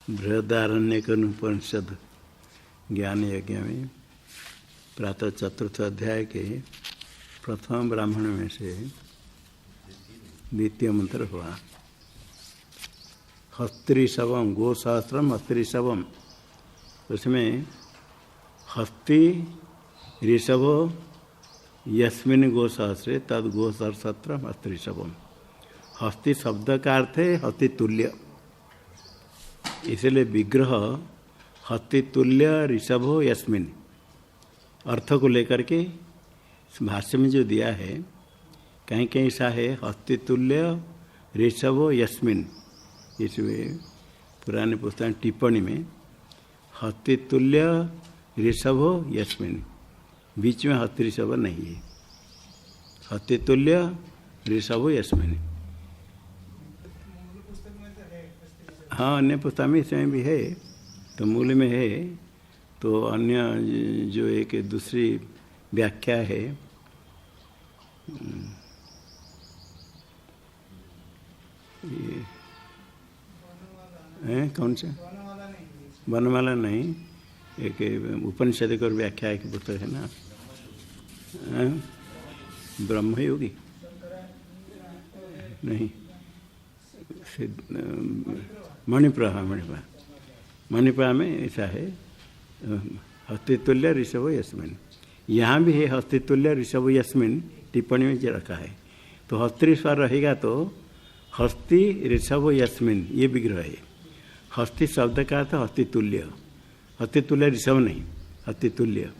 बृहदारण्यक उपनिषद ज्ञान यज्ञ में प्रातः चतुर्थ अध्याय के प्रथम ब्राह्मण में से द्वितीय मंत्र हुआ। हस्तिशवम गो सहस्रम हस्तिशवम, उसमें हस्ति ऋषभो यस्मिन् गो सहस्रे तद गो सहस्रम हस्तिशवम। हस्ति शब्द का अर्थ है हस्ति तुल्य, इसलिए विग्रह हस्ति तुल्य ऋषभो यस्मिन् अर्थ को लेकर के भाष्य में जो दिया है, कहीं कहीं ऐसा है हस्ति तुल्य ऋषभो यस्मिन्। इसमें पुराने पुस्तक टिप्पणी में हस्ति तुल्य ऋषभो यस्मिन्, बीच में हस्ति ऋषभ नहीं है। हस्ति तुल्य ऋषभो यस्मिन्, हाँ अन्य पुस्तक में इसमें भी है, तो मूल में है। तो अन्य जो एक दूसरी व्याख्या है, ये है कौन सा बनवाला नहीं, एक उपनिषद की व्याख्या की पुस्तक है ना, ब्रह्मयोगी नहीं, मणिप्रा में ऐसा है हस्तितुल्य ऋषभ यस्मिन्। यहाँ भी है हस्तितुल्य ऋषभ यस्मिन्, टिप्पणी में जो रखा है। तो हस्ति स्वर रहेगा तो हस्ति ऋषभ यस्मिन् ये विग्रह है। हस्ति शब्द का अर्थ हस्तितुल्य, हस्तितुल्य ऋषभ नहीं, हस्तितुल्य।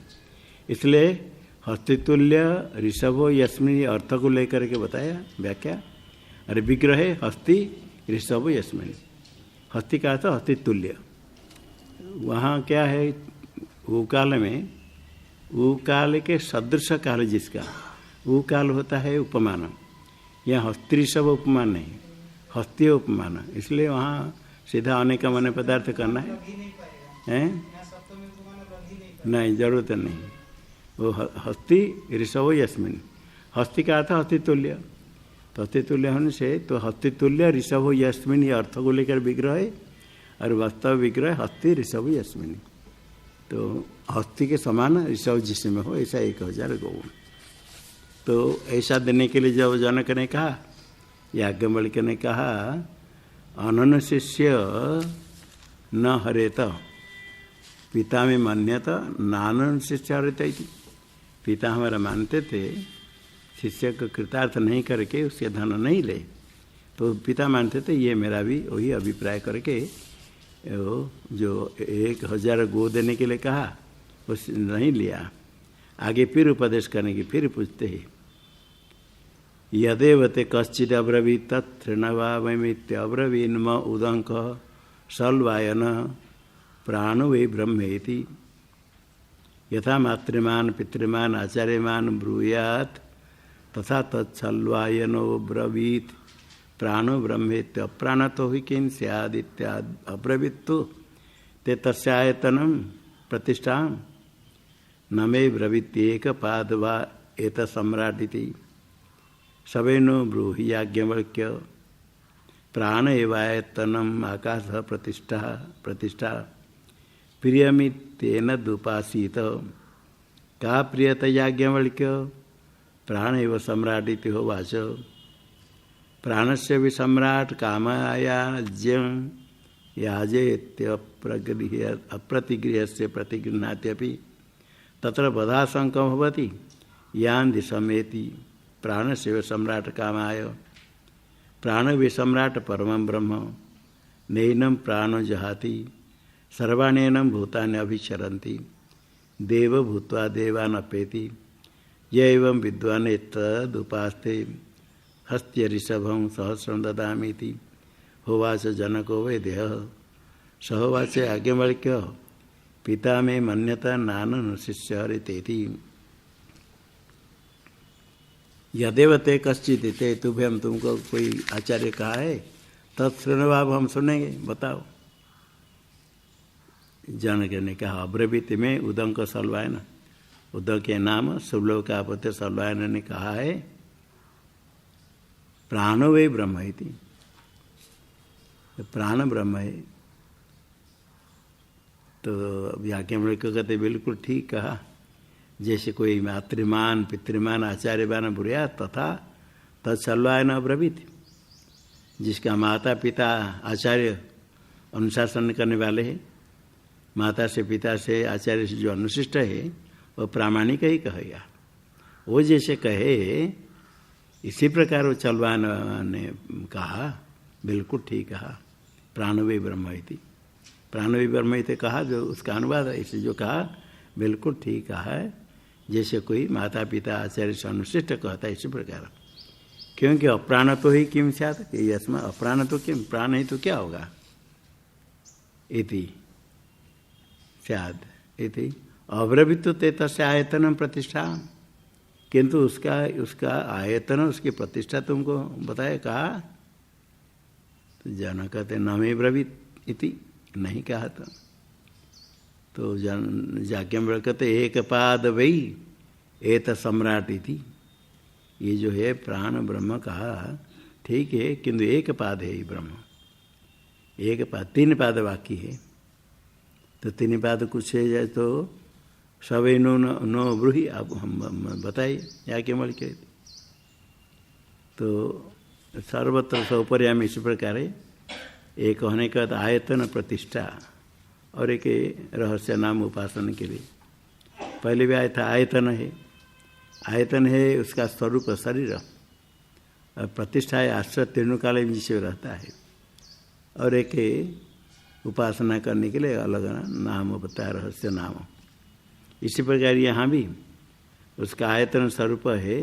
इसलिए हस्तितुल्य ऋषभ यस्मिन् अर्थ को लेकर के बताया व्याख्या। अरे विग्रह है हस्ति ऋषभ यस्मिन्, हस्ति का अर्थ हस्तितुल्य। वहाँ क्या है, उकाल में उकाल के सदृश काल जिसका उकाल होता है उपमान, यहाँ हस्ति ऋषभ उपमान नहीं, हस्ति उपमान। इसलिए वहाँ सीधा अनेक मन पदार्थ करना है, नहीं जरूरत नहीं। वो हस्ति ऋषभ यस्मिन्, हस्ति का अर्थ हस्तितुल्य, तो हस्तितुल्य होने से तो हस्तितुल्य ऋषभ यस्मिन् ये अर्थ को लेकर विग्रह है, और वास्तव विग्रह हस्ति ऋषभ यस्मिन्। तो हस्ति के समान ऋषभ जिसमें हो ऐसा 1000 गौ। तो ऐसा देने के लिए जब जनक ने कहा, याज्ञवल्क्य ने कहा अनन शिष्य न हरेत पिता में मान्यता नानन शिष्य हरेत। पिता हमारा मानते थे शिष्य को कृतार्थ नहीं करके उसके धन नहीं ले, तो पिता मानते थे ये मेरा भी वही अभिप्राय करके जो 1000 गो देने के लिए कहा उस नहीं लिया। आगे फिर उपदेश करने की फिर पूछते ही यदेव ते कश्चिद अब्रवीत तत्णवामित्य अब्रवीन्म उदंक सल्वायन प्राणो वे ब्रह्मेति यथा मातृमान पितृमान आचार्यमान ब्रूयात् तथा तत्सल्वायनो ब्रवीत प्राणो ब्रह्मेत्य अप्राण तो ही किन सदित्याद अब्रवीत ते तस्यायतनम प्रतिष्ठा न मे ब्रवीत्येक पाद वा एत सम्राटिति सवेनो ब्रूहि याज्ञवल्क्य प्राण एवायतनम आकाश प्रतिष्ठा प्रियमितेन दुपासीत का प्रियत याज्ञवल्क्य प्राण एव सम्राटिति होवाच प्राणस्य भी सम्राट कामायाज्यं याजेत्य अप्रतिगृह से प्रतिगृह्णात्यपि तत्र बधाशंकं भवति यान दिशमेति प्राणस्य भी सम्राट कामाय प्राण भी सम्राट परमं ब्रह्म नैनं प्राणो जहाति सर्वाण्येनं भूतानि अभिचरन्ति देव भूत्वा देवान् अपेति य एवं विद्वान् एतदुपास्ते हस्त्य ऋषभं सहस्रं ददामीति होवाच जनको वैदेह सहोवाच याज्ञवल्क्य पिता में मन्यता नानन शिष्य हरितेति यदेव ते कश्चित् ते तुभ्यं तुमको कोई आचार्य कहा है तत्शृण्वाब हम सुनेंगे, बताओ। जनक ने कहा अब्रवीत में उदंक सल्वायन, उदक के नाम सुबलोक का पति सल्वायन ने कहा है प्राणो वे ब्रह्म है, प्राण ब्रह्म है। तो याज्ञवल्क्य को कहते बिल्कुल ठीक कहा। जैसे कोई मातृमान पितृमान आचार्यवान बुरिया तथा तत्सल्वायन अब्रवीत, जिसका माता पिता आचार्य अनुशासन करने वाले हैं, माता से पिता से आचार्य से जो अनुशिष्ट है वो प्रामाणिक ही कहेगा। वो जैसे कहे इसी प्रकार वो चलवान ने कहा, बिल्कुल ठीक कहा। प्राणवे ब्रह्म इति, प्राणवे ब्रह्म इति कहा, जो उसका अनुवाद है इसे जो कहा बिल्कुल ठीक कहा है। जैसे कोई माता पिता आचार्य से अनुशिष्ट कहता है इसी प्रकार। क्योंकि अप्राण तो ही किम स्यात्, यस्मा अप्राण तो किम, प्राण ही तो क्या होगा, इति स्यात् इति अब्रवीत ते तस्य आयतनम प्रतिष्ठा, किंतु उसका आयतन उसकी प्रतिष्ठा तुमको बताया कहा। तो जन कहते न मे ब्रवीत इति, नहीं कहा था। तो याज्ञवल्क्य कहते एक पाद वही एत सम्राट इति, ये जो है प्राण ब्रह्म कहा ठीक है, किंतु एक पाद है ये ब्रह्म, एक पाद, तीन पाद बाकी है। तो तीन पाद कुछ है जाए तो सवे नो ब्रूहि, आप हम बताइए याज्ञवल्क्य। तो सर्वत्र सौपर्यामी इस प्रकार है। एक होने का आयतन प्रतिष्ठा और एक रहस्य नाम उपासना के लिए। पहले भी आया था आयतन है, आयतन है उसका स्वरूप शरीर, और प्रतिष्ठा है आश्रय तीनों काल में जिसे रहता है। और एक उपासना करने के लिए अलग नाम बताया, रहस्य नाम। इसी प्रकार यहाँ भी उसका आयतन स्वरूप है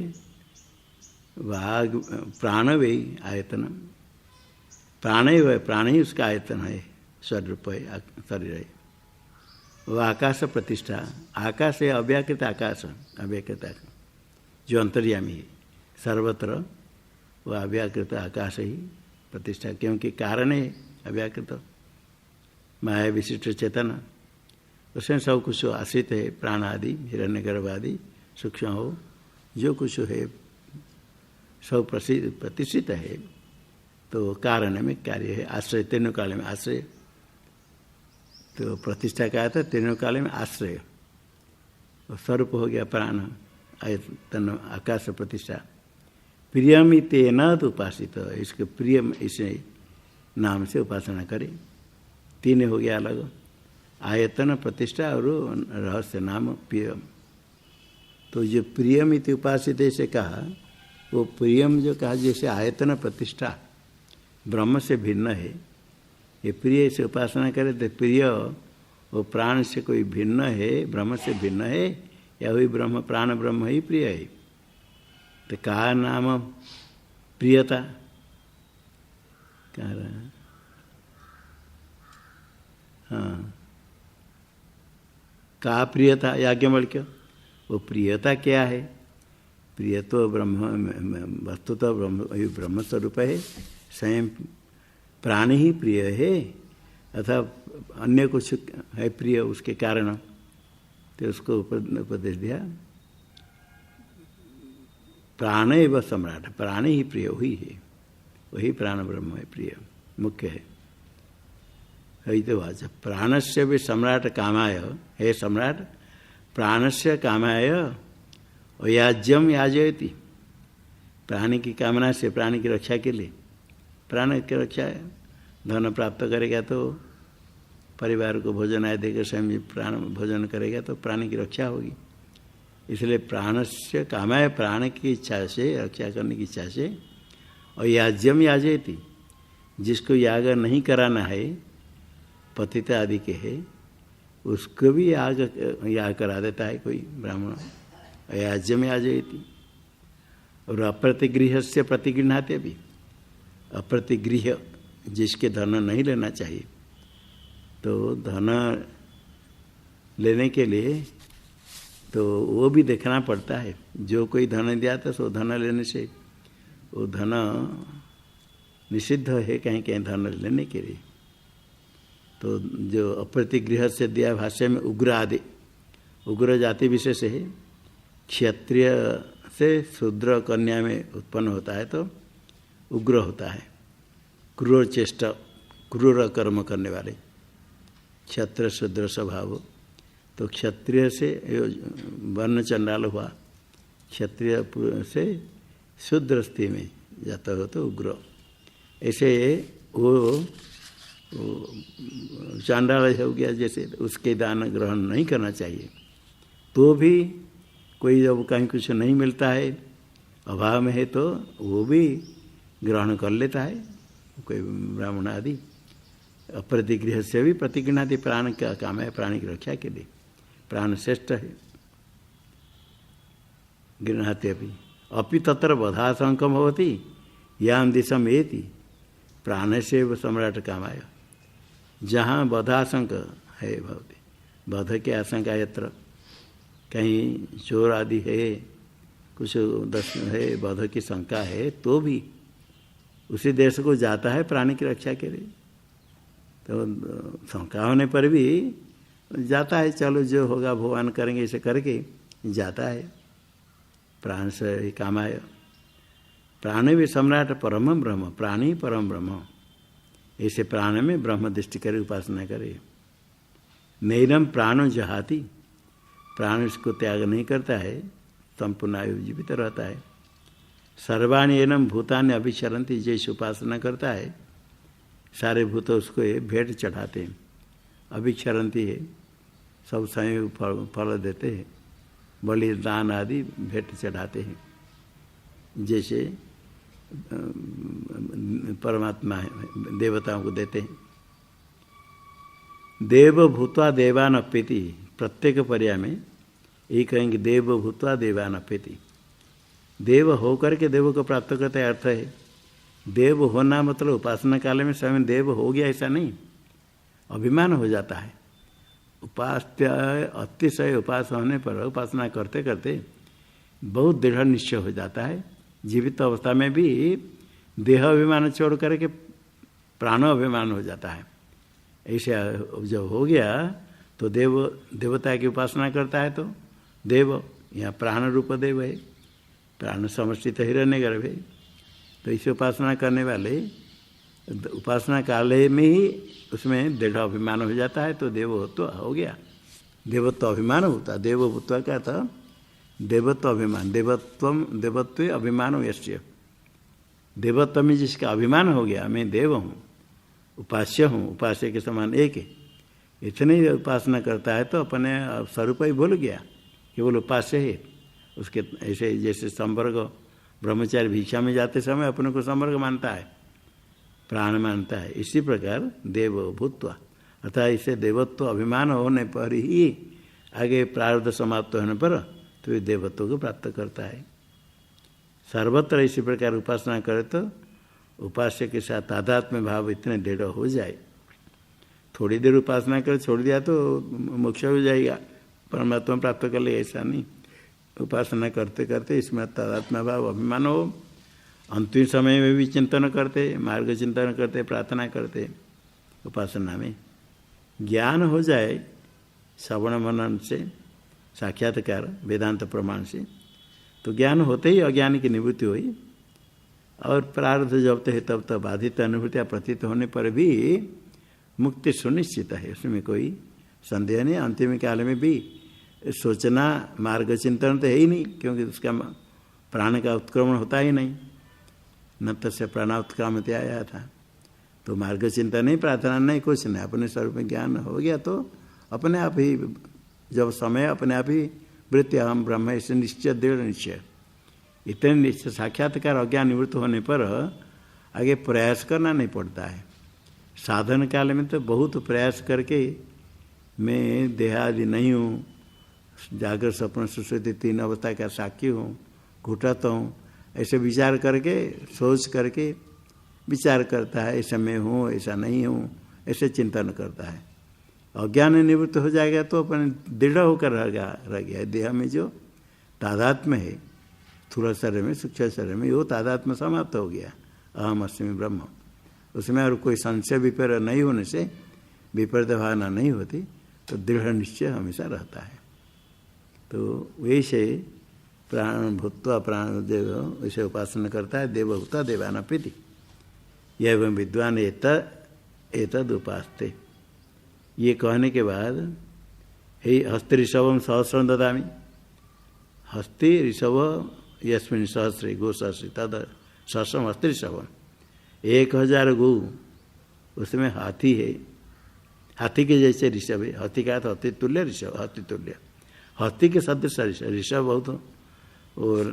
वाग प्राणवे आयतन, प्राण ही उसका आयतन है, स्वरूप है, शरीर है। वो आकाश प्रतिष्ठा, आकाश है अव्याकृत आकाश, अव्याकृत जो अंतर्यामी है सर्वत्र, वो अव्याकृत आकाश ही प्रतिष्ठा, क्योंकि कारण है अव्याकृत माया विशिष्ट चेतन, उसमें सब कुछ आश्रित है। प्राण आदि हिरण्यगर्भ आदि सूक्ष्म हो जो कुछ है सब प्रतिष्ठित है। तो कारण में कार्य है, आश्रय तीनों काल में आश्रय। तो प्रतिष्ठा का था तीनों काल में आश्रय, स्वरूप हो गया प्राण आयतन आकाश प्रतिष्ठा। प्रियम तेन उपासित, इसके प्रियम इसे नाम से उपासना करें। तीन हो गया अलग, आयतन प्रतिष्ठा और रहस्य नाम प्रियम। तो जो प्रियम इति उपासित से कहा, वो प्रियम जो कहा जैसे आयतन प्रतिष्ठा ब्रह्म से भिन्न है, ये प्रिय से उपासना करे तो प्रिय वो प्राण से कोई भिन्न है, ब्रह्म से भिन्न है, या वही ब्रह्म प्राण ब्रह्म ही प्रिय है। तो कहा नाम प्रियता कह रहा है। हाँ, का प्रियता याज्ञवल्क्य, वो प्रियता क्या है? प्रिय तो ब्रह्म वस्तु तो ब्रह्म स्वरूप है, स्वयं प्राण ही प्रिय है, अथवा अन्य कुछ है प्रिय उसके कारण। तो उसको उपदेश दिया प्राण एवं सम्राट, प्राण ही प्रिय हुई है, वही प्राण ब्रह्म है, प्रिय मुख्य है। तो वाच प्राणस्य भी सम्राट कामाय, हे सम्राट प्राणस्य कामाय अयाज्यम याजयति, प्राणी की कामना से प्राणी की रक्षा के लिए, प्राण की रक्षा है, धन प्राप्त करेगा तो परिवार को भोजन आय देकर स्वयं प्राण भोजन करेगा तो प्राणी की रक्षा होगी। इसलिए प्राणस्य कामाय, प्राण की इच्छा से रक्षा करने की इच्छा से, और याज्यम याजयति, जिसको याग नहीं कराना है पतित आदि के है, उसको भी याग करा देता है कोई ब्राह्मण, अयाज्यम याजयति। और अप्रतिगृह से प्रतिगृहाते भी, अप्रतिगृह जिसके धन नहीं लेना चाहिए, तो धन लेने के लिए तो वो भी देखना पड़ता है। जो कोई धन दिया था सो धन लेने से वो धन निषिद्ध है कहीं कहीं धन लेने के लिए। तो जो अप्रतिगृह से दिया भाष्य में उग्र आदि, उग्र जाति विशेष है, क्षत्रिय से शूद्र कन्या में उत्पन्न होता है तो उग्र होता है, क्रूर चेष्टा, क्रूर कर्म करने वाले, क्षत्र शूद्र स्वभाव, तो क्षत्रिय से वर्ण चंडाल हुआ, क्षत्रिय से शूद्र स्थिति में जाता हो तो उग्र। ऐसे वो चांडाल हो गया जैसे, उसके दान ग्रहण नहीं करना चाहिए। तो भी कोई जब कहीं कुछ नहीं मिलता है, अभाव में है, तो वो भी ग्रहण कर लेता है, कोई ब्राह्मण आदि। अप्रतिगृह से भी प्रतिगृहणादि, प्राण का काम है, प्राणी की रक्षा के लिए प्राण श्रेष्ठ है, गृहणाते अपि तत्र बधाशंकम होती याम दिशम एति प्राण से सम्राट कामाय। जहाँ बधाशंक है भवती, बध के आशंका यत्र, कहीं चोर आदि है, कुछ दस है, बध की शंका है, तो भी उसी देश को जाता है प्राणी की रक्षा के लिए। तो शंका होने पर भी जाता है, चलो जो होगा भगवान करेंगे, इसे करके जाता है, प्राण से कामाय। प्राण भी सम्राट परम ब्रह्म, प्राणी परम ब्रह्म, ऐसे प्राण में ब्रह्म दृष्टि करे, उपासना करे। नैरम प्राणो जहाति, प्राण इसको त्याग नहीं करता है, संपूर्ण आयु जीवित रहता है। सर्वाणि एनम भूतानि अभिचरन्ति, जैसे उपासना करता है, सारे भूत उसको भेंट चढ़ाते हैं, अभिचरन्ति है, सब समय फल देते हैं, बलिदान आदि भेंट चढ़ाते हैं, जैसे परमात्मा है, देवताओं को देते हैं। देव भूत्वा देवान अप्यति, प्रत्येक पर्याय में ये कहेंगे देव भूत्वा देवान अप्यति, देव होकर के देव को प्राप्त करते अर्थ है। देव होना मतलब उपासना काल में स्वयं देव हो गया ऐसा नहीं, अभिमान हो जाता है। उपास्य अतिशय उपास होने पर उपासना करते करते बहुत दृढ़ निश्चय हो जाता है। जीवित अवस्था में भी देह अभिमान छोड़ करके प्राण अभिमान हो जाता है। ऐसे जब हो गया तो देवता की उपासना करता है, तो देव यहाँ प्राण रूप देव है, प्राण समष्टित हिरण्यगर्भ है। तो इसे उपासना करने वाले उपासना काल में ही उसमें दृढ़ अभिमान हो जाता है, तो देवत्व हो गया। देवत्व अभिमान होता, देवभूत्व का था देवत्व अभिमान, देवत्व अभिमान यश्य, देवत्व में जिसका अभिमान हो गया, मैं देव हूँ, उपास्य हूँ, उपास्य के समान एक है, इतने उपासना करता है तो अपने स्वरूप ही भूल गया, केवल उपास्य है। उसके ऐसे जैसे संवर्ग ब्रह्मचारी भिक्षा में जाते समय अपने को संवर्ग मानता है, प्राण मानता है, इसी प्रकार देव भूत्वा, अर्थात इसे देवत्व अभिमान होने पर ही आगे प्रारब्ध समाप्त होने पर तो ये देवत्व को प्राप्त करता है। सर्वत्र इसी प्रकार उपासना करे तो उपास्य के साथ तादात्म्य भाव इतने दृढ़ हो जाए। थोड़ी देर उपासना कर छोड़ दिया तो मोक्ष हो जाएगा, परमात्मा प्राप्त कर ले, ऐसा नहीं। उपासना करते करते इसमें तादात्म्य भाव अभिमान हो, अंतिम समय में भी चिंतन करते, मार्ग चिंतन करते, प्रार्थना करते, उपासना में ज्ञान हो जाए श्रवण मनन से, साक्षात्कार वेदांत प्रमाण से, तो ज्ञान होते ही अज्ञान की निवृत्ति हुई। और प्रारब्ध जब तक है तब तक बाधित अनुभूतियाँ प्रतीत होने पर भी मुक्ति सुनिश्चित है, उसमें कोई संदेह नहीं। अंतिम काल में भी सोचना मार्ग चिंतन तो है ही नहीं, क्योंकि उसका प्राण का उत्क्रमण होता ही नहीं, न तस्य प्राणात्क्रामते आया था। तो मार्ग चिंतन नहीं, प्रार्थना नहीं, कुछ नहीं, अपने स्वरूप में ज्ञान हो गया तो अपने आप ही जब समय अपने आप ही वृत्ति अहम ब्रह्म, ऐसे निश्चय दृढ़ निश्चय, इतने निश्चय साक्षात्कार अज्ञान निवृत्त होने पर आगे प्रयास करना नहीं पड़ता है। साधन काल में तो बहुत प्रयास करके मैं देहादि नहीं हूँ, जागृत स्वप्न सुषुप्ति तीन अवस्था का साक्षी हूँ, घुटत हूँ, ऐसे विचार करके सोच करके विचार करता है, ऐसा मैं हूँ, ऐसा नहीं हूँ, ऐसे चिंतन करता है। अज्ञान निवृत्त हो जाएगा तो अपन दृढ़ होकर रह गया। देह में जो तादात्म्य है, स्थूल शरीर में, सूक्ष्म शरीर में, वो तादात्म्य समाप्त हो गया, अहम अस्मि ब्रह्म। उसमें और कोई संशय विपर्य नहीं होने से, विपरीत भावना नहीं होती, तो दृढ़ निश्चय हमेशा रहता है। तो वैसे प्राण भूत्वा प्राण देव वैसे उपासना करता है, देवभूता देवान प्रीति, यह विद्वान एतद उपासते। ये कहने के बाद हे हस्ति ऋषभम सहस्रम ददामी, हस्ति ऋषभ यस्मिन सहस्रे गो सहस्री तद सहस्रम हस्ति ऋषभम, 1000 गो उसमें हाथी है, हाथी के जैसे ऋषभ है। हाथी का तो हाथी तुल्य ऋषभ, हाथी तुल्य, हाथी के सदृश ऋषभ। ऋषभ बहुत और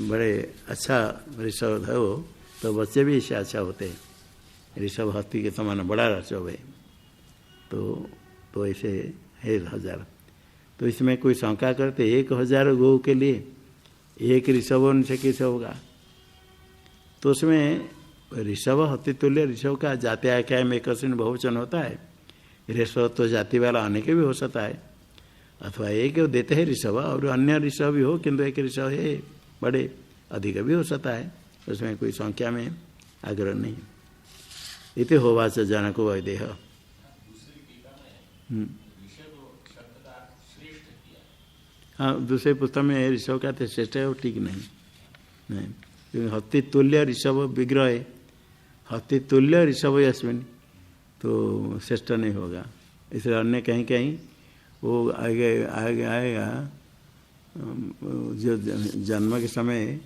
बड़े अच्छा ऋषभ है वो, तो बच्चे भी इससे अच्छा होते हैं। ऋषभ हाथी के समान बड़ा ऋषभ है, तो ऐसे है 1000। तो इसमें कोई शंका करते 1000 गौ के लिए एक ऋषभ उनसे कैसे होगा? तो उसमें ऋषभ हाथी तुल्य ऋषभ का जाति आख्याय में एकस्मिन् बहुवचन होता है। ऋषभ तो जाति वाला अनेक भी हो सकता है, अथवा एक देते हैं ऋषभ और अन्य ऋषभ भी हो, किंतु एक ऋषभ है बड़े अधिक भी हो सकता है, उसमें कोई संख्या में आग्रह नहीं। इति होवाच जनको वैदेह। हाँ, दूसरे पुस्तक में ऋषभ का तो श्रेष्ठ है, वो ठीक नहीं क्योंकि हत्ति तुल्य ऋषभ विग्रह है, हत्ति तुल्य ऋषभ यस्मिन, तो श्रेष्ठ नहीं होगा। इसलिए अन्य कहीं कहीं वो आगे आगे आएगा, जो जन्म के समय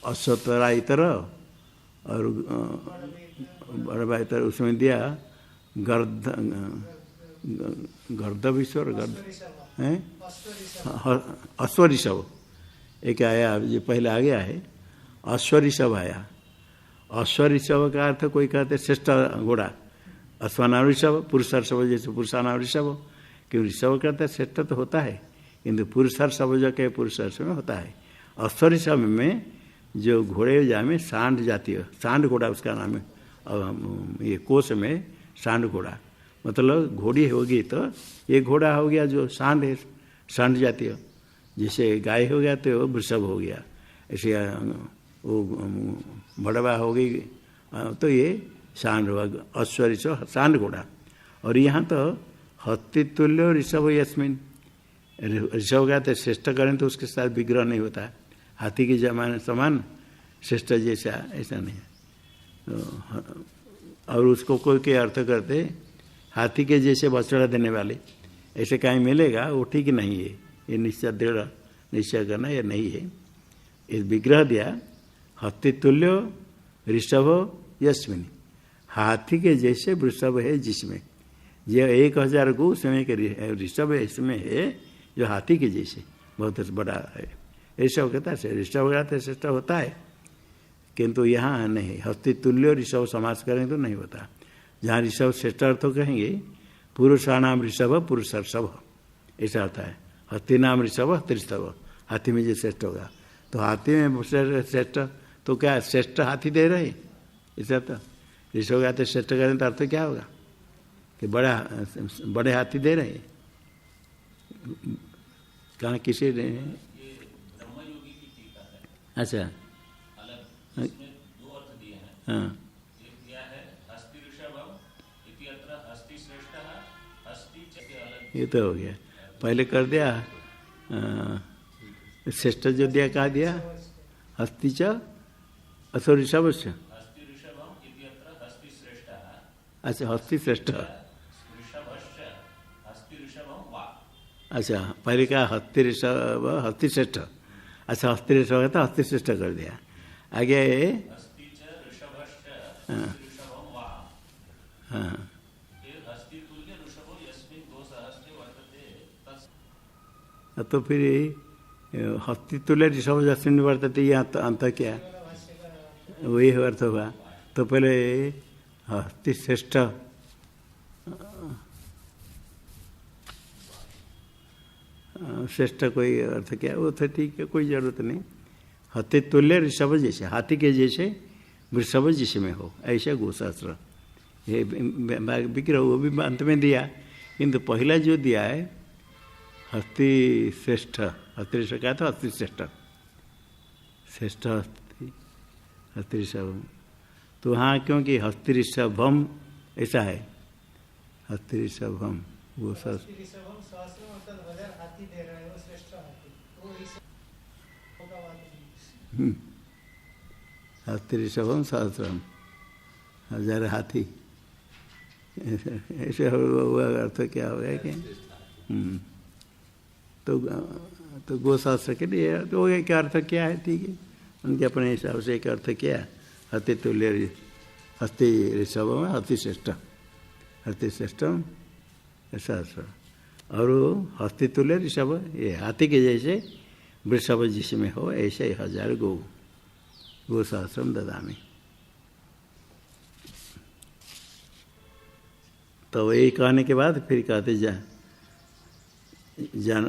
अश्वतरा इतर और बड़ा इतर, उसमें दिया गर्दभीश्वर गर्द है अश्वऋषभ, एक आया जो पहले आ गया है अश्वऋषभ आया। अश्वऋषभ का अर्थ कोई कहते श्रेष्ठ घोड़ा, अश्वनाम ऋषभ, पुरुषर्षभ जैसे पुरुषानाम ऋषभ, क्योंकि ऋषभ कहते श्रेष्ठ तो होता है, किंतु पुरुषर्षभ जो के पुरुषर्षभ में होता है। अश्वऋषभ में जो घोड़े जा में सांड जातीय, सांड घोड़ा उसका नाम है, ये कोश में सांड घोड़ा, मतलब घोड़ी होगी तो ये घोड़ा हो गया जो सांड है, सांड जातीय। जैसे गाय हो गया तो वृषभ हो गया, ऐसे वो भड़वा हो गई तो ये सांड हुआ, अश्वऋषभ सांड घोड़ा। और यहाँ तो हत्ति तुल्य ऋषभ यस्मिन, ऋषभ का तो श्रेष्ठ करें तो उसके साथ विग्रह नहीं होता, हाथी के जमाने समान श्रेष्ठ जैसा ऐसा नहीं है। तो और उसको कोई के अर्थ करते हाथी के जैसे बछड़ा देने वाले, ऐसे कहीं मिलेगा, वो ठीक नहीं है। ये निश्चय दृढ़ निश्चय करना ये नहीं है। इस विग्रह दिया हत्ति तुल्य ऋषभ यस्मिन, हाथी के जैसे वृषभ है जिसमें, यह 1000 गो उसमें के ऋषभ इसमें है जो हाथी के जैसे बहुत बड़ा है। ऋषभ कहता है ऋषभ का तो श्रेष्ठ होता है, किंतु यहाँ नहीं, हस्ति तुल्य ऋषभ समास करें तो नहीं होता। जहाँ ऋषभ श्रेष्ठ अर्थ कहेंगे पुरुषाणाम ऋषभ पुरुषर्षभ ऐसा होता है। हस्ति नाम ऋषभ त्रिषभ, हाथी में जो श्रेष्ठ होगा, तो हाथी में श्रेष्ठ तो क्या श्रेष्ठ हाथी दे रहे, ऐसा तो ऋषभ का तो श्रेष्ठ करें तो अर्थ क्या होगा कि बड़े हाथी दे रहे। कहाँ किसी ने अच्छा हाँ ये तो हो गया, पहले कर दिया श्रेष्ठ जो दिया कहा दिया हस्ति च असो ऋषभ से, अच्छा हस्ति श्रेष्ठ, अच्छा पहले कहा हस्ति ऋषभ हस्ति श्रेष्ठ, अच्छा हस्ति ऋषभ था हस्ति श्रेष्ठ कर दिया आगे। हाँ हाँ तो फिर हस्ति तुल्य ऋषभ जस्मिन वर्तते, ये अंत क्या वही अर्थ हुआ। तो पहले हस्ति श्रेष्ठ श्रेष्ठ कोई अर्थ क्या, वो तो ठीक है, कोई जरूरत नहीं। हस्ति तुल्य ऋषभ जैसे, हाथी के जैसे वृषभ जैसे में हो, ऐसा गोशास्त्र ये विग्रह वो भी अंत में दिया, किंतु पहला जो दिया है हस्ति श्रेष्ठ, हस्ति ऋषभ का था हस्ति श्रेष्ठ, श्रेष्ठ हस्ति ऋषभ। तो हाँ क्योंकि हस्ति ऋषभम ऐसा है, हस्ति ऋषभम वो हस्ति ऋषभम सहस्रम 1000 हाथी, ऐसे हुआ अर्थ क्या हो गया क्या? तो गोशास्त्र के लिए तो एक अर्थ क्या है, ठीक है, उनके अपने हिसाब से एक अर्थ क्या है, हस्ती तुल्य हस्ती ऋषभ में अतिश्रेष्ठ, अतिश्रेष्ठ ऐसा। और हस्ती तुल्य ऋषभ, ये हाथी के जैसे वृषभ जिसमें हो ऐसे ही 1000 गो सहस्रम ददामी। तो यही कहने के बाद फिर कहते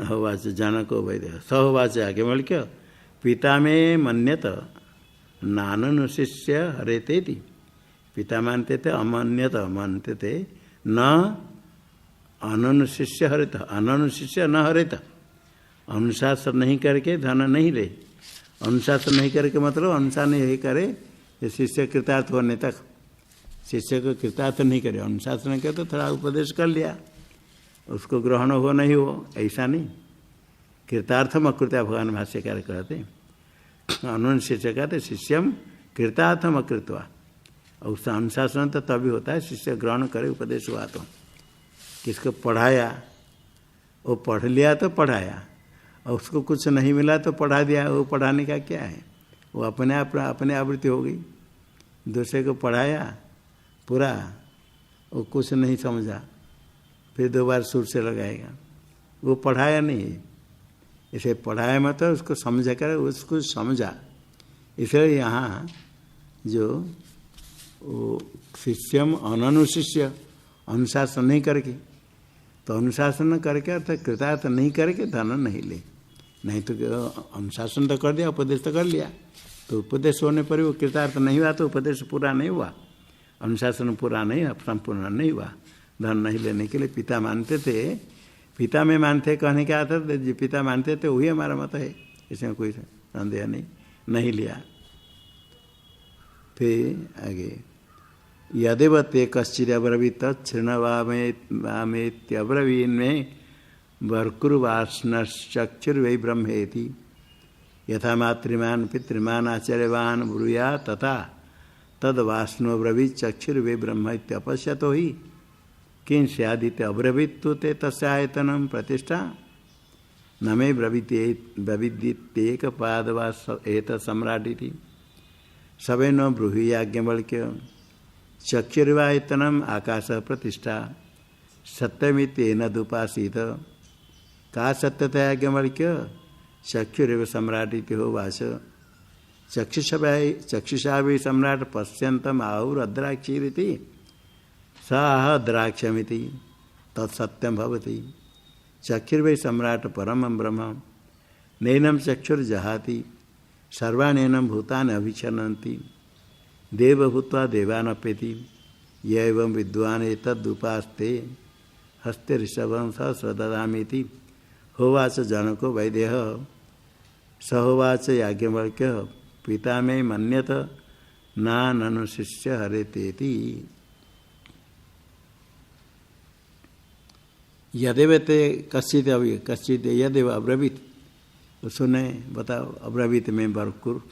होवाच जानको वैद्य सहोवाच आगे बोल क्या, पिता में मन्यत नानुशिष्य हरेते थी, पिता मानते थे अमन्यत मानते थे, न अनुशिष्य हरित, अनुशिष्य न हरित, अनुशासन नहीं करके धन नहीं ले, अनुशासन नहीं करके मतलब अनुशासन नहीं करे शिष्य कृतार्थ होने तक, शिष्य को कृतार्थ नहीं करे, अनुशासन करे तो थोड़ा उपदेश कर लिया, उसको ग्रहण हो नहीं हो ऐसा नहीं, कृतार्थम अकृत्या भगवान भाष्यकार कहते, अनुशिष्य कहते शिष्यम कृतार्थम अकृत्वा, और उसका अनुशासन तो तभी होता है शिष्य ग्रहण करे उपदेश हुआ तो, किसको पढ़ाया वो पढ़ लिया तो पढ़ाया, और उसको कुछ नहीं मिला तो पढ़ा दिया, वो पढ़ाने का क्या है, वो अपने आवृत्ति हो गई, दूसरे को पढ़ाया पूरा, वो कुछ नहीं समझा फिर 2 बार सुर से लगाएगा, वो पढ़ाया नहीं, इसे पढ़ाया मतलब उसको समझा कर उसको समझा, इसलिए यहाँ जो वो शिष्यम अनुशिष्य अनुशासन नहीं करके, तो अनुशासन करके अर्थात कृतार्थ नहीं करके धन नहीं ले, नहीं तो अनुशासन तो कर दिया उपदेश तो कर लिया, तो उपदेश होने पर वो कृतार्थ नहीं हुआ तो उपदेश पूरा नहीं हुआ, अनुशासन पूरा नहीं संपूर्ण नहीं हुआ, धन नहीं लेने के लिए पिता मानते थे, पिता में मानते कहने का आता था, जो पिता मानते थे वही हमारा मत है, इसमें कोई संदेह नहीं लिया। फिर आगे यदेव ते कश्चिद अब्रवीत तृणवामेत्यब्रवीन में वर्कुर्वासनश्चक्षुर्वै ब्रह्मेति यथा मातृमान पितृमान आचार्यवान ब्रूया तथा तद्वासनो ब्रवीत चक्षुर्वै ब्रह्म इत्यपश्यतो ही किं स्यादिते अब्रवीत तो ते तस्यायतनं प्रतिष्ठा न मे ब्रवीत्येक पादवा एत सम्राटिति सवे न ब्रूहि याज्ञवल्क्य चक्षुर्वायतनम आकाश प्रतिष्ठा सत्यमितेन दुपासीत का सत्यता याज्ञवल्क्य चक्षुरेव सम्राटिति होवाच चक्षुषा भी सम्राट पश्यन्तम आहुरद्राक्षीरिति स आह द्राक्षमिति तत्सत्यम भवति चक्षुर्वै सम्राट परमं ब्रह्म नैनं चक्षुर्जहाति सर्वाण्येनं भूतानि अभिछन्नन्ति देव भूत्वा देवानप्यति य एवं विद्वान् एतदुपास्ते हस्ते ऋषभं सहस्र ददामीति होवाच जनको वैदेह सहोवाच याज्ञवल्क्य पिता में मन्यत नानुशिष्य हरेतेति यदेव ते कश्चित यदेव अब्रवीत, सुने बताओ अब्रवीत में बरकुर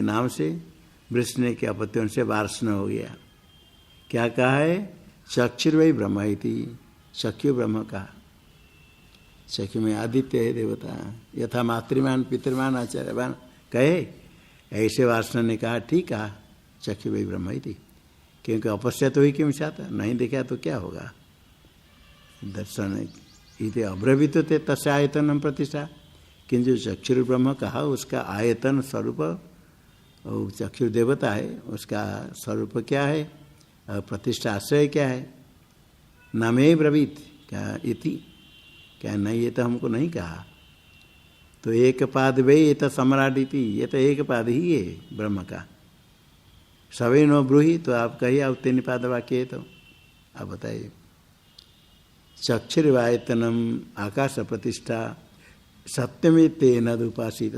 नाम से वृष्ण के अपत्यों से वार्ष्ण हो गया, क्या कहा है चक्षुर्वै ब्रह्म इति, चक्षु ब्रह्म कहा, चक्षु में आदित्य है देवता, यथा मातृमान पितृमान आचार्यवान कहे ऐसे वार्ष्ण ने कहा ठीक कहा चक्षु वै ब्रह्म इति, क्योंकि अपश्य तो ही क्यों चाहता, नहीं देखा तो क्या होगा, दर्शन इति अब्रवीत थे तस्य आयतन प्रतिष्ठा, किंतु चक्षुर ब्रह्म कहा उसका आयतन स्वरूप और चक्षुर देवता है उसका स्वरूप क्या है और प्रतिष्ठा आश्रय क्या है, नमे ब्रवीत क्या इति, क्या नहीं ये तो हमको नहीं कहा, तो एक पाद वे ये तो सम्राट इति, ये तो एक पाद ही है ब्रह्म का, सवे नो ब्रूहि तो आप कहिए अब 3 पाद वाक्य है, तो आप बताइए चक्षुर्वायतनम आकाश प्रतिष्ठा सत्यमे तेन उपासित,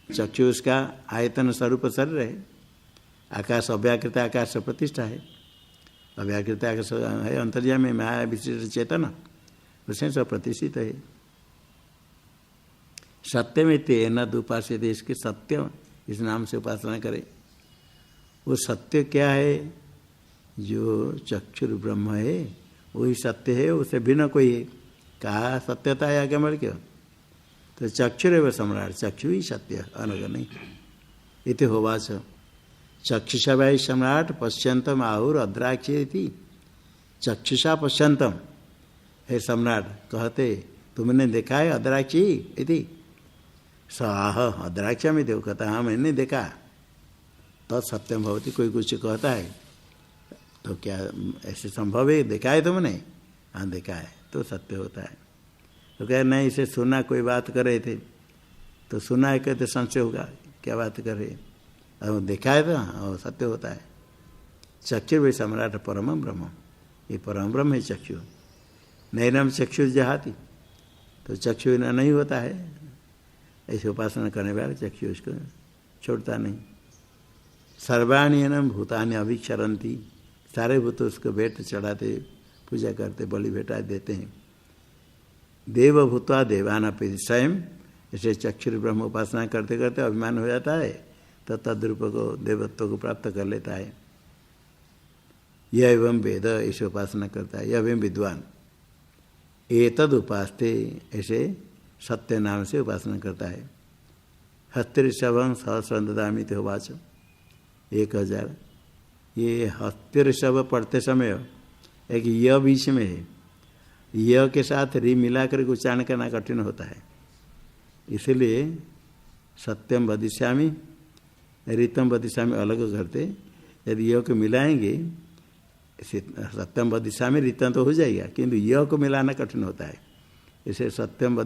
चक्षु उसका आयतन स्वरूप शरीर है, आकाश अव्याकृत आकाश प्रतिष्ठा है, अव्याकृत आकाश है अंतर्यामी में माया विशिष्ट चेतन उसमें सब प्रतिष्ठित है, सत्य में तेन उपासित, इसके सत्य इस नाम से उपासना करे, वो सत्य क्या है जो चक्षुर ब्रह्म है वही सत्य है, उसे भिन्न कोई है। कहा सत्यता है आगे बढ़ के, तो चक्षुरेव सम्राट, चक्षु ही सत्य अनग नहीं। इति होवाच चक्षुषा वै सम्राट पश्यंतम आहुर अद्राक्षी थी। चक्षुषा पश्यंतम हे सम्राट कहते तुमने देखा है अद्राक्षी इति। सह अद्राक्षा में देखो, कहता हाँ मैंने देखा। तत्सत्यम भवती, कोई कुछ कहता है तो क्या ऐसे संभव है? देखा है तुमने? हाँ देखा है, तो सत्य होता है। तो कह नहीं इसे सुना, कोई बात कर रहे थे तो सुना है, कहते संशय होगा क्या बात कर रहे, अब देखा है तो हाँ सत्य होता है। चक्षु भी सम्राट परम ब्रह्म, ये परम ब्रह्म है चक्षु। नैनम चक्षु जहाती, तो चक्षु नहीं होता है। ऐसे उपासना करने वाले चक्षु उसको छोड़ता नहीं। सर्वाण्यनम भूतानि अभिक्षरंती, सारे भूत उसको भेंट चढ़ाते, पूजा करते, बलि भेटा देते हैं। देव भूतवा देवान अपि स्वयं, ऐसे चक्षुर ब्रह्म उपासना करते करते अभिमान हो जाता है तो तद्रूप को देवत्व को प्राप्त कर लेता है। यह एवं वेद, ऐसे उपासना करता है। यह एवं विद्वान एतद उपासते, ऐसे सत्य नाम से उपासना करता है। हस्तिर्षभं सहस्रं ददामि इति होवाच 1000। ये हस्तिर्षभ पढ़ते समय एक य बीच में है, य के साथ री मिलाकर के उच्चारण करना कठिन होता है। इसलिए सत्यम वदिष्यामि रीतम वदिष्यामि अलग करते, यदि य को मिलाएंगे सत्यम वदिष्यामि रीतम तो हो जाएगा, किंतु य को मिलाना कठिन होता है। इसे सत्यम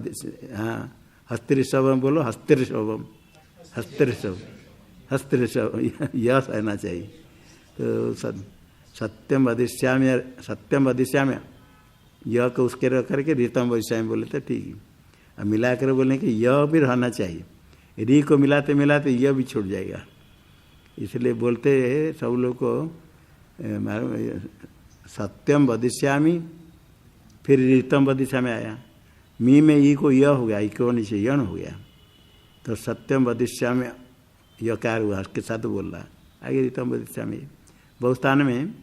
हाँ हस्तिर्षभम बोलो, हस्तिर्षभम, हस्तिर्षभ, हस्तिर्षभ यह रहना चाहिए। तो सत्यम वदिष्यामि, सत्यम वदिष्यामि यह को उसके रख करके रीतम वदिष्यामि बोले तो ठीक है। अब मिला कर बोलने कि यह भी रहना चाहिए, री को मिलाते मिलाते यह भी छूट जाएगा। इसलिए बोलते सब लोग को सत्यम वदिष्यामि फिर रीतम वदिष्यामि आया, मी में ई को यह हो गया, ई को नीचे यण हो गया, तो सत्यम वदिष्यामि यकार हुआ उसके साथ बोल रहा, आगे रीतम वदिष्यामि। बहुत स्थान में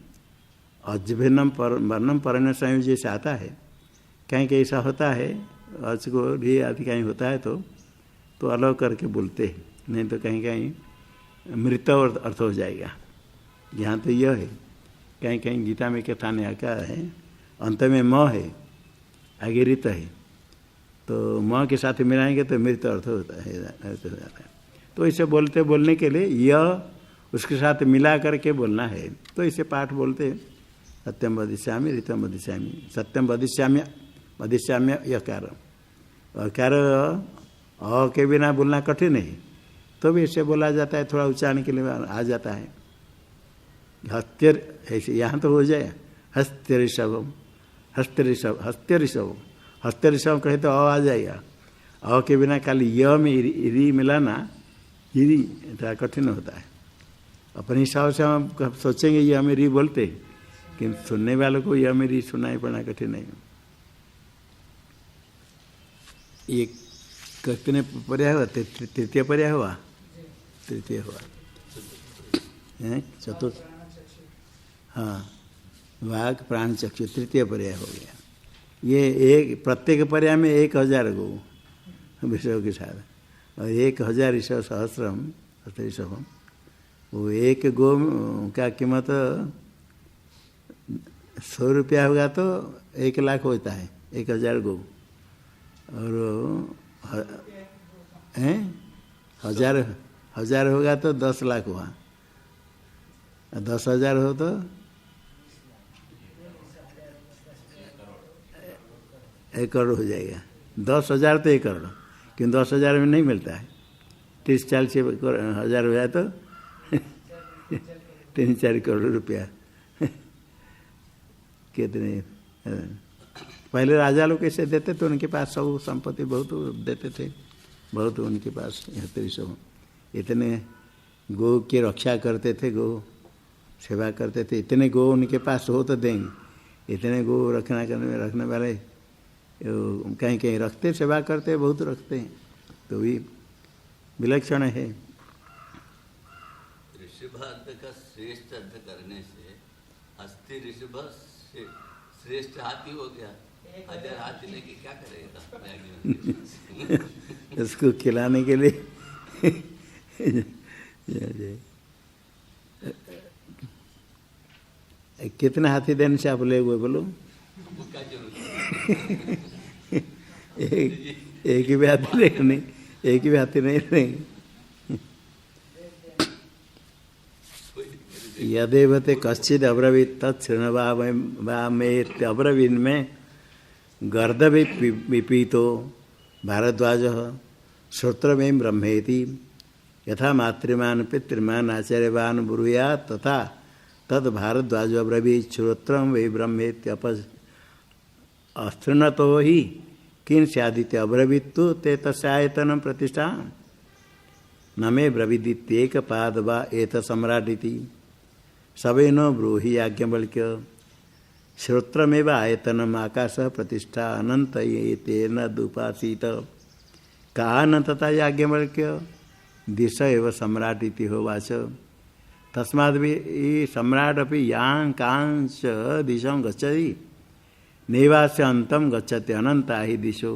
अजभिन्नम वर्णम परण्य संयोग जैसे आता है, कहीं कहीं ऐसा होता है अर्च को भी आदि कहीं होता है तो अलग करके बोलते हैं, नहीं तो कहीं कहीं मृत अर्थ हो जाएगा। यहाँ तो यह है, कहीं कहीं गीता में कथा ने क्या है, अंत में म है आगे ऋत है, तो म के साथ मिलाएंगे तो मृत अर्थ होता है, अर्थ हो जाता है। तो इसे बोलने के लिए यह उसके साथ मिला करके बोलना है, तो इसे पाठ बोलते सत्यम वदिष्यामि ऋतम वदिष्यामि। सत्यम वदिष्याम्य, वदिष्याम्य यकार, अकार अ के बिना बोलना कठिन है, तो भी इसे बोला जाता है, थोड़ा उच्चारण के लिए आ जाता है। हस्तिर ऐसे यहाँ तो हो जाए, हस्तिर्षभम, हस्तिर्षभ, हस्तिर्षभ, हस्तिर्षभ कहे तो आ जाएगा। अ के बिना खाली य में री मिलाना ही थोड़ा कठिन होता है। अपने हिसाब से हम सोचेंगे ये हमें री बोलते, किंतु सुनने वालों को यह मेरी सुनाई पड़ना कठिन नहीं। ये कितने पर्याय हुआ? तृतीय पर्याय हुआ, तृतीय हुआ, चतुर्थ, हाँ वाघ प्राण चक्षु तृतीय पर्याय हो गया। ये एक प्रत्येक पर्याय में 1000 गो विषयों के साथ, और 1000 ऋषभ सहस्रम ऋषभम, वो एक गो का कीमत 100 रुपया होगा तो 1 लाख होता है, 1000 गो, और हजार होगा तो 10 लाख हुआ, 10,000 हो तो 1 करोड़ हो जाएगा। 10,000 तो 1 करोड़, क्योंकि 10,000 में नहीं मिलता है। 30-40 हज़ार हो जाए तो 3-4 करोड़ रुपया कितने। पहले राजा लोग कैसे देते थे, उनके पास सब संपत्ति बहुत देते थे, बहुत उनके पास सब इतने गौ की रक्षा करते थे, गौ सेवा करते थे। इतने गौ उनके पास हो तो देंगे, इतने गौ रखने वाले कहीं कहीं रखते, सेवा करते, बहुत रखते हैं, तो भी विलक्षण है। ऋषभार्थ का श्रेष्ठ अर्थ करने से हस्ती ऋषभ श्रेष्ठ हाथी हो गया, 1000 हाथी लेके क्या करेगा उसको खिलाने के लिए कितने हाथी देने से आप ले हुए बोलो? एक ही भी हाथी नहीं, एक ही भी हाथी नहीं रहेंगे। यदेवते कश्चिद अब्रवीत तत्णवामेत्यब्रवीन में गर्द विपीतो भारद्वाज श्रोत्रमें ब्रह्मेति यथा मातृमान पितृमान आचार्यवान ब्रूया तथा तद भारद्वाज अब्रवीत श्रोत्रम वे ब्रह्मेत्यप अस्तृणतो ही किन स्यादित्य अब्रवीत्तु ते तस्यायतनं प्रतिष्ठा न मे ब्रवीदित्येक पाद वा एत सम्राटिति सवेनो ब्रूहि याज्ञवल्क्य श्रोत्रमेव आयतनम आकाश प्रतिष्ठा अनंत तेन दुपासीत का अनंतता याज्ञवल्क्य दिश एव सम्राट इति होवाच तस्माद् सम्राट अपि यां कांच दिशं गच्छति नैवास्य अंतं गच्छति अनंता हि दिशो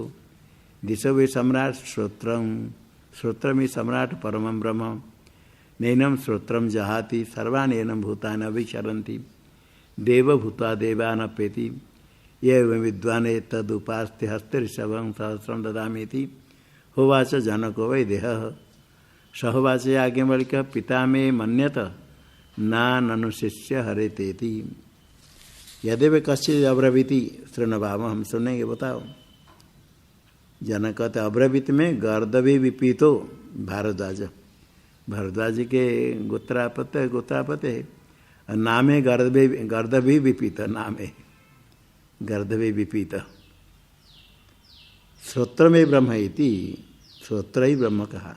दिशो वे सम्राट श्रोत्रमी सम्राट परमं ब्रह्म नैनम श्रोत्रम जहाति सर्वाणि एनं भूतानि अभिचरन्ति देवभूता देवानप्येति ये विद्वान् तदुपास्ते हस्ते ऋषभं सहस्रं ददामीति होवाच जनको वै देहः सहोवाच याज्ञवल्क्य पिता मे मन्यत नाननुशिष्य हरेतेति यदेव कश्चित् अब्रवीति शृण्वाम हम सुनेंगे बताओ। जनक कहते अब्रवीत में गर्दभी विपीतो भारद्वाज भारद्वाज के गोत्रापत है नाम है गर्दभी विपीत नाम है गर्दभी विपीत श्रोत्र में ब्रह्म इति श्रोत्र ही ब्रह्म कहा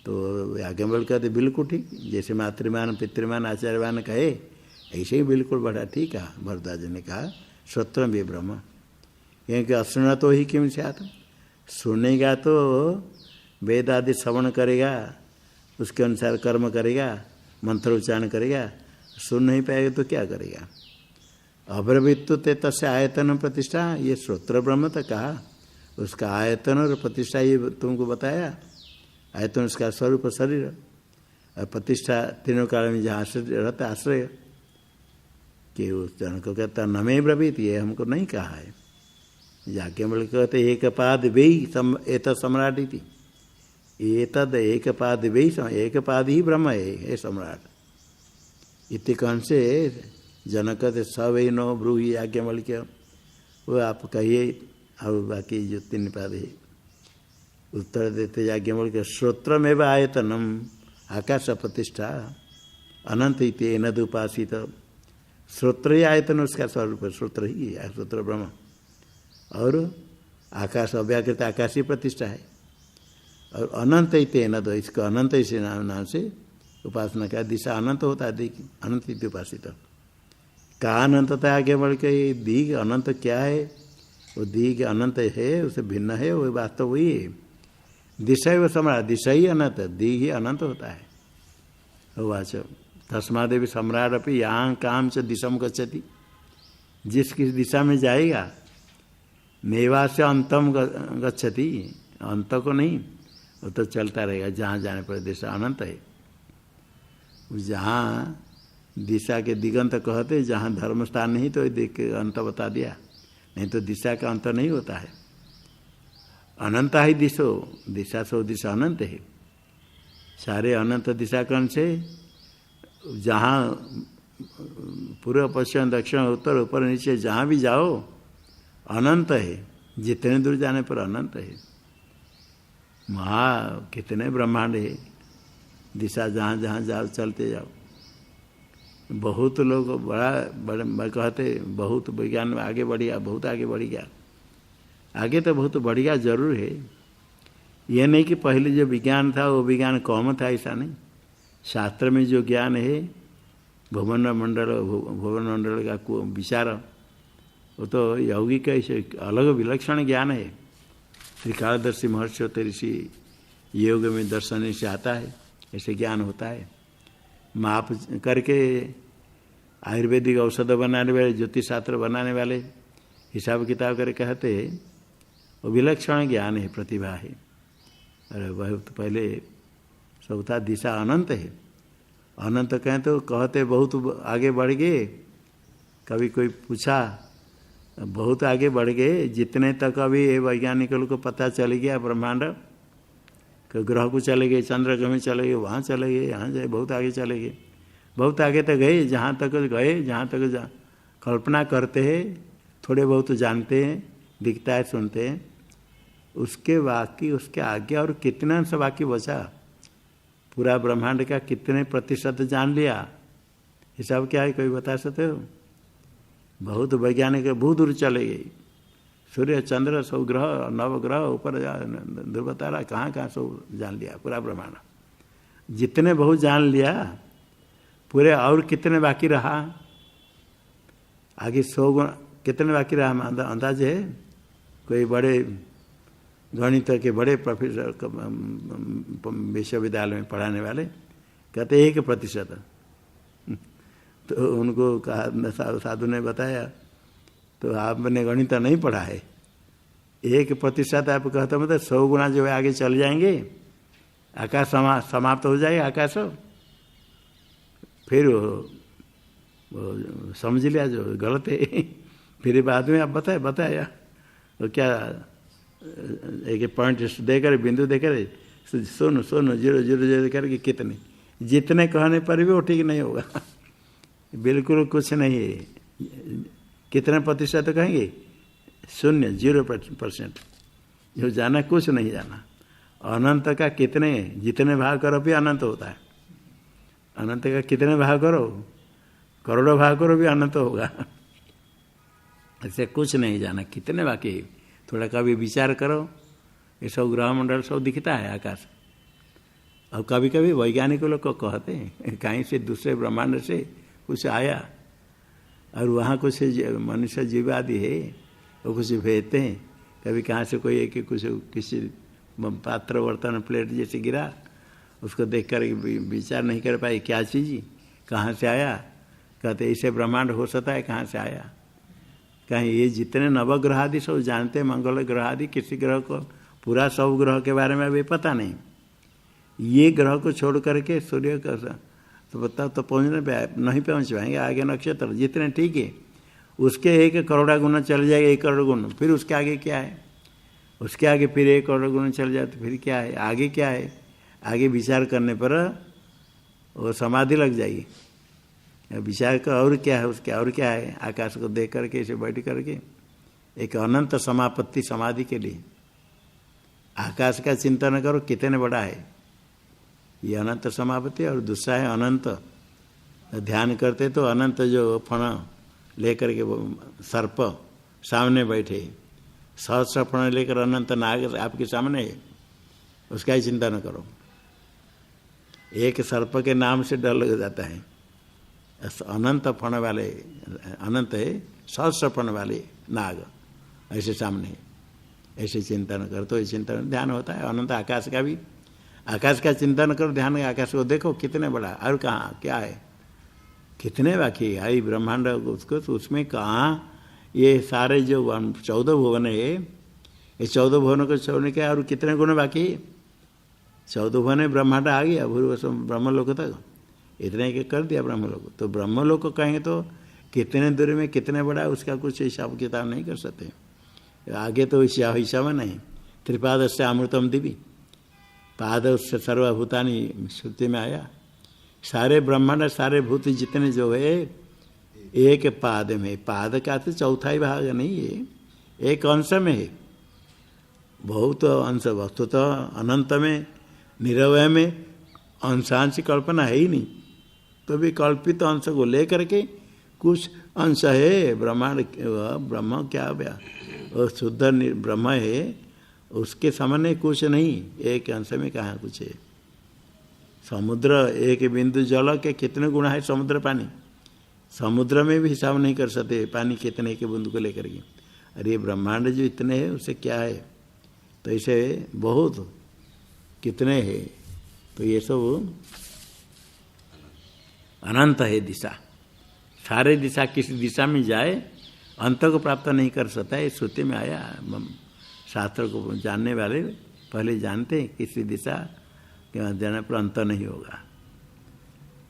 तो याज्ञवल्क्य कहते बिल्कुल ठीक जैसे मातृमान पितृमान आचार्यवान कहे ऐसे ही बिल्कुल बढ़ा ठीक है। भरद्वाज ने कहा श्रोत्र में ब्रह्म क्योंकि अश्रुण तो ही क्यों से आता सुनेगा तो वेद आदि श्रवण करेगा उसके अनुसार कर्म करेगा मंत्र उच्चारण करेगा सुन नहीं पाएगा तो क्या करेगा। अब्रवीत्तु ते तस्य आयतन प्रतिष्ठा ये श्रोत्र ब्रह्म तो कहा उसका आयतन और प्रतिष्ठा ये तुमको बताया आयतन उसका स्वरूप शरीर और प्रतिष्ठा तीनों काल में जहाँ रहता आश्रय कि उस जन को कहता न मे ब्रवीत ये हमको नहीं कहा है जाके बोले कहते एक पाद वे एत सम्राट थी एतद एक पाद वे एक पाद ही ब्रह्म है सम्राट इति कौन से जनक कहते सवै नो ब्रूहि याज्ञवल्क्य वो आप कहिए और बाकी जो 3 पाद है उत्तर देते याज्ञवल्क्य श्रोत्रमेव आयतनम आकाश प्रतिष्ठा अनंत इति नदुपासित श्रोत्र ही आयतन उसका स्वरूप श्रोत्र ही है श्रोत्र ब्रह्म और आकाश अव्याकृत आकाश ही प्रतिष्ठा है और अनंत इति नद इसको अनंत इसी नाम से उपासना का दिशा अनंत होता है दिख अनंत इति उपासित का अनंतता आगे बढ़ के दिग अनंत क्या है वो दिग अनंत है उससे भिन्न है वो वास्तव वही है दिशा वो सम्राट दिशा ही अनंत दिग ही अनंत होता है वाच तस्मादेवी सम्राट अपनी यहाँ काम से दिशा में गच्छति जिस किस दिशा में जाएगा नेवास्य अंतम गच्छति अंत को नहीं वो तो चलता रहेगा जहाँ जाने पर दिशा अनंत है जहाँ दिशा के दिगंत कहते जहाँ धर्म स्थान नहीं तो देख के अंत बता दिया नहीं तो दिशा का अंत नहीं होता है अनंत ही दिशो दिशा सो दिशा अनंत है सारे अनंत दिशा कौन से जहाँ पूर्व पश्चिम दक्षिण उत्तर ऊपर नीचे जहाँ भी जाओ अनंत है जितने दूर जाने पर अनंत है कितने ब्रह्मांड है दिशा जहाँ जहाँ जाओ चलते जाओ बहुत लोग बड़ा कहते बहुत विज्ञान में आगे बढ़ गया बहुत आगे बढ़ गया आगे तो बहुत बढ़ गया जरूर है यह नहीं कि पहले जो विज्ञान था वो विज्ञान कम था ऐसा नहीं शास्त्र में जो ज्ञान है भुवन मंडल का विचार वो तो यौगिक ऐसे अलग विलक्षण ज्ञान है श्री कालदर्शी महर्षि होते ऋषि योग में दर्शन से आता है ऐसे ज्ञान होता है माप करके आयुर्वेदिक औषध बनाने वाले, ज्योतिष शास्त्र बनाने वाले हिसाब किताब करके कहते वो विलक्षण ज्ञान है, प्रतिभा है। अरे बहुत पहले सब था, दिशा अनंत है। अनंत कहें तो कहते बहुत आगे बढ़ गए। कभी कोई पूछा बहुत आगे बढ़ गए, जितने तक अभी वैज्ञानिकों को पता चल गया ब्रह्मांड, ग्रह को चले गए, चंद्र ग्रह में चले गए, वहाँ चले गए, यहाँ जाए, बहुत आगे चले गए। बहुत आगे तक गए, जहाँ तक गए, जहाँ तक कल्पना करते हैं, थोड़े बहुत जानते हैं, दिखता है, सुनते हैं, उसके बाकी उसके आगे और कितना अंश बाकी बचा। पूरा ब्रह्मांड का कितने प्रतिशत जान लिया, हिसाब क्या है, कोई बता सकते हो? बहुत वैज्ञानिक बहुत दूर चले गए। सूर्य चंद्र सब ग्रह, नवग्रह, ऊपर ध्रुव तारा, कहाँ कहाँ सब जान लिया पूरा ब्रह्मांड। जितने बहुत जान लिया पूरे, और कितने बाकी रहा आगे? 100 गुण कितने बाकी रहा अंदाज है? कोई बड़े गणित के बड़े प्रोफेसर विश्वविद्यालय में पढ़ाने वाले कहते 1%। तो उनको कहा, साधु ने बताया, तो आपने गणित नहीं पढ़ा है, 1% आप कहते मतलब 100 गुना जो है आगे चल जाएंगे, आकाश समाप्त हो जाएगा आकाश। फिर वो समझ लिया जो गलत है। फिर बाद में आप बताया तो क्या एक पॉइंट देकर, बिंदु देकर, सुन 0.000 करके कितने, जितने कहने पर भी वो ठीक नहीं होगा। बिल्कुल कुछ नहीं है। कितने प्रतिशत तो कहेंगे? 0% जो जाना कुछ नहीं जाना। अनंत का कितने, जितने भाग करो भी अनंत होता है। अनंत का कितने भाग करो, करोड़ों भाग करो भी अनंत होगा। ऐसे कुछ नहीं जाना, कितने बाकी। थोड़ा कभी विचार करो, ये सब ग्रह मंडल सब दिखता है आकाश। और कभी कभी वैज्ञानिक लोग को कहते हैं कहीं से दूसरे ब्रह्मांड से कुछ आया और वहाँ कुछ मनुष्य जीव आदि है, वो कुछ भेजते हैं। कभी कहाँ से कोई एक कुछ किसी पात्र बर्तन प्लेट जैसे गिरा, उसको देख कर विचार नहीं कर पाए क्या चीज़ कहाँ से आया। कहते ऐसे ब्रह्मांड हो सकता है, कहाँ से आया। कहीं ये जितने नवग्रह आदि सब जानते हैं, मंगल ग्रह आदि, किसी ग्रह को पूरा सब ग्रह के बारे में अभी पता नहीं। ये ग्रह को छोड़ करके सूर्य का तो बता तो पहुँचने पे नहीं पहुँच पाएंगे। आगे नक्षत्र जितने ठीक है, उसके 1 करोड़ गुना चल जाएगा, 1 करोड़ गुना। फिर उसके आगे क्या है, उसके आगे फिर 1 करोड़ गुना चल जाए तो फिर क्या है, आगे क्या है। आगे विचार करने पर वो समाधि लग जाएगी। विचार का और क्या है, उसके और क्या है। आकाश को देख करके ऐसे बैठ करके एक अनंत समापत्ति समाधि के लिए आकाश का चिंतन करो, कितने बड़ा है ये अनंत समापत्ति। और दूसरा है अनंत, ध्यान करते तो अनंत जो फण लेकर के वो सर्प सामने बैठे, सहस्र फण लेकर अनंत नाग आपके सामने है, उसका ही चिंतन करो। एक सर्प के नाम से डर लग जाता है। अनंत फण वाले, अनंत है सहस्र फण वाले नाग ऐसे सामने, ऐसे चिंतन करो तो ये चिंतन ध्यान होता है। अनंत आकाश का भी, आकाश का चिंतन करो, ध्यान आकाश को देखो कितने बड़ा, और कहाँ क्या है, कितने बाकी आई ब्रह्मांड उसको। तो उसमें कहाँ ये सारे जो 14 भुवन है, ये 14 भुवनों को छोड़ने के और कितने गुण बाकी। 14 भुवन ब्रह्मांड आ गया ब्रह्मलोक तक, इतने के कर दिया ब्रह्मलोक। तो ब्रह्मलोक को कहेंगे तो कितने दूर में कितने बड़ा, उसका कुछ हिसाब किताब नहीं कर सकते। आगे तो हिसाब नहीं। त्रिपाद से अमृतम दिवी, पाद उससे सर्वभूतानि श्रुति में आया। सारे ब्रह्मांड सारे भूत जितने जो है एक पाद में, पाद का तो चौथा ही भाग नहीं है, एक अंश में है। बहुत अंश वस्तु तो अनंत में निरवय में अंशांश कल्पना है ही नहीं, तो भी कल्पित अंश को लेकर के कुछ अंश है ब्रह्मांड। ब्रह्म क्या वो शुद्ध ब्रह्म है, उसके सामने कुछ नहीं, एक अंश में कहाँ कुछ है। समुद्र एक बिंदु जल के कितने गुना है समुद्र पानी, समुद्र में भी हिसाब नहीं कर सकते पानी कितने के बूंद को लेकर के। अरे ब्रह्मांड जो इतने है उससे क्या है, तो ऐसे बहुत कितने है। तो ये सब अनंत है दिशा, सारे दिशा किसी दिशा में जाए अंत को प्राप्त नहीं कर सकता है। श्रुति में आया, शास्त्र को जानने वाले पहले जानते हैं किसी दिशा के जाने पर अंत नहीं होगा,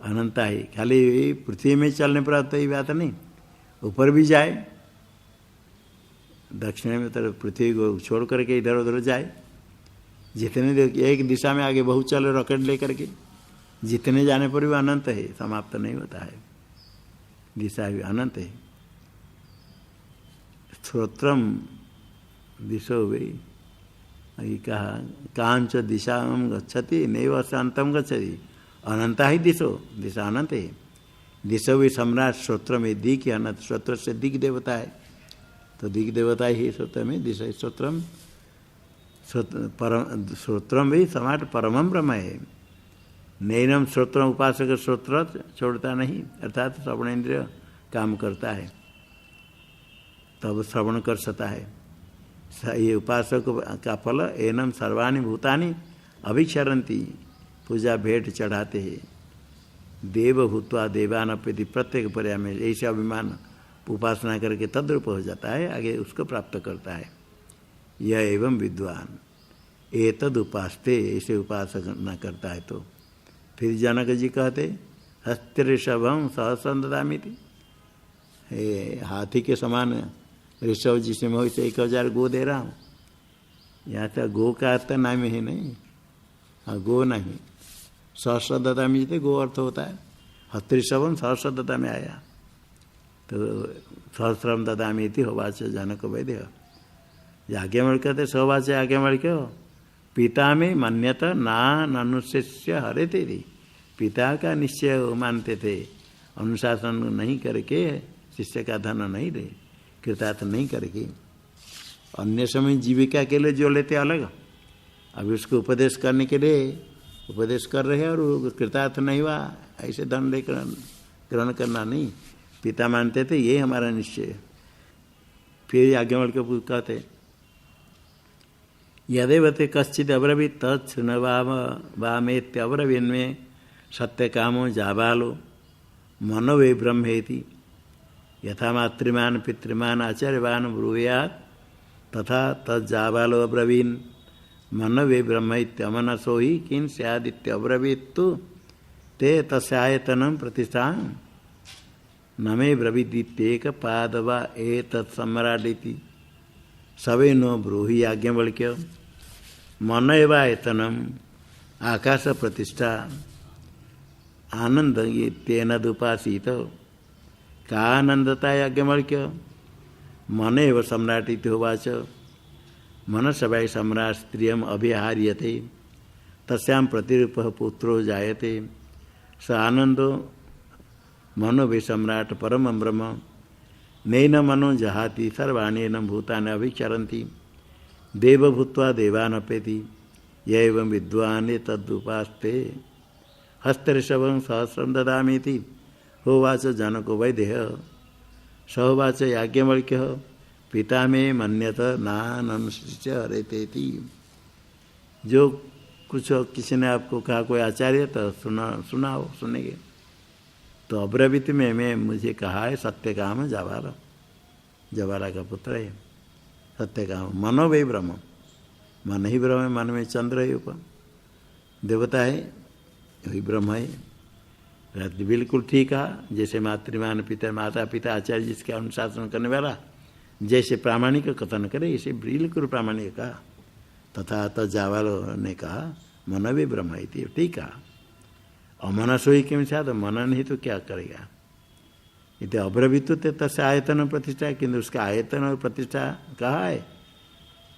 अनंत ही। खाली पृथ्वी में चलने पर तो ये बात नहीं, ऊपर भी जाए, दक्षिण में तरफ पृथ्वी को छोड़ करके इधर उधर जाए, जितने एक दिशा में आगे बहुत चले रॉकेट लेकर के, जितने जाने पर भी अनंत है, समाप्त नहीं होता है, दिशा भी अनंत है। श्रोत्रम दिशो वही कहा कांच दिशा गच्छति नैव शांतम गच्छति, अनंता ही दिशो, दिशा अनंत है। दिशो भी सम्राट श्रोत्र में दिक है अनंत, श्रोत्र से दिक देवता है, तो दिक देवता ही श्रोत्र में दिशा श्रोत्रम, श्रोत्रम भी सम्राट परमम ब्रह्म है। नैनम श्रोत्र उपासक श्रोत्र छोड़ता नहीं, अर्थात श्रवण इंद्रिय काम करता है तब श्रवण कर सकता है। ये उपासक का फल एनम सर्वाणि भूतानि अभिक्षरन्ति, पूजा भेंट चढ़ाते हैं। देव भूत्वा देवान अप्यति, प्रत्येक पर्याय में ऐसे अभिमान उपासना करके तद्रूप हो जाता है, आगे उसको प्राप्त करता है। यह एवं विद्वान एतद उपासते, ऐसे उपासना करता है। तो फिर जनक जी कहते हस्तिऋषभम सहस्रम ददामीति, हाथी के समान ऋषभ जिसमें हो से 1000 गो दे रहा हूँ। यहाँ तक गो का अर्थ नाम है नहीं, हाँ गो नहीं, सहस्र ददामी थे गो अर्थ होता है। हस्तिऋषभम सहस्र ददा में आया, तो सहस्रम ददामी थी होवाच जनक वैद्य। आगे बढ़ कहते सौवाच आगे बढ़ के पिता में मान्यता ना अनुशिष्य हरे तेरी, पिता का निश्चय मानते थे, अनुशासन नहीं करके शिष्य का धन नहीं दे, कृतार्थ नहीं करके। अन्य समय जीविका के लिए जो लेते अलग, अभी उसको उपदेश करने के लिए उपदेश कर रहे हैं और कृतार्थ नहीं हुआ, ऐसे धन लेकर ग्रहण करना नहीं। पिता मानते थे ये हमारा निश्चय। फिर आगे बढ़ के कहते यदेवते कश्चित अब्रवीत तत्णवामेत्यब्रवीन में सत्य कामो जाबालो मनो वे ब्रह्मेति, यथा मातृमान पितृमान आचार्यवान ब्रूयात् तथा तज्जाबालो अब्रवीन मन वे ब्रह्मैत्यमनसो ही किं स्यादित्यब्रवीत्तु ते तस्यायतनं प्रतिष्ठा न मे ब्रवीदित्येक पादवा एतत्सम्राडिति सवे नो ब्रूहि याज्ञवल्क्य। मन एवायतनम आकाश प्रतिष्ठा आनंद ये तेन दुपासीत, का आनंदता याज्ञवल्क्य। मन एव सम्राट इति होवाच, मन सवै सम्राट स्त्रियम अभिहार्यते तस्यां प्रतिरूपः पुत्रो जायते, स आनंदो मनो वे सम्राट परमं ब्रह्म। नैन मनो जहाति सर्वाण्येन भूतानि अभिचरन्ति, देव भूत्वा देवान् अपेति, य एवं विद्वान् तदुपास्ते। हस्तऋषभं सहस्रं ददामीति होवाच जनको वैदेहः। सहोवाच याज्ञवल्क्यः, पिता मे मन्यत नाननुशिष्य हरेतेति। जो कुछ किसी ने आपको कहा कोई आचार्य तो सुनाओ, सुनेंगे। तो अब्रवीत में मैं मुझे कहा है सत्यकाम जवाला, जवाला का पुत्र है सत्यकाम। मनो वे ब्रह्म, मन ही ब्रह्म है, मन में चंद्र है ऊपर, देवता है, वही ब्रह्म है। बिल्कुल ठीक है, जैसे मातृमान पिता माता पिता आचार्य जिसके अनुशासन करने वाला जैसे प्रामाणिक कथन करे, इसे बिल्कुल प्रामाणिक कहा। तथा तज्जावालो ने कहा मन वे ब्रह्म है, ठीक है। अमनसो ही क्यों था, तो मन नहीं तो क्या करेगा। इतने अब्रवीत तस्य आयतन प्रतिष्ठा, किंतु उसका आयतन और प्रतिष्ठा कहा है।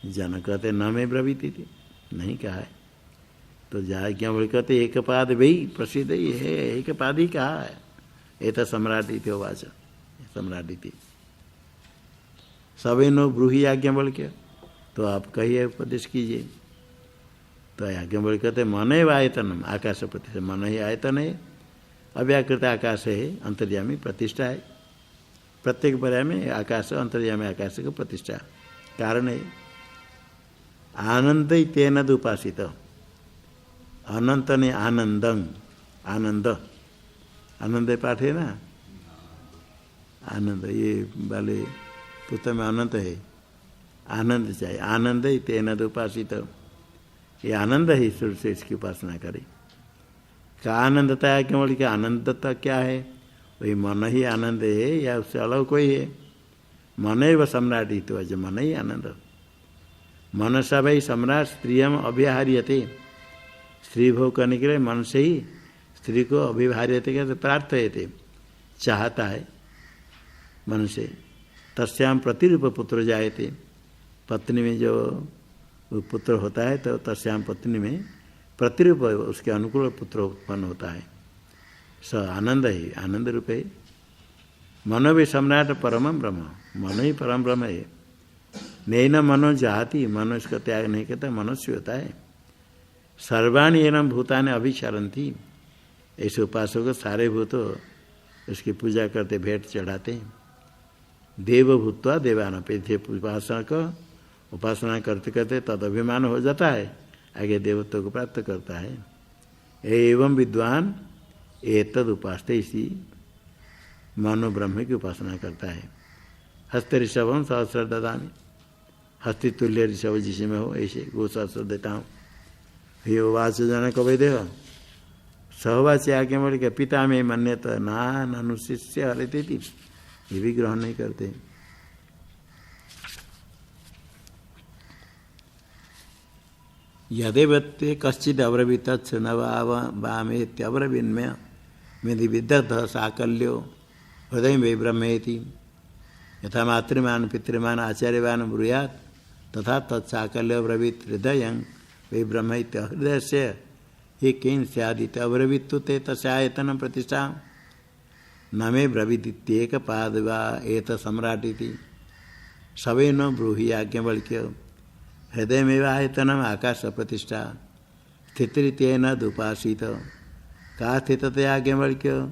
जन कहते न में ब्रवीत थी, नहीं कहा है। तो क्या बोले कहते एक पाद वही प्रसिद्ध ही है, एक पाद ही कहा है। ये तो सम्राट थी वाच, सम्राट थी सभी नो ब्रूही आज्ञा बोल के, तो आप कहिए उपदेश कीजिए। तो आज्ञा बोल कहते मन है आयतन, आकाश प्रतिष्ठा, मन ही आयतन है, अव्याकृत आकाश है, अंतर्यामी प्रतिष्ठा है। प्रत्येक पर्याय में आकाश अंतर्यामी आकाश की प्रतिष्ठा कारण है। आनंद तेन उपासित, अनंत ने आनंदं, आनंद आनंद पाठ है ना, आनंद ये वाले पुस्तक में अनंत है, आनंद चाहिए। आनंद ही तेन उपासित, ये आनंद है, ईश्वर से इसकी उपासना करे। का आनंदता है क्यों बोले कि आनंदता क्या है? वही मन ही आनंद है या उससे अलग कोई है? मन ही वह सम्राट ही तो जो मन ही आनंद। मन सब ही सम्राट स्त्रियम अभिहार्यते, स्त्री भोग करने के लिए मन से ही स्त्री को अभिहार्यते कहते प्रार्थयते, चाहता है मन से। तस्याम प्रतिरूप पुत्र जायते, पत्नी में जो पुत्र होता है तो तस्याम पत्नी में प्रतिरूप उसके अनुकूल पुत्र उत्पन्न होता है। स आनंद ही आनंद रूप है। मनो भी सम्राट परम ब्रह्म, मन ही परम ब्रह्म है। नैन मनो जाति, मनो इसका त्याग नहीं करता, मनुष्य होता है। सर्वाणी एवं भूतानि अभिचरन्ति, ऐसे उपासक को सारे भूत उसकी पूजा करते, भेंट चढ़ाते हैं। देव भूतवा देवान पे, उपासना को उपासना करते करते तद अभिमान हो जाता है, आगे देवत्व को प्राप्त करता है। एवं विद्वान एतद उपासते, इसी मानो ब्रह्म की उपासना करता है। हस्त ऋषभम सहस्र ददामी, हस्ति तुल्य ऋषभ जिसमें हो ऐसे गो सहस्र देता हूँ। हे वाच जनक वैदेह सहवाच आगे बोल के पिता में मन्यत ना अनुशिष्य हरते थी, ये भी ग्रहण नहीं करते। यदेवत्ते कश्चिद अब्रवीत नवामेत्यब्रवीन्मय मेदि विदग्ध साकल्यो हृदय वे ब्रह्मेति, यथा मातृमान पितृमान आचार्यवान ब्रूयात् तथा तत्साकल्य ब्रवीत हृदय वे ब्रह्म हृदय से ही किं स्यादित अब्रवीत ते तस्यायतन प्रतिष्ठा न मे ब्रवीदित्येक पाद वा एत सम्राटिति सवे न ब्रूहि याज्ञवल्क्य हृदय में आयतनम आकाश प्रतिष्ठा स्थितिरित्येन दुपासित का स्थितते याज्ञवल्क्य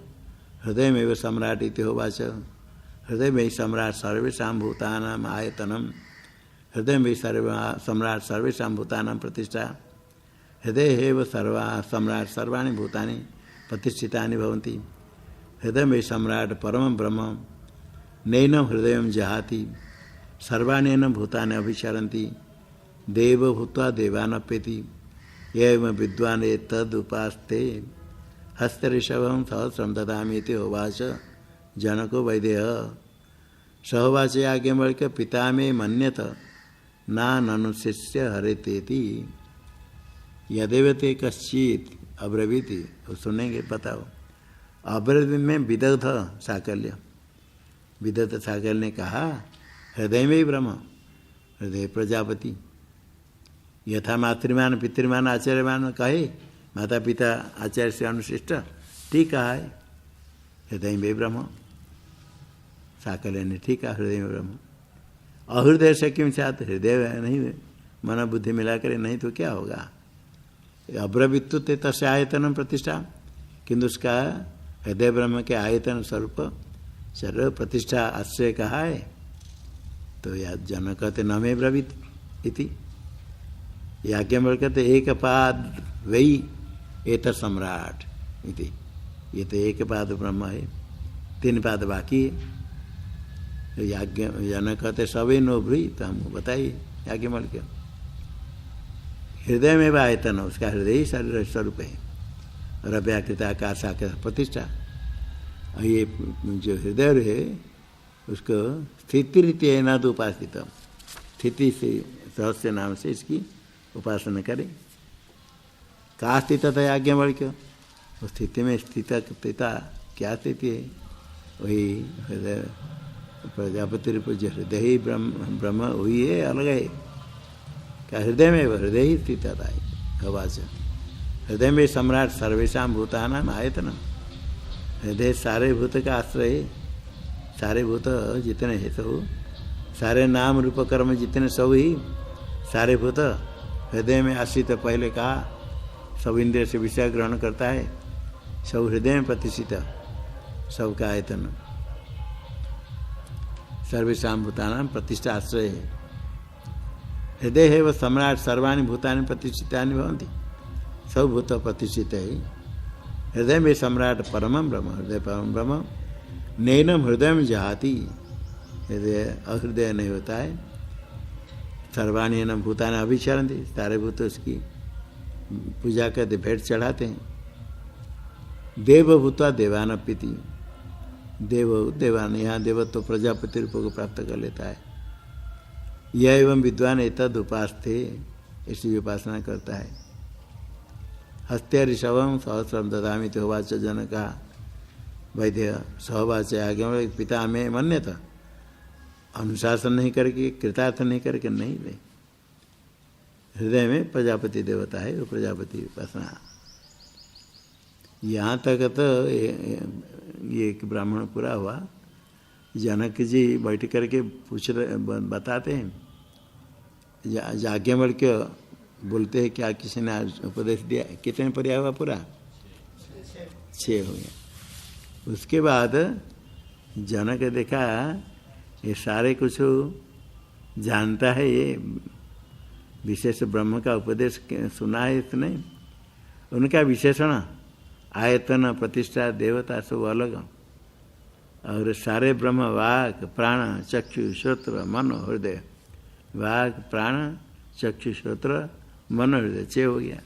हृदय में सम्राट इति होवाच हृदय में सम्राट सर्वेषां भूतानां आयतनम हृदय में सम्राट सर्वेषां भूतानां प्रतिष्ठा हृदय एव सम्राट सर्वाणि भूतानि प्रतिष्ठितानि भवन्ति हृदय में सम्राट परम ब्रह्म नैनं हृदय जहाति सर्वाण्येन भूतानि अभिचरन्ति देव भूत्वा देवानप्येति एवं विद्वान् तदुपास्ते हस्तऋषभं सहस्रं ददामीति होवाच जनको वैदेह सहवाच याज्ञवल्क्य पिता में मन्यत नानुशिष्य हरेतेति यदेवते कश्चित अब्रवीति, सुनेंगे बताओ। अब्रवीत में विदग्ध साकल्य, विदग्ध साकल्य ने कहा हृदय में ही ब्रह्म, हृदय प्रजापति। यथा मातृमान पितृमान आचार्यमान कहे, माता पिता आचार्य से अनुशिष्ट, ठीक कहा है हृदय में ब्रह्म। साकल्य ने ठीक कहा हृदय में ब्रह्म। अहृदय से क्यों चाहते, हृदय नहीं मन बुद्धि मिला करे, नहीं तो क्या होगा। अब्रवीत्व ते तस्य आयतन प्रतिष्ठा, किंतु उसका हृदय ब्रह्म के आयतन स्वरूप सर्व प्रतिष्ठा आश्रय कहा है। तो या जन कहते न मे ब्रवीत इति, याज्ञवल्क्य कहते एक पाद वही एत सम्राट इति, ये तो एक पाद ब्रह्म है, 3 पाद बाकी है। तो याज्ञ जन कहते सवे नो भ्री, तो हम बताइए याज्ञवल्क्य हृदय में आयतन, उसका हृदय ही शरीर स्वरूप है और अव्याकृत आकाश आकाश प्रतिष्ठा। और ये जो हृदय है उसको स्थिति रीति है न उपासित, स्थिति से सहस्य नाम से इसकी उपासना करें। का स्थितता याज्ञवल्क्य, उस स्थिति में स्थित पिता क्या स्थिति है, वही हृदय प्रजापति रूप जो हृदय ही ब्रह्म वही है, अलग है। क्या हृदय में हृदय ही स्थितता है। अवाच हृदय में सम्राट सर्वेषां भूतानां आयतनम, हृदय सारे भूत का आश्रय है। सारे भूत जितने हैं सब, सारे नाम रूप कर्म जितने सब ही सारे भूत हृदय में आश्रित। पहले कहा सब इंद्रिय से विषय ग्रहण करता है, सब हृदय में प्रतिष्ठित, सबका आयतन सर्वेषां भूतानां प्रतिष्ठा आश्रय है। हृदय है वह सम्राट सर्वाणि भूतानि प्रतिष्ठितानि भवन्ति, सब भूत प्रतिष्ठित है। हृदय में सम्राट परम ब्रह्म, हृदय परम ब्रह्म नैनम हृदय में जहाती, हृदय अहृदय नहीं होता है। सर्वाणी न भूतान अभिचरण दी, सारे भूत उसकी पूजा करते, भेंट चढ़ाते हैं। देवभूता देवान पीति, देव देवान, यहाँ देवत्व तो प्रजापति रूप को प्राप्त कर लेता है। यह एवं विद्वान एतद उपास्ते, ऐसी उपासना करता है। हस्त्य ऋषभम सहस्रम ददामी तो वाच जनका वैद्य सहवाच आगे पिता में मन्य था। अनुशासन नहीं करके, कृतार्थ नहीं करके नहीं ले। हृदय में प्रजापति देवता है, वो प्रजापति उपासना। यहाँ तक तो ये एक ब्राह्मण पूरा हुआ। जनक जी बैठ करके पूछ रहे, बताते हैं, याज्ञवल्क्य बोलते हैं क्या किसी ने आज उपदेश दिया। कितने पर्याय हुआ पूरा? 6 हो गया। उसके बाद जनक देखा ये सारे कुछ जानता है, ये विशेष ब्रह्म का उपदेश सुना है इसने। उनका विशेषण आयतन प्रतिष्ठा देवता सब अलग, और सारे ब्रह्म वाक प्राण चक्षु श्रोत्र मन हृदय, वाक प्राण चक्षु श्रोत्र मन हृदय 6 हो गया।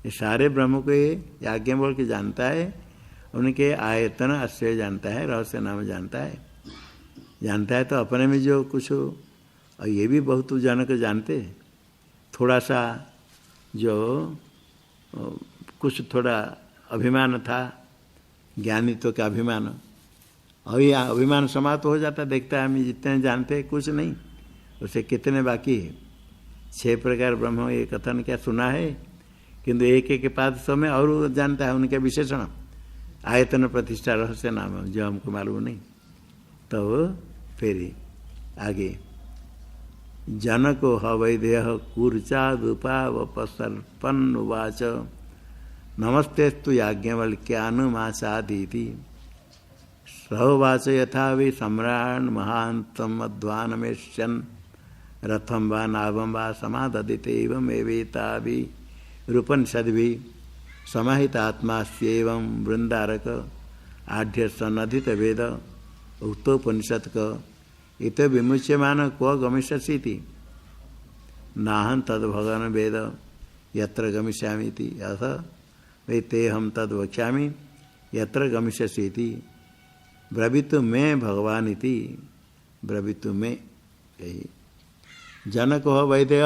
ये सारे ब्रह्म को ये याज्ञ बोल के जानता है। उनके आयतन आश्रय जानता है, रहस्य नाम जानता है। जानता है तो अपने में जो कुछ हो, और ये भी बहुत जनक जानते, थोड़ा सा जो कुछ थोड़ा अभिमान था, ज्ञानित्व का अभिमान, और ये अभिमान समाप्त हो जाता। देखता है हम जितने जानते हैं कुछ नहीं, उसे कितने बाकी है। 6 प्रकार ब्रह्म ये कथन क्या सुना है, किंतु एक एक पाद समय और जानता है उनके विशेषण, आयतन प्रतिष्ठा रहस्य नाम जो हमको मालूम नहीं। तो फिर आगे जनको हवैदेह कूर्चादुपावपसर्पन् उवाच नमस्तेस्तु याज्ञवल्क्यानुमासादीति सहोवाच यथा वि सम्रान् महान्तम् अध्वानमेष्यन् रथं वा नाभं वा समाददिते एवमेवेताभिरूपनिषद्भिः समाहितात्मास्येवं वृन्दारक आढ्यसनधितवेद उक्तोपनिषत् इत विमुच्यमान क्व गमिष्यसीति नाहं तद्भगवान् वेद यत्र गमिष्यामीति अथ वै तेहं तद् वक्ष्यामि यत्र गमिष्यसीति ब्रवीतु मे भगवान इति ब्रवीतु मे। यही जनक हो वैद्य।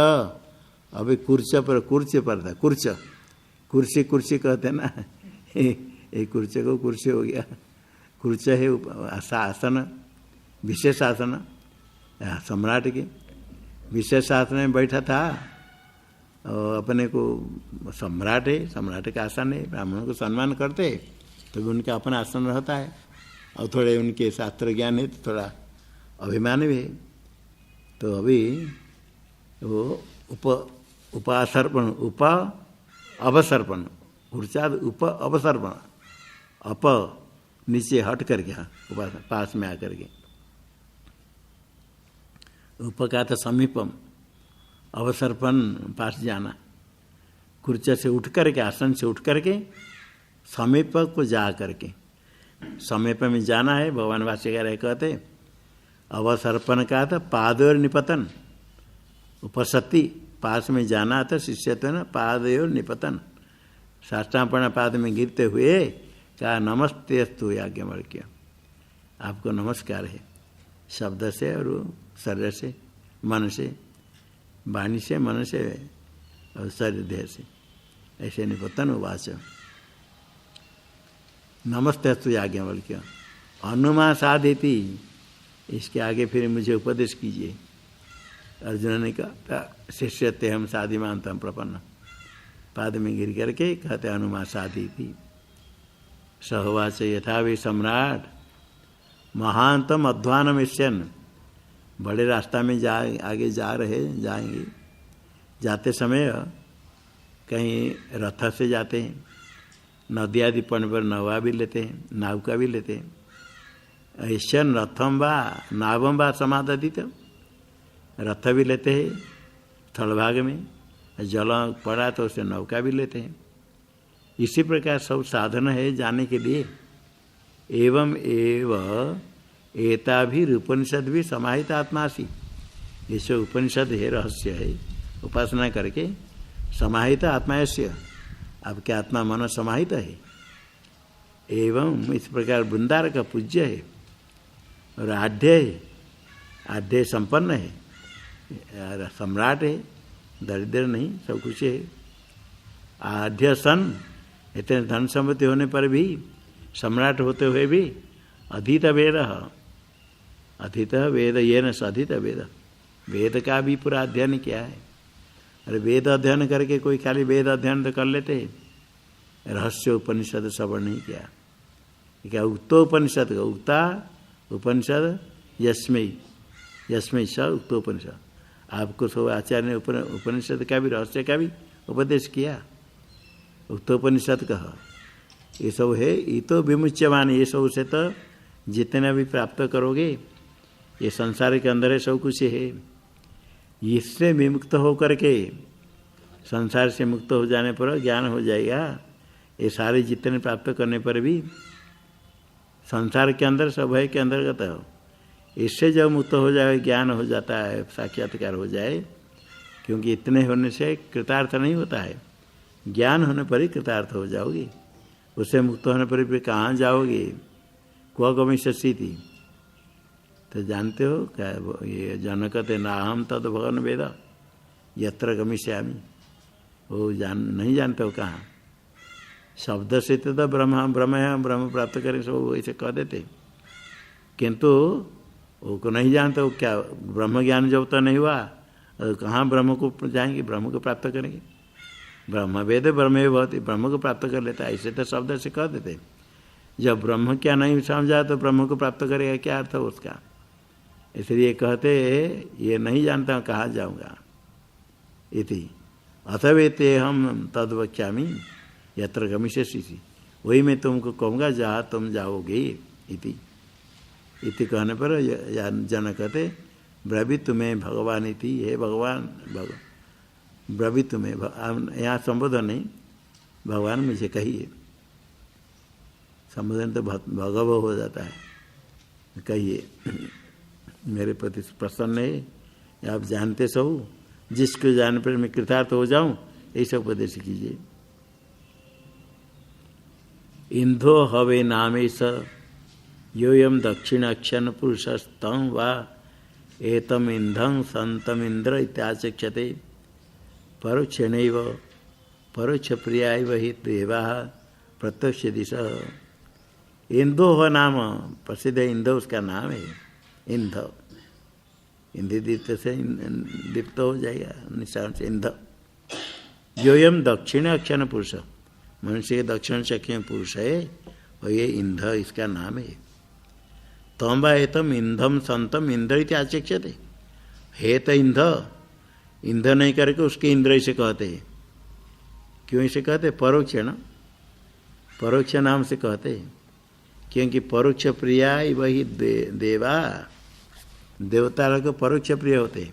अभी कुर्च पर था, कुर्सी कुर्सी कहते ना, ये कुर्च को कुर्सी हो गया। कुर्च है आसन, विशेष आसन सम्राट के विशेष आसन में बैठा था, और अपने को सम्राट है, सम्राट का आसन है। ब्राह्मणों को सम्मान करते तो भी उनका अपना आसन रहता है, और थोड़े उनके शास्त्र ज्ञान है तो थोड़ा अभिमान भी है। तो अभी वो उपासर्पण अवसर्पण ऊर्चा अवसर्पण अप नीचे हट करके, हाँ पास में आकर के, उप का था समीपम, अवसर्पण पास जाना। कुर्च से उठ करके, आसन से उठ करके समीप को जा करके, समीप में जाना है। भगवान भाष्यकार कहते अवसर्पण का था पादोर निपतन, उपसति पास में जाना था शिष्यत्व न पादयोर निपतन, साष्टांगपर्ण पाद में गिरते हुए कहा नमस्ते अस्तु याज्ञवल्क्य, आपको नमस्कार है। शब्द से और शरीर से, मन से, वाणी से, मन से और शरीर देह से, ऐसे निपतन उवाच नमस्ते अस्तु याज्ञवल्क्य अनुमा साधेति। इसके आगे फिर मुझे उपदेश कीजिए। अर्जुन ने कहा शिष्यते हम साधिमांतम प्रपन्न, पाद में गिर करके कहते अनुमा साधीति। सहोवाच यथा भी सम्राट महांतम अध्वानम इष्यन्, बड़े रास्ता में आगे जाएंगे। जाते समय कहीं रथ से जाते हैं, नदी आदि पड़ने पर नौका भी लेते हैं, नाव का भी लेते हैं। ऐश्यन रथम वा नावम वा समाददित, रथ भी लेते हैं थलभाग में, जल पड़ा तो उसे नौका भी लेते हैं। इसी प्रकार सब साधन है जाने के लिए। एवं एव एता भी उपनिषद भी समाहित आत्मासी। ये सब उपनिषद है, रहस्य है, उपासना करके समाहित आत्मा यस्य, आपके आत्मा मन समाहित है। एवं इस प्रकार वृंदार का पूज्य है और आढ़्य है, आढ़्य संपन्न है, सम्राट है, दरिद्र नहीं, सब कुछ है। आढ़्य सन, इतने धन सम्पत्ति होने पर भी, सम्राट होते हुए भी अधीत वेद, अधीत वेद ये न सधित वेद, वेद का भी पूरा अध्ययन किया है। अरे वेद अध्ययन करके कोई खाली वेद अध्ययन तो कर लेते हैं, रहस्य उपनिषद श्रवण नहीं किया। क्या उक्तोपनिषद का उक्ता उपनिषद यस्मै यस्मै स उक्तोपनिषद, आपको सब आचार्य ने उपनिषद का भी रहस्य का भी उपदेश किया। उक्तोपनिषद कहा ये सब है, ये तो विमुच्यमान, ये सब से तो जितने भी प्राप्त करोगे, ये संसार के अंदर है, सब कुछ है। इससे विमुक्त होकर के, संसार से मुक्त हो जाने पर ज्ञान हो जाएगा। ये सारे जितने प्राप्त करने पर भी संसार के अंदर सब है के अंतर्गत हो। इससे जब मुक्त हो जाए, ज्ञान हो जाता है, साक्षात्कार हो जाए, क्योंकि इतने होने से कृतार्थ नहीं होता है, ज्ञान होने पर ही कृतार्थ हो जाओगे। उससे मुक्त होने पर भी कहाँ जाओगे, क्व गमिष्यसि थी, तो जानते हो क्या ये जनकते नाहम तद भगवान वेद यत्र गमिष्यामि, वो नहीं जानते हो कहाँ। शब्द से तो ब्रह्म ब्रह्म है, ब्रह्म प्राप्त करें सब ऐसे कह देते, किंतु वो को नहीं जानते हो क्या ब्रह्म ज्ञान जब तो नहीं हुआ, कहाँ ब्रह्म को जाएंगे, ब्रह्म को प्राप्त करेंगे। ब्रह्म वेद ब्रह्म भवति, ब्रह्म को प्राप्त कर लेता है, ऐसे तो शब्द से कह देते। जब ब्रह्म क्या नहीं समझा तो ब्रह्म को प्राप्त करेगा, क्या अर्थ है उसका। इसलिए कहते ये नहीं जानता हूँ कहाँ जाऊँगा। इति अथवेते हम तद वक्ष्यामि यत्र गमिष्यसि, वही मैं तुमको कहूँगा जहाँ तुम जाओगे। इति कहने पर जन कहते ब्रवीतु तुम्हें भगवान इति, हे भगवान ब्रवीतु तुम्हें, यहाँ संबोधन नहीं, भगवान मुझे कहिए। संबोधन तो भगव हो जाता है, कहिए मेरे प्रति प्रसन्न है, आप जानते सब, जिसको जान पर मैं कृतार्थ हो जाऊं, ऐसा उपदेश कीजिए। इंधो हवे नामे स योयम दक्षिणाक्षण पुरुषस्तम वा एतम इंधं संतम इंद्र इत्याचक्षते परोक्षणैव परोक्ष प्रियाय हि देवा प्रत्यक्ष दिशा। इंदो नाम प्रसिद्ध इंदो उसका नाम है, इंध, इंधि दीप्त से दीप्त हो जाएगा, निशान से इंध। योयम दक्षिण अक्षण पुरुष, मनुष्य के दक्षिण चक्षण पुरुष है, और ये इंध इसका नाम है। तम वा एतम इंधम संतम इंद्र इति आचक्षते, हे तो इंध, इंध नहीं करके उसके इंद्र से कहते हैं। क्यों इसे कहते? परोक्षण, परोक्ष नाम से कहते हैं, क्योंकि परोक्ष प्रिया वही देवा, देवता लोग परोक्ष प्रिय होते,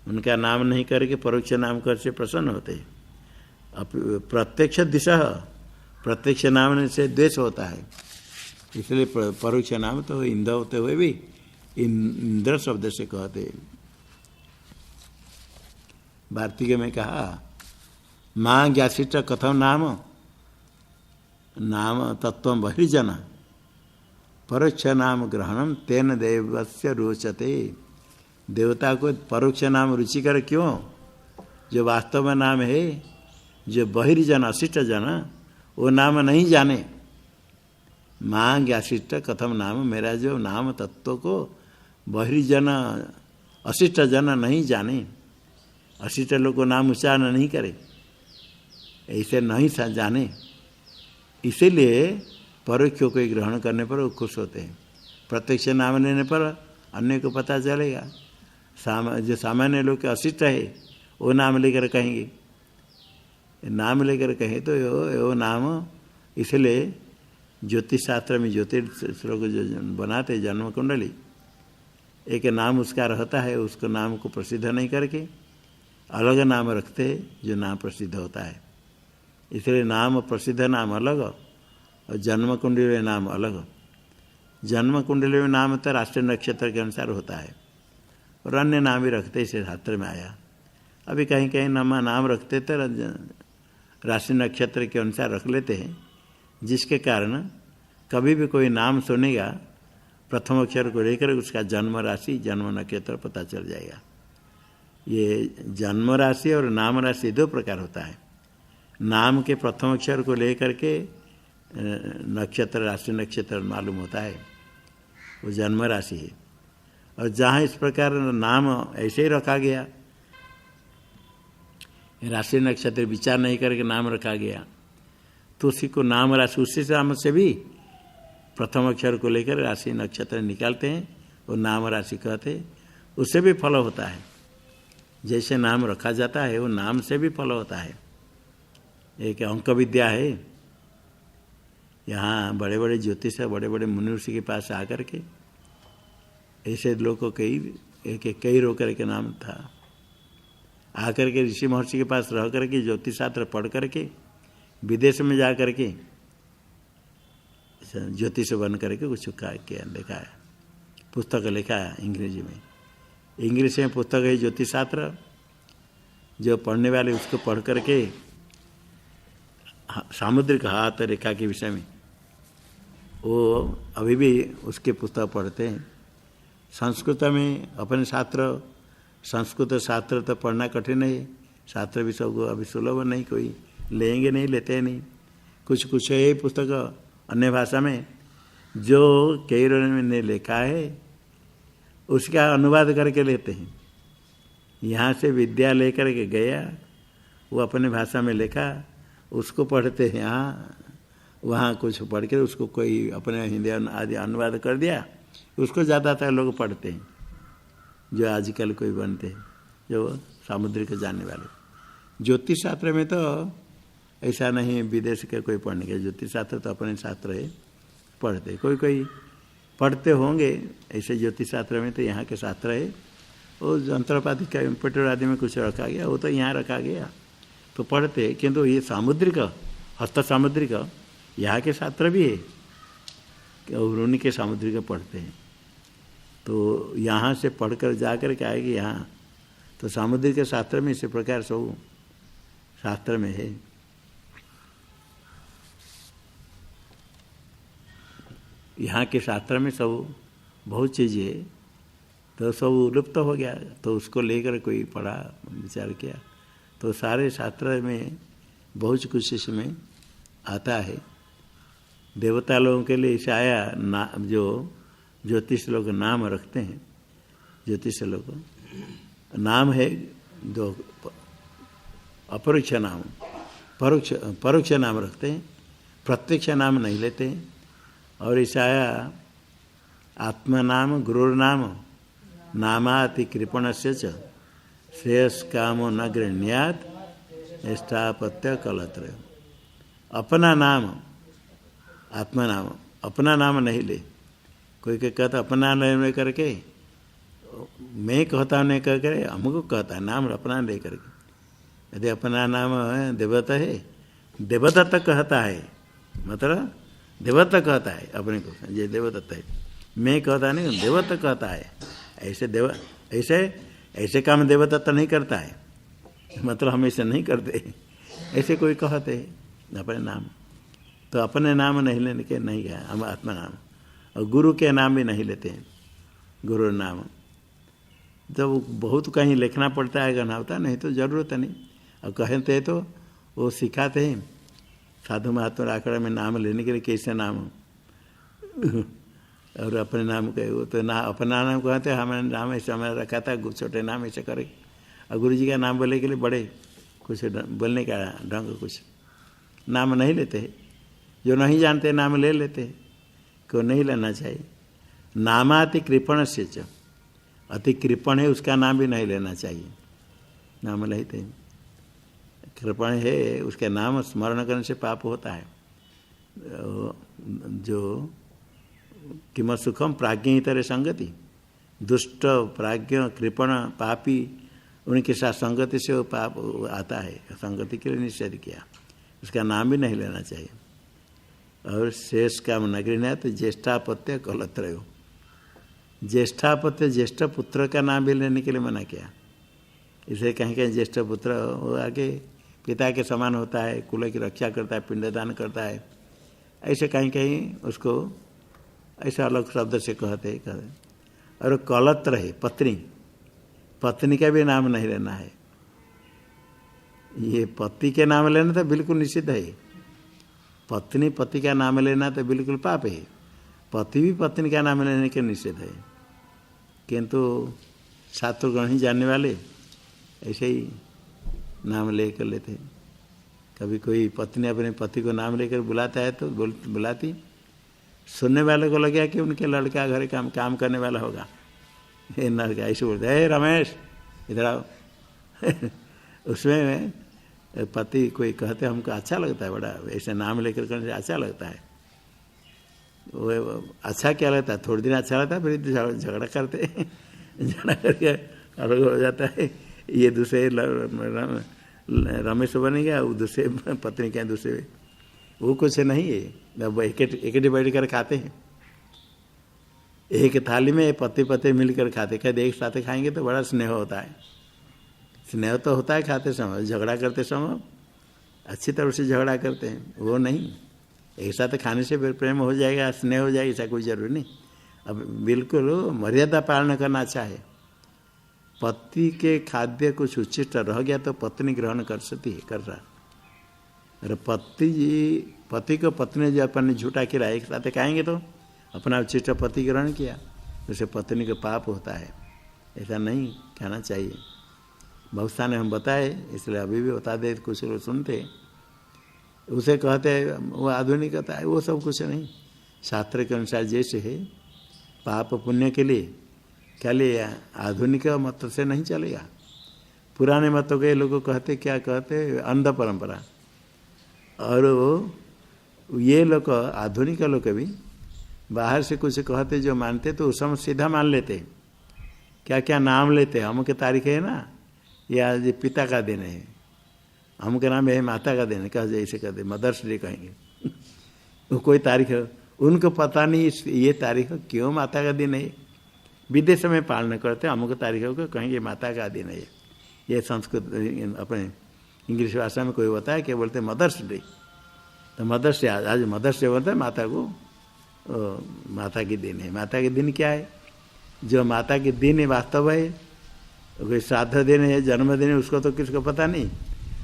उनका नाम नहीं करके परोक्ष नाम कर से प्रसन्न होते। प्रत्यक्ष दिशा, प्रत्यक्ष नाम से द्वेष होता है, इसलिए परोक्ष नाम तो इंद्र होते हुए भी इंद्र शब्द से कहते। वार्तिक में कहा माँ ज्ञासिष्ठ कथम नाम, नाम तत्व बहिर्जन परोक्ष नाम ग्रहणम तेन देवस्य रोचते। देवता को परोक्ष नाम रुचिकर क्यों? जो वास्तव में नाम है, जो बहिर्जन अशिष्ट जन वो नाम नहीं जाने। माँ ज्ञासिष्ठ कथम नाम, मेरा जो नाम तत्व को बहिर्जन अशिष्ट जन नहीं जाने, अशिष्ट लोग को नाम उच्चारण नहीं करे, ऐसे नहीं जाने, इसीलिए परोक्ष को ग्रहण करने पर वो खुश होते हैं। प्रत्यक्ष नाम लेने पर अन्य को पता चलेगा। जो सामान्य लोग के अशिष्ट है वो नाम लेकर कहेंगे, नाम लेकर कहें तो वो नाम, इसलिए ज्योतिष शास्त्र में ज्योतिष श्लोक जो बनाते जन्म कुंडली, एक नाम उसका रहता है, उसको नाम को प्रसिद्ध नहीं करके अलग नाम रखते हैं जो नाम प्रसिद्ध होता है। इसलिए नाम प्रसिद्ध नाम अलग और जन्म कुंडली नाम अलग। जन्म कुंडली में नाम तो राष्ट्रीय नक्षत्र के अनुसार होता है, और अन्य नाम भी रखते, इसे शास्त्र में आया। अभी कहीं कहीं नाम रखते तो राशि नक्षत्र के अनुसार रख लेते हैं, जिसके कारण कभी भी कोई नाम सुनेगा प्रथम अक्षर को लेकर उसका जन्म राशि जन्म नक्षत्र पता चल जाएगा। ये जन्म राशि और नाम राशि दो प्रकार होता है। नाम के प्रथम अक्षर को लेकर के नक्षत्र राशि नक्षत्र मालूम होता है, वो जन्म राशि है। और जहाँ इस प्रकार नाम ऐसे ही रखा गया, राशि नक्षत्र विचार नहीं करके नाम रखा गया, तो उसी को नाम राशि, उसी नाम से भी प्रथम अक्षर को लेकर राशि नक्षत्र निकालते हैं और नाम राशि कहते हैं, उससे भी फल होता है। जैसे नाम रखा जाता है वो नाम से भी फल होता है। एक अंक विद्या है, यहाँ बड़े बड़े ज्योतिष बड़े बड़े मुनि ऋषि के पास आकर के ऐसे लोग को कई रोकर के नाम था, आकर के ऋषि महर्षि के पास रह करके ज्योतिष शास्त्र पढ़ करके विदेश में जा करके ज्योतिष बन करके कुछ लिखा है, पुस्तक लिखा है अंग्रेजी में। इंग्लिश में पुस्तक है ज्योतिष शास्त्र, जो पढ़ने वाले उसको पढ़ करके सामुद्रिक हाथ रेखा के विषय में वो अभी भी उसके पुस्तक पढ़ते हैं। संस्कृत में अपने शास्त्र, संस्कृत शास्त्र तो पढ़ना कठिन है, शास्त्र भी सब अभी सुलभ नहीं, कोई लेंगे नहीं, लेते नहीं। कुछ है पुस्तक अन्य भाषा में जो कई ने लिखा है उसका अनुवाद करके लेते हैं। यहाँ से विद्या लेकर के गया, वो अपने भाषा में लिखा, उसको पढ़ते हैं। यहाँ वहाँ कुछ पढ़ के उसको कोई अपने हिंदी आदि अनुवाद कर दिया, उसको ज़्यादातर लोग पढ़ते हैं, जो आजकल कोई बनते हैं जो सामुद्रिक जानने वाले। ज्योतिष शास्त्र में तो ऐसा नहीं, विदेश के कोई पढ़ने के, ज्योतिष शास्त्र तो अपने शास्त्र है, पढ़ते कोई पढ़ते होंगे। ऐसे ज्योतिष शास्त्र में तो यहाँ के शास्त्र है, वो यंत्रपाति कंप्यूटर आदि में कुछ रखा गया, वो तो यहाँ रखा गया तो पढ़ते। किंतु ये सामुद्रिक हस्त सामुद्रिक यहाँ के शास्त्र भी है, और उन्हीं के सामुद्रिक पढ़ते हैं। तो यहाँ से पढ़कर जा कर के आएगी यहाँ, तो सामुद्रिक शास्त्र में इसी प्रकार सब शास्त्र में है। यहाँ के शास्त्र में सब बहुत चीज़ है, तो सब लुप्त हो गया, तो उसको लेकर कोई पढ़ा विचार किया, तो सारे शास्त्र में बहुत कुछ इसमें आता है। देवता लोगों के लिए इसे आया ना, जो ज्योतिष लोग नाम रखते हैं, ज्योतिष लोग नाम है दो, अपरोक्ष नाम, परोक्ष नाम रखते हैं, प्रत्यक्ष नाम नहीं लेते हैं। और इसे आया आत्मनाम गुरुर्नाम नामाति कृपण से श्रेयस कामो न गृह्ण्यात स्थापत्य कलत्र। अपना नाम, आत्मा नाम, अपना नाम नहीं ले। कोई के कहता अपना ले करके, मैं कहता नहीं कह करे हमको कहता है नाम अपना ले करके। यदि अपना नाम है देवता है, देवदत्त कहता है, मतलब देवदत्त कहता है अपने को, ये देवदत्त है, मैं कहता नहीं, देवदत्त कहता है। ऐसे काम देवदत्त नहीं करता है, मतलब हम ऐसे नहीं करते, ऐसे कोई कहते हैं अपने नाम। तो अपने नाम नहीं लेने के नहीं गया हम आत्मा नाम, और गुरु के नाम भी नहीं लेते हैं, गुरु नाम। जब बहुत कहीं लिखना पड़ता है गना होता, नहीं तो जरूरत नहीं। और कहते तो वो सिखाते हैं साधु महात्मा आखड़ा में नाम लेने के लिए कैसे नाम, और अपने नाम के वो तो ना अपना नाम कहते हैं, हमारे नाम ऐसे हमारा रखा था, छोटे नाम ऐसे करे। और गुरु जी का नाम बोलने के लिए बड़े कुछ बोलने का ढंग, कुछ नाम नहीं लेते हैं। जो नहीं जानते नाम ले लेते हैं, को नहीं लेना चाहिए। नामाति कृपण से च, अति कृपण है उसका नाम भी नहीं लेना चाहिए, नाम लेते हैं। कृपण है उसके नाम स्मरण करने से पाप होता है। जो किम सुखम प्राज्ञ तरह संगति, दुष्ट प्राज्ञ कृपण पापी उनके साथ संगति से वो पाप आता है, संगति के लिए निषेध किया, उसका नाम भी नहीं लेना चाहिए। और शेष काम न गृहणात तो ज्येष्ठापत्य कलत्रयो। ज्येष्ठापत्य ज्येष्ठ पुत्र का नाम भी लेने के लिए मना किया। इसे कहीं कहीं ज्येष्ठ पुत्र वो आगे पिता के समान होता है, कुल की रक्षा करता है, पिंडदान करता है, ऐसे कहीं कहीं उसको ऐसा अलग शब्द से कहते। और कलत्र है पत्नी, पत्नी का भी नाम नहीं लेना है। ये पति के नाम लेना तो बिल्कुल निषिद्ध है। पत्नी पति का नाम लेना तो बिल्कुल पाप है। पति भी पत्नी का नाम लेने के निषेध है। किंतु शास्त्रगण ही जानने वाले ऐसे ही नाम लेकर लेते हैं। कभी कोई पत्नी अपने पति को नाम लेकर बुलाता है तो बुलाती, सुनने वाले को लगे कि उनके लड़का घर काम करने वाला होगा। ये लड़का ऐसे बोलते है रमेश इधर आओ। उसमें पति कोई कहते हमको अच्छा लगता है, बड़ा ऐसे नाम लेकर करने से अच्छा लगता है। वो अच्छा क्या लगता है, थोड़ी दिन अच्छा लगता है, फिर झगड़ा करते झगड़ा करके अलग हो जाता है। ये दूसरे रमेश बन गया, वो दूसरे पत्नी क्या दूसरे, वो कुछ नहीं है। अब एक बैठ कर खाते हैं, एक थाली में पति पति मिलकर खाते, कहते एक साथ खाएंगे तो बड़ा स्नेह होता है। स्नेह तो होता है खाते समय, झगड़ा करते समय अच्छी तरह से झगड़ा करते हैं, वो नहीं। एक साथ खाने से फिर प्रेम हो जाएगा, स्नेह हो जाएगा, ऐसा कोई जरूरी नहीं। अब बिल्कुल मर्यादा पालन करना अच्छा है। पति के खाद्य कुछ उच्छिष्ट रह गया तो पत्नी ग्रहण कर सकती है, कर रहा। अरे पति को पत्नी जो अपन ने झूठा खिलाया एक साथ खाएंगे तो अपना उच्छिष्ट पति ग्रहण किया, उसे पत्नी को पाप होता है। ऐसा नहीं कहना चाहिए। बहुत सारे हम बताए, इसलिए अभी भी बता दे, कुछ लोग सुनते उसे कहते वो आधुनिकता है, वो सब कुछ नहीं। शास्त्र के अनुसार जैसे है पाप पुण्य के लिए क्या लिए आधुनिक मत से नहीं चलेगा। पुराने मतों के लोग कहते क्या कहते अंध परंपरा, और वो ये लोग आधुनिक लोग भी बाहर से कुछ कहते जो मानते तो उस समय सीधा मान लेते। क्या क्या नाम लेते, अमुक तारीख है ना, या आज पिता का दिन है, अमुक नाम है माता का दिन है, कह जैसे कहते मदर्स डे कहेंगे। वो कोई तारीख है, उनको पता नहीं ये तारीख क्यों माता का दिन है। विदेश में पालन करते अमुक तारीखों को कहेंगे माता का दिन है। ये संस्कृत अपने इंग्लिश भाषा में कोई होता है क्या बोलते हैं मदर्स डे, तो मदर्स डे आज मदर्स डे बोलते हैं, माता को माता के दिन है। माता के दिन क्या है, जो माता के दिन है वास्तव है, कोई श्राद्ध दिन है, जन्मदिन है, उसको तो किसको पता नहीं।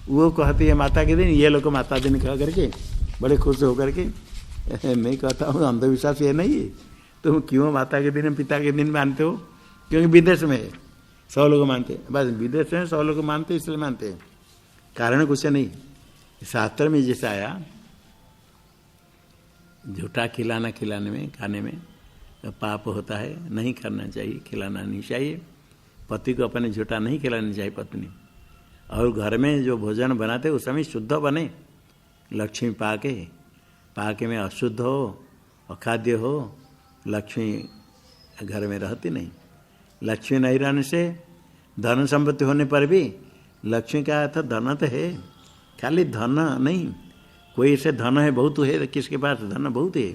वो कहती है माता के दिन, ये लोग माता दिन कह करके बड़े खुश होकर के मैं कहता हूँ अंधविश्वास ये नहीं है। तुम क्यों माता के दिन पिता के दिन मानते हो, क्योंकि विदेश में है 100 लोग मानते हैं, बस विदेश में 100 लोग मानते इसलिए मानते हैं, कारण कुछ नहीं। शास्त्र में जैसा आया झूठा खिलाने में खाने में पाप होता है, नहीं करना चाहिए, खिलाना नहीं चाहिए। पति को अपने झूठा नहीं खिलाना चाहिए पत्नी। और घर में जो भोजन बनाते उस समय शुद्ध बने, लक्ष्मी पाके में अशुद्ध हो, अखाद्य हो, लक्ष्मी घर में रहती नहीं। लक्ष्मी नहीं रहने से धन संपत्ति होने पर भी लक्ष्मी का अर्थ धन तो है, खाली धन नहीं, कोई से धन है बहुत है, किसके पास धन बहुत है,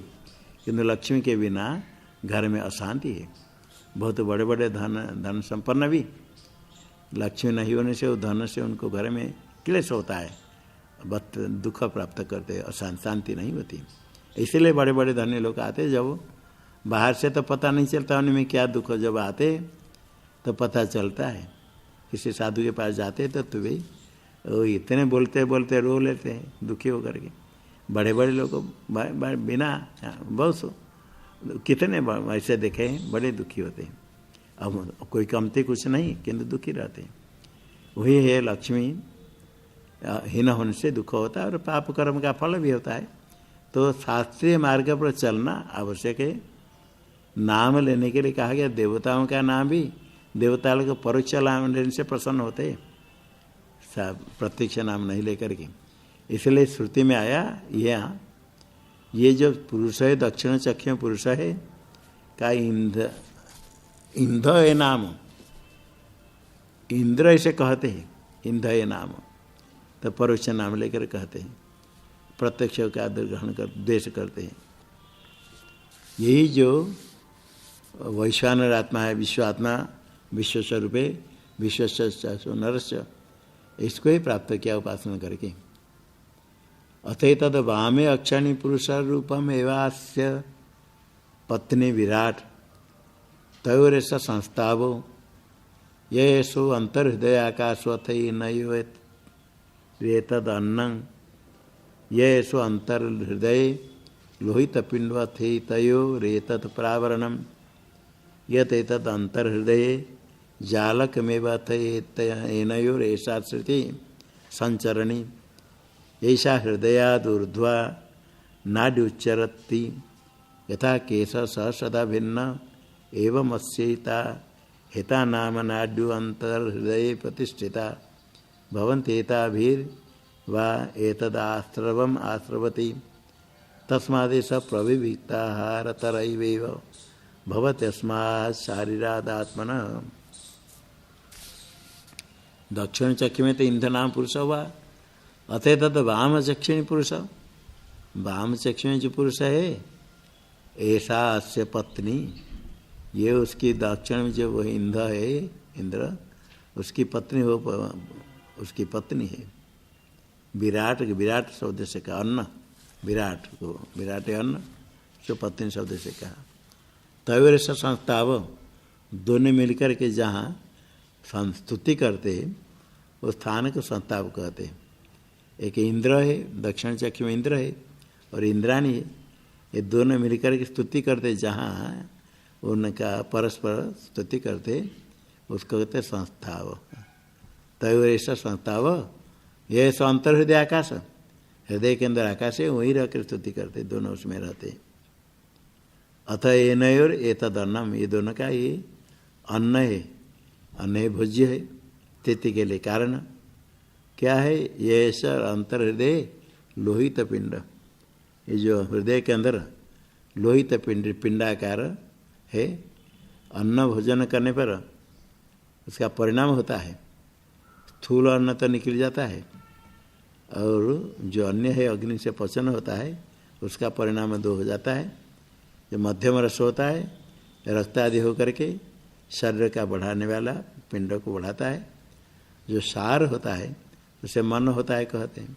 किंतु लक्ष्मी के बिना घर में अशांति है। बहुत बड़े बड़े धन संपन्न भी लक्ष्मी नहीं होने से वो धन से उनको घर में क्लेश होता है, दुख प्राप्त करते, शांति नहीं होती। इसीलिए बड़े बड़े धनी लोग आते, जब बाहर से तो पता नहीं चलता उनमें क्या दुख, जब आते तो पता चलता है। किसी साधु के पास जाते तो भाई वो इतने बोलते बोलते रो लेते हैं दुखी होकर के। बड़े बड़े लोग बिना बहुत कितने ऐसे देखे हैं बड़े दुखी होते हैं। अब कोई कमती कुछ नहीं किंतु दुखी रहते हैं। वही है लक्ष्मी हीन होने से दुख होता है और पाप कर्म का फल भी होता है। तो शास्त्रीय मार्ग पर चलना आवश्यक है। नाम लेने के लिए कहा गया, देवताओं का नाम भी देवता लोग परोक्ष नाम लेने से प्रसन्न होते हैं, प्रत्यक्ष नाम नहीं लेकर के। इसलिए श्रुति में आया ये जो पुरुष है, दक्षिण चक्षु पुरुष है का इंद्र है नाम, इंद्र ऐसे कहते हैं, इंद्र है नाम, तो परोक्ष नाम लेकर कहते हैं। प्रत्यक्ष का आदर ग्रहण कर द्वेष करते हैं। यही जो वैश्वानर आत्मा है, विश्वात्मा, विश्वस्वरूपे विश्वस्य नरस्य, इसको ही प्राप्त किया उपासना करके। अतः तद वामे अक्षाणी पुरुष रूपम एवास्य पत्नी विराट तयोरेष संस्थावो येषु अंतर्हृदय आकाशवथई नयोतद अन्नं येषु अंतर्हृदय लोहित पिंडवथई तयो रेतत प्रावरणम यतैतद अंतर्हृदय जालकमेवथेनयोरेषा श्रुति संचरणी ऐसा हृदयादूर्ध्वा नाड्युच्चरति यथा केश स सदा भिन्न एवं अस्यैता हिता नाम नाड्यु अंतर्हृदय प्रतिष्ठिता भवन्त्येताभिर्वा एतदाश्रवम् आश्रवति तस्मादेश प्रविविक्ताहारतरैवेव भवत्यस्मात् शारीरादात्मनः। दक्षिण चक्षु में तो इंद्रनाम पुरुष हुआ, अतः तद वाम चक्षुणी पुरुष, वाम चक्षु में जो पुरुष है ऐसा अस्य पत्नी, ये उसकी दक्षिण में जो वह इंद्र है, इंद्र उसकी पत्नी हो, उसकी पत्नी है। विराट, विराट शब्द से कहा अन्न, विराट को विराट अन्न जो पत्नी शब्द से कहा। तयोर संस्थाव, दोनों मिलकर के जहाँ संस्तुति करते उस स्थान को संस्थाव कहते हैं। एक इंद्र है, दक्षिण चक्षु में इंद्र है और इंद्राणी है, ये दोनों मिलकर के स्तुति करते जहाँ उनका परस्पर स्तुति करते उसको कहते संस्थाव। तयोर ऐसा संस्थाव, यह सो अंतर्हृदय आकाश, हृदय के अंदर आकाश है, वहीं रहकर स्तुति करते, दोनों उसमें रहते। अतः एनयोर एतद अन्नम, ये दोनों का ये अन्न है, अन्न है, भोज्य है। तिथि के लिए कारण क्या है? ये सर अंतर्हृदय लोहित पिंड, ये जो हृदय के अंदर लोहित पिंड पिंडाकार है, अन्न भोजन करने पर उसका परिणाम होता है, स्थूल अन्न तो निकल जाता है और जो अन्य है अग्नि से पचन होता है, उसका परिणाम दो हो जाता है। जो मध्यम रस होता है रक्त आदि होकर के शरीर का बढ़ाने वाला पिंड को बढ़ाता है। जो सार होता है उसे मन होता है कहते हैं,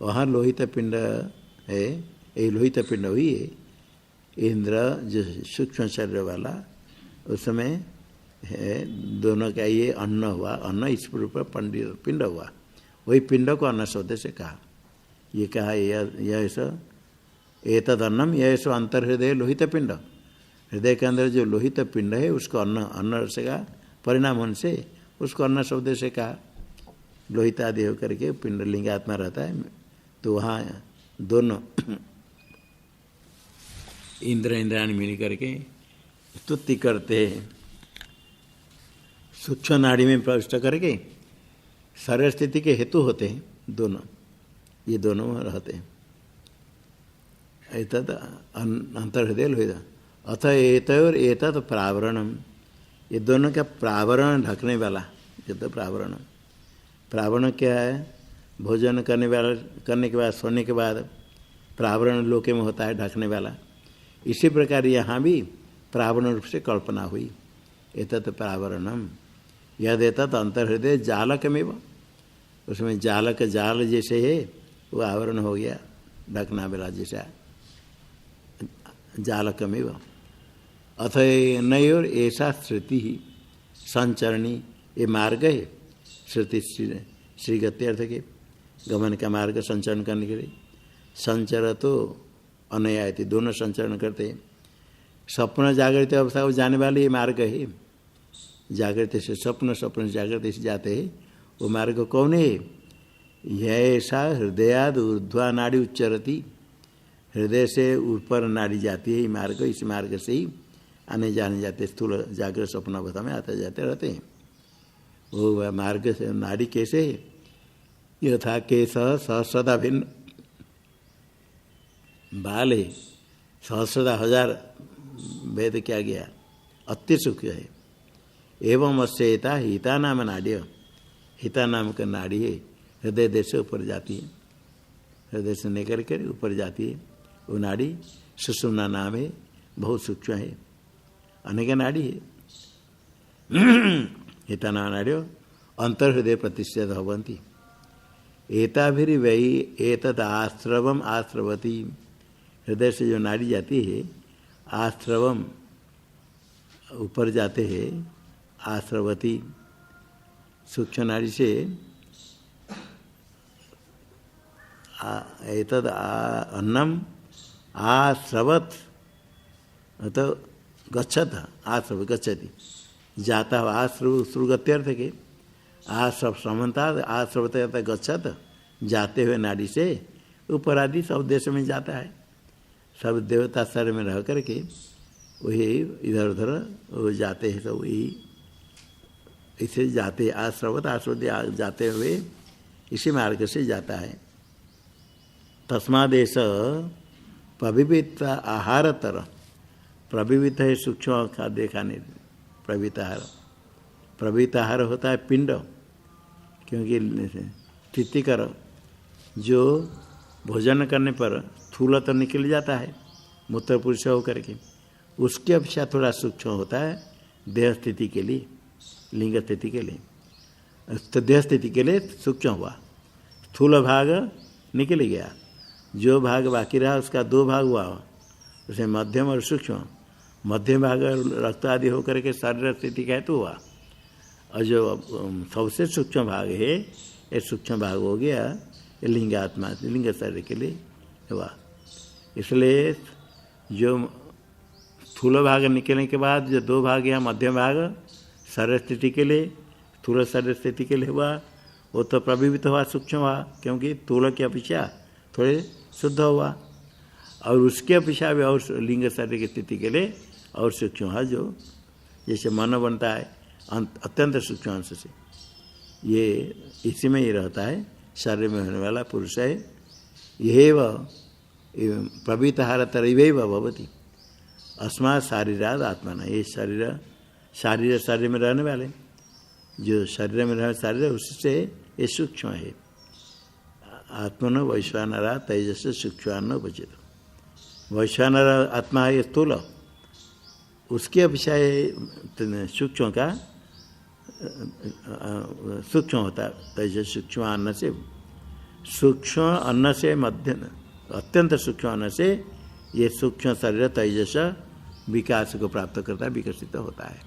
वहाँ लोहित पिंड है, ये लोहित पिंड हुई है। इंद्र जो सूक्ष्म शरीर वाला उसमें है, दोनों का ये अन्न हुआ, अन्न इस पर पिंड हुआ, वही पिंड को अन्न शब्द से कहा। ये कहा यह एतद अन्नम यह सो अंतर्हृदय लोहित पिंड, हृदय के अंदर जो लोहित पिंड है उसको अन्न, अन्न से का परिणाम होने से उसको अन्न शब्द से कहा। लोहित आदि होकर के पिंड लिंगात्मा रहता है, तो वहाँ दोनों इंद्र इंद्राणी मिल करके स्तुति करते हैं। सूक्ष्म नाड़ी में प्रविष्ट करके शरीर स्थिति के हेतु होते हैं दोनों, ये दोनों रहते हैं। एतद अंतर्हृदय लोहित, अथ एतयोर एतत् प्रावरणम, ये दोनों का प्रावरण ढकने वाला, ये तो प्रावरण, प्रावरण क्या है? भोजन करने वाला, करने के बाद सोने के बाद प्रावरण लोके में होता है ढकने वाला। इसी प्रकार यहाँ भी प्रावरण रूप से कल्पना हुई। एतत् प्रावरणम यद एतत् अंतर्हृदय जालकमेव, उसमें जालक जाल जैसे है वो आवरण हो गया, ढकना वाला जैसा जालकमेव। अथ नयोर ऐसा श्रुति ही संचरणी, ये मार्ग है श्रुति श्रीगति अर्थ के गमन का मार्ग संचरण करने के लिए। संचर तो अनयाति, दोनों संचरण करते हैं। स्वप्न जागृत अवस्था को जाने वाले ये मार्ग है, जागृत से स्वप्न, स्वप्न से जागृत से जाते हैं, वो मार्ग कौन है? यह ऐसा हृदयाद ऊर्ध्वा नाड़ी उच्चरती, हृदय से ऊपर नाड़ी जाती है, ये मार्ग, इस मार्ग से ही आने जाने जाते, स्थूल जागृत स्वप्न अवस्था में आते जाते रहते हैं। वो मार्ग से नाड़ी कैसे है? यथा केश सहस्रदा भिन्न, बाल है सहस्रदा हजार वेद क्या गया, अति सूक्ष्म है। एवं अस्यता हिता नाम नाड्य, हिता नाम का नाड़ी है, हृदय देश ऊपर जाती है, हृदय से लेकर कर ऊपर जाती है वो नाड़ी सुषुम्ना नाम है, बहुत सूक्ष्म है, अनेक नाड़ी है। एतना नाड्यो अंतर्हृदय प्रतिष्ठित भवन्ति एताभिर्वै एतद आश्रवम आश्रवती। हृदय से जो नाड़ी जाती है आश्रवम ऊपर जाते हैं, आश्रवती सूक्ष्म नाड़ी से एतद अन्नम आश्रवत तो गच्छत, आश्रव गच्छति जाता है, आश्रव श्रुगत्यर्थ के आश्रव समन्ता आश्रवत गच्छत, जाते हुए नाड़ी से ऊपर आदि सब देश में जाता है, सब देवता शरीर में रह करके वही इधर उधर वो जाते हैं, सब वही इसे जाते आश्रवत आश्रवत जाते हुए इसी मार्ग से जाता है। तस्मादेश प्रविवित आहार तरह, प्रविवित है सूक्ष्म खाद्य खाने, प्रवित आहार, प्रवित आहार होता है पिंड, क्योंकि स्थितिकर जो भोजन करने पर स्थूल तो निकल जाता है मूत्र पुरुष होकर के, उसके अपेक्षा थोड़ा सूक्ष्म होता है देह स्थिति के लिए, लिंग स्थिति के लिए। तो देह स्थिति के लिए सूक्ष्म हुआ, स्थूल भाग निकल गया, जो भाग बाकी रहा उसका दो भाग हुआ, उसे मध्यम और सूक्ष्म। मध्यम भाग रक्त आदि होकर के शरीर स्थिति का हेतु हुआ, और जो सबसे सूक्ष्म भाग है ये सूक्ष्म भाग हो गया, ये लिंग आत्मा लिंग शरीर के लिए हुआ। इसलिए जो स्थूल भाग निकलने के बाद जो दो भाग या मध्यम भाग शरीर स्थिति के लिए, स्थूल शरीर स्थिति के लिए हुआ, वो तो प्रविवित हुआ, सूक्ष्म हुआ, क्योंकि स्थूल की अपेक्षा थोड़े शुद्ध हुआ, और उसके अपेक्षा भी और लिंग शरीर की स्थिति के लिए और सूक्ष्म हुआ, जो जैसे मन बनता है अत्यंत सूक्ष्म अंश से, ये इसी में ही रहता है, शरीर में होने वाला पुरुष है, यह प्रवृत्त आहार तरैव भवति अस्मात् शारीराद आत्मना। ये शरीर में रहने वाले, जो शरीर में रहने शरीर उससे ये सूक्ष्म है। आत्मन वैश्वानरा तेजस सूक्ष्म उपचित, वैश्वानर आत्मा है स्थूल, उसके अपेक्षा सूक्ष्म का सूक्ष्म होता है तेजस सूक्ष्म अन्न से, सूक्ष्म अन्न से मध्य अत्यंत सूक्ष्म अन्न से ये सूक्ष्म शरीर तेजस विकास को प्राप्त करता है, विकसित होता है।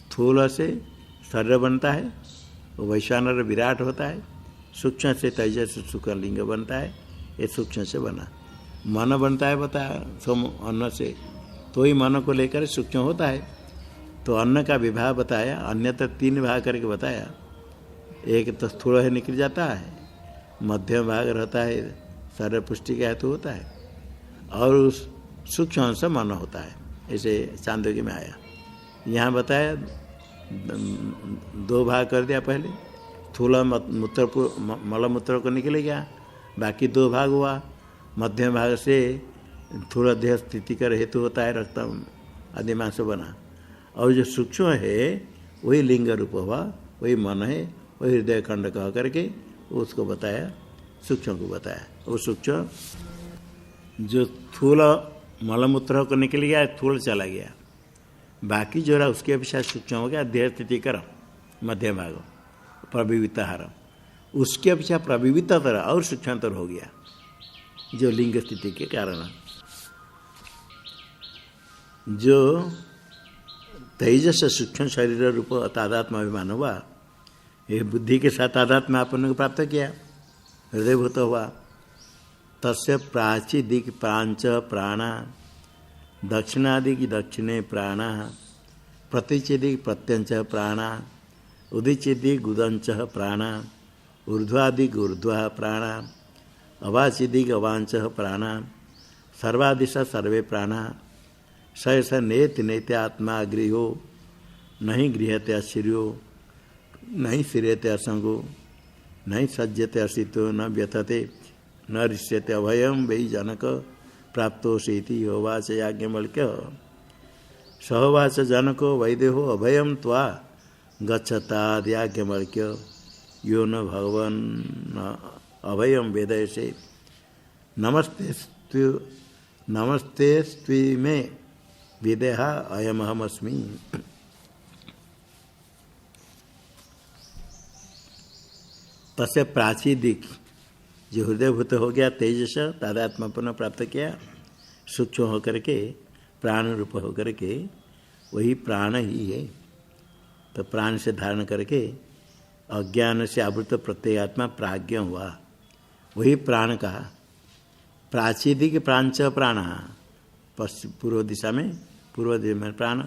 स्थूल से शरीर बनता है, वैश्वानर विराट होता है, सूक्ष्म से तेजस सूक्ष्म लिंग बनता है, ये सूक्ष्म से बना। मन बनता है बताया सोम अन्न से, तो ही मन को लेकर सूक्ष्म होता है। तो अन्न का विभाग बताया, अन्यत्र तीन भाग करके बताया, एक तो स्थूल है निकल जाता है, मध्यम भाग रहता है शरीर पुष्टि का हेतु होता है, और उस सूक्ष्म अंश मन होता है, ऐसे चांदोग्य में आया। यहाँ बताया दो भाग कर दिया, पहले स्थूल मलमूत्र को निकल गया, बाकी दो भाग हुआ, मध्यम भाग से थोड़ा देह स्थिति का हेतु होता है, रक्त आदि मांस बना, और जो सूक्ष्म है वही लिंग रूप हुआ, वही मन है, वही हृदय खंड कह करके उसको बताया, सूक्ष्म को बताया। वो सूक्ष्म जो स्थूल मलमूत्र को निकल गया, स्थूल चला गया, बाकी जो रहा उसके अपेक्षा सूक्ष्म हो गया, देह स्थिति कर मध्यम भाग प्रविवित आहार, उसके अपेक्षा प्रविवितर और सूक्ष्मतर हो गया, जो लिंग स्थिति के कारण। जो तेजस सूक्ष्म शरीर रूप तादात्म्य अभिमान हुआ, ये बुद्धि के साथ तादात्म्य आपने को प्राप्त किया, हृदयभूत हुआ। तस्य प्राची दिक् प्रांच प्राणा, दक्षिणादि की दक्षिणे प्राणा, प्रतिचिदिक प्रत्यंच प्राणा, उदिचिदिक गुदंच प्राणा, ऊर्ध्वादिक ऊर्ध्वा प्राणा, अवाचिदिक अवांच प्राणा, सर्वादिश सर्वे प्राणा, स नेति नेत्य आत्मा गृहो, नहीं गृहते अशिर्यो, नहीं श्रियते असंगो, नहीं सज्जते असितो, न व्यथते न ऋष्यते अभयम वै जनक प्राप्तोषेति होवाच याज्ञवल्क्य। सहोवाच जनको वैदेहो अभयम त्वा गच्छताद् याज्ञवल्क्य, यो न भगवन् अभयम वेदयसे नमस्ते स्त्वीमे विदेहा अयम अहमस्मि। तस्य प्राचीदिक जो हृदयभूत हो गया तेजस तादात्म्यपन प्राप्त किया, सूक्ष्म होकर के प्राण रूप होकर के वही प्राण ही है। तो प्राण से धारण करके अज्ञान से आवृत प्रत्येगात्मा प्राज्ञ हुआ, वही प्राण कहा। प्राचीदिक प्रांच प्राण, पूर्व दिशा में पूर्व दिशा में प्राण,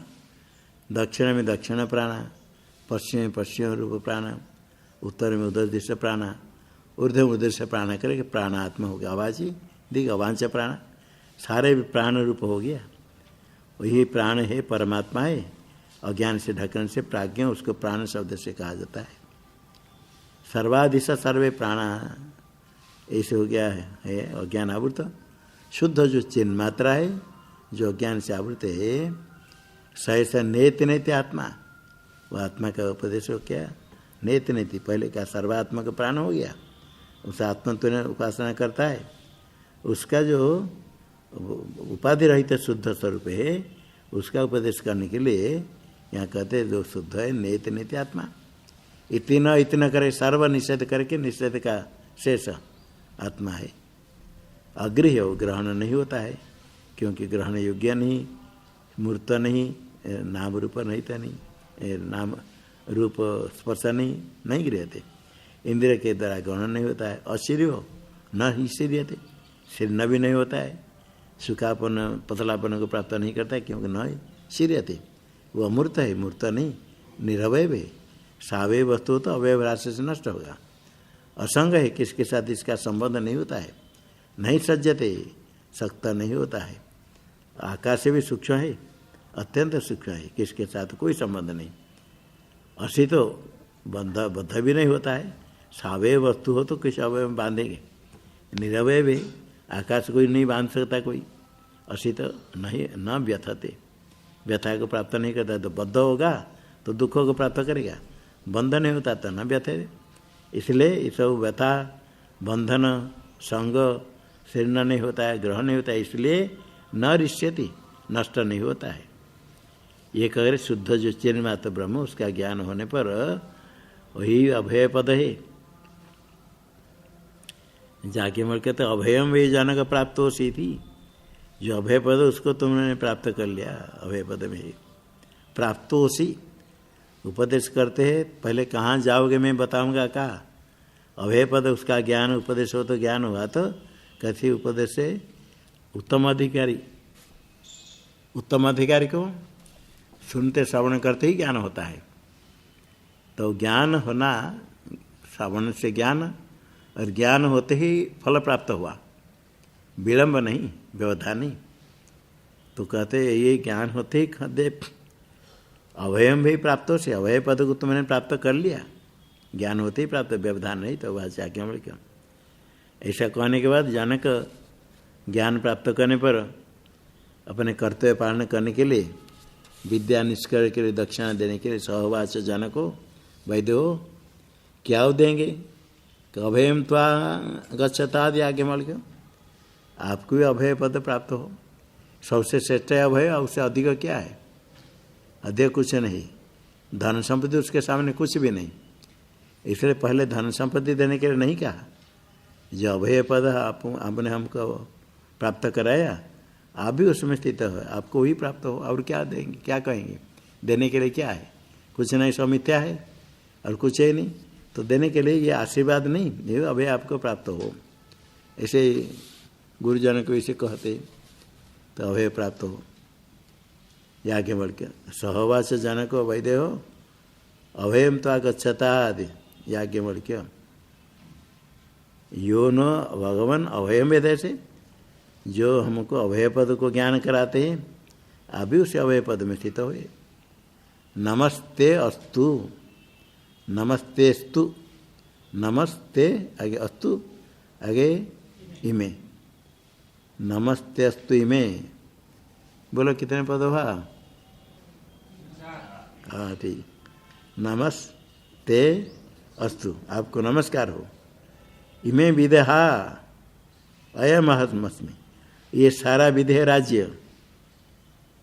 दक्षिण में दक्षिण प्राण, पश्चिम में पश्चिम रूप प्राण, उत्तर में उदर दिशा प्राण, ऊर्ध्व में उदर प्राण करके प्राणात्मा हो गया। अवाची दिग अवांच प्राण, सारे प्राण रूप हो गया। वही प्राण है, परमात्मा है। अज्ञान से ढकन से प्राज्ञ, उसको प्राण शब्द से कहा जाता है। सर्वाधिश सर्वे प्राण, ऐसे हो गया है अज्ञान आवृत। शुद्ध जो चिन्ह मात्रा है, जो अज्ञान से आवृत है, सहसा नेति नेति आत्मा, वह आत्मा का उपदेश हो क्या? नेति नेति, पहले क्या सर्वात्मा का प्राण हो गया, उस आत्मा तो उपासना करता है, उसका जो उपाधि रहित शुद्ध स्वरूप है, उसका उपदेश करने के लिए यहाँ कहते हैं जो शुद्ध है नेति नेति आत्मा। इतना करे, सर्व निषेध करके निषेध का शेष आत्मा है। अगृह हो, ग्रहण नहीं होता है, क्योंकि ग्रहण योग्य नहीं, मूर्त नहीं, नाम रूप नहीं था, नहीं नाम रूप स्पर्श नहीं गृहते, इंद्रिय के द्वारा ग्रहण नहीं होता है। अशीर्य हो न ही शीर्यते, शीर्ण भी नहीं होता है, सुखापन पतलापन को प्राप्त नहीं करता है, क्योंकि न शीर्यते, वो अमूर्त है, मूर्त नहीं, निरवय है। सावय वस्तु तो अवयव राशि से नष्ट होगा। असंग है, किसके साथ इसका संबंध नहीं होता है, नहीं सज्जते, सकता नहीं होता है। आकाश से भी सूक्ष्म है, अत्यंत सूक्ष्म है, किसके साथ कोई संबंध नहीं। असी तो बद्ध भी नहीं होता है। सावय वस्तु हो तो किस अवयव में बांधेंगे, निरवय है, आकाश कोई नहीं बांध सकता कोई। असी तो नहीं, न व्यथते, व्यथा को प्राप्त नहीं करता, तो बद्ध होगा तो दुखों को प्राप्त करेगा, बंध नहीं होता तो न व्यथे। इसलिए ये सब व्यथा, बंधन, संग, शीर्ण नहीं होता है, ग्रहण नहीं होता है, इसलिए न ऋष्यति, नष्ट नहीं होता है। ये कह रहे शुद्ध जो चिन्मात्र ब्रह्म, उसका ज्ञान होने पर वही अभय पद है। जाके मर कहते अभयम वे जनक प्राप्त हो सी थी, जो अभय पद उसको तुमने प्राप्त कर लिया, अभय पद में प्राप्त हो सी। उपदेश करते हैं, पहले कहाँ जाओगे मैं बताऊंगा, कहा अभय पद उसका ज्ञान उपदेश हो तो ज्ञान हुआ, तो कहती उपदेश से उत्तम अधिकारी, उत्तम अधिकारी को सुनते श्रवण करते ही ज्ञान होता है। तो ज्ञान होना, श्रवण से ज्ञान, और ज्ञान होते ही फल प्राप्त हुआ, विलंब नहीं, व्यवधान नहीं। तो कहते ये ज्ञान होते ही खदे अभयम भी प्राप्त हो से, अभय पद को तुमने प्राप्त कर लिया, ज्ञान होते ही प्राप्त, व्यवधान नहीं, तो वह क्या बोले क्यों। ऐसा कहने के बाद जनक ज्ञान प्राप्त करने पर अपने कर्तव्य पालन करने के लिए, विद्या निष्कर के लिए, दक्षिणा देने के लिए सहवाच जनको वैद्य हो, क्या देंगे, अभयम त्वा गच्छतादि आगे मल क्यों, आपको भी अभय पद प्राप्त हो। सबसे श्रेष्ठ है अभय, और उससे अधिक क्या है, अधिक कुछ नहीं। धन संपत्ति उसके सामने कुछ भी नहीं, इसलिए पहले धन संपत्ति देने के लिए नहीं कहा। जो अभय पद आपने हमको प्राप्त कराया, आप भी उसमें स्थित हो, आपको ही प्राप्त हो, और क्या देंगे, क्या कहेंगे, देने के लिए क्या है, कुछ नहीं, सब मिथ्या है और कुछ है नहीं। तो देने के लिए ये आशीर्वाद नहीं, ये अभय आपको प्राप्त हो। ऐसे गुरुजन को इसे कहते, तो अभय प्राप्त हो। याज्ञ बढ़ के सहवास जनक वैद्य हो, अभयम तो गच्छता आदि याज्ञ बढ़ के यो न भगवान अभयम वेद से, जो हमको अभय पद को ज्ञान कराते हैं, आप भी उसे अभय पद में स्थित हुए। नमस्ते अस्तु, नमस्तेस्तु, नमस्ते आगे अस्तु आगे इमे, नमस्ते अस्तु इमे, बोलो कितने पद हुआ। हाँ ठीक, नमस्ते अस्तु, आपको नमस्कार हो। इमे विदेहा, अयम अहमस्मि, ये सारा विधेय राज्य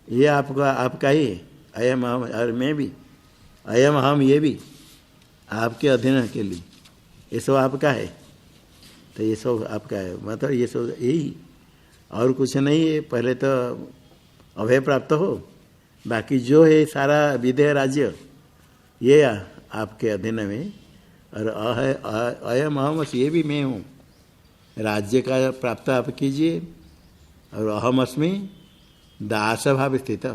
ये आपका ही है। अयम अहम और मैं भी, अयम अहम ये भी आपके अधीन के लिए, ये सब आपका है। तो ये सब आपका है, मतलब ये सब यही और कुछ नहीं है। पहले तो अभय प्राप्त हो, बाकी जो है सारा विधेय राज्य ये आपके अधीन में। और अयम अहम ये भी मैं हूँ, राज्य का प्राप्त आप कीजिए। और अहम अस्मि दास भाव स्थित,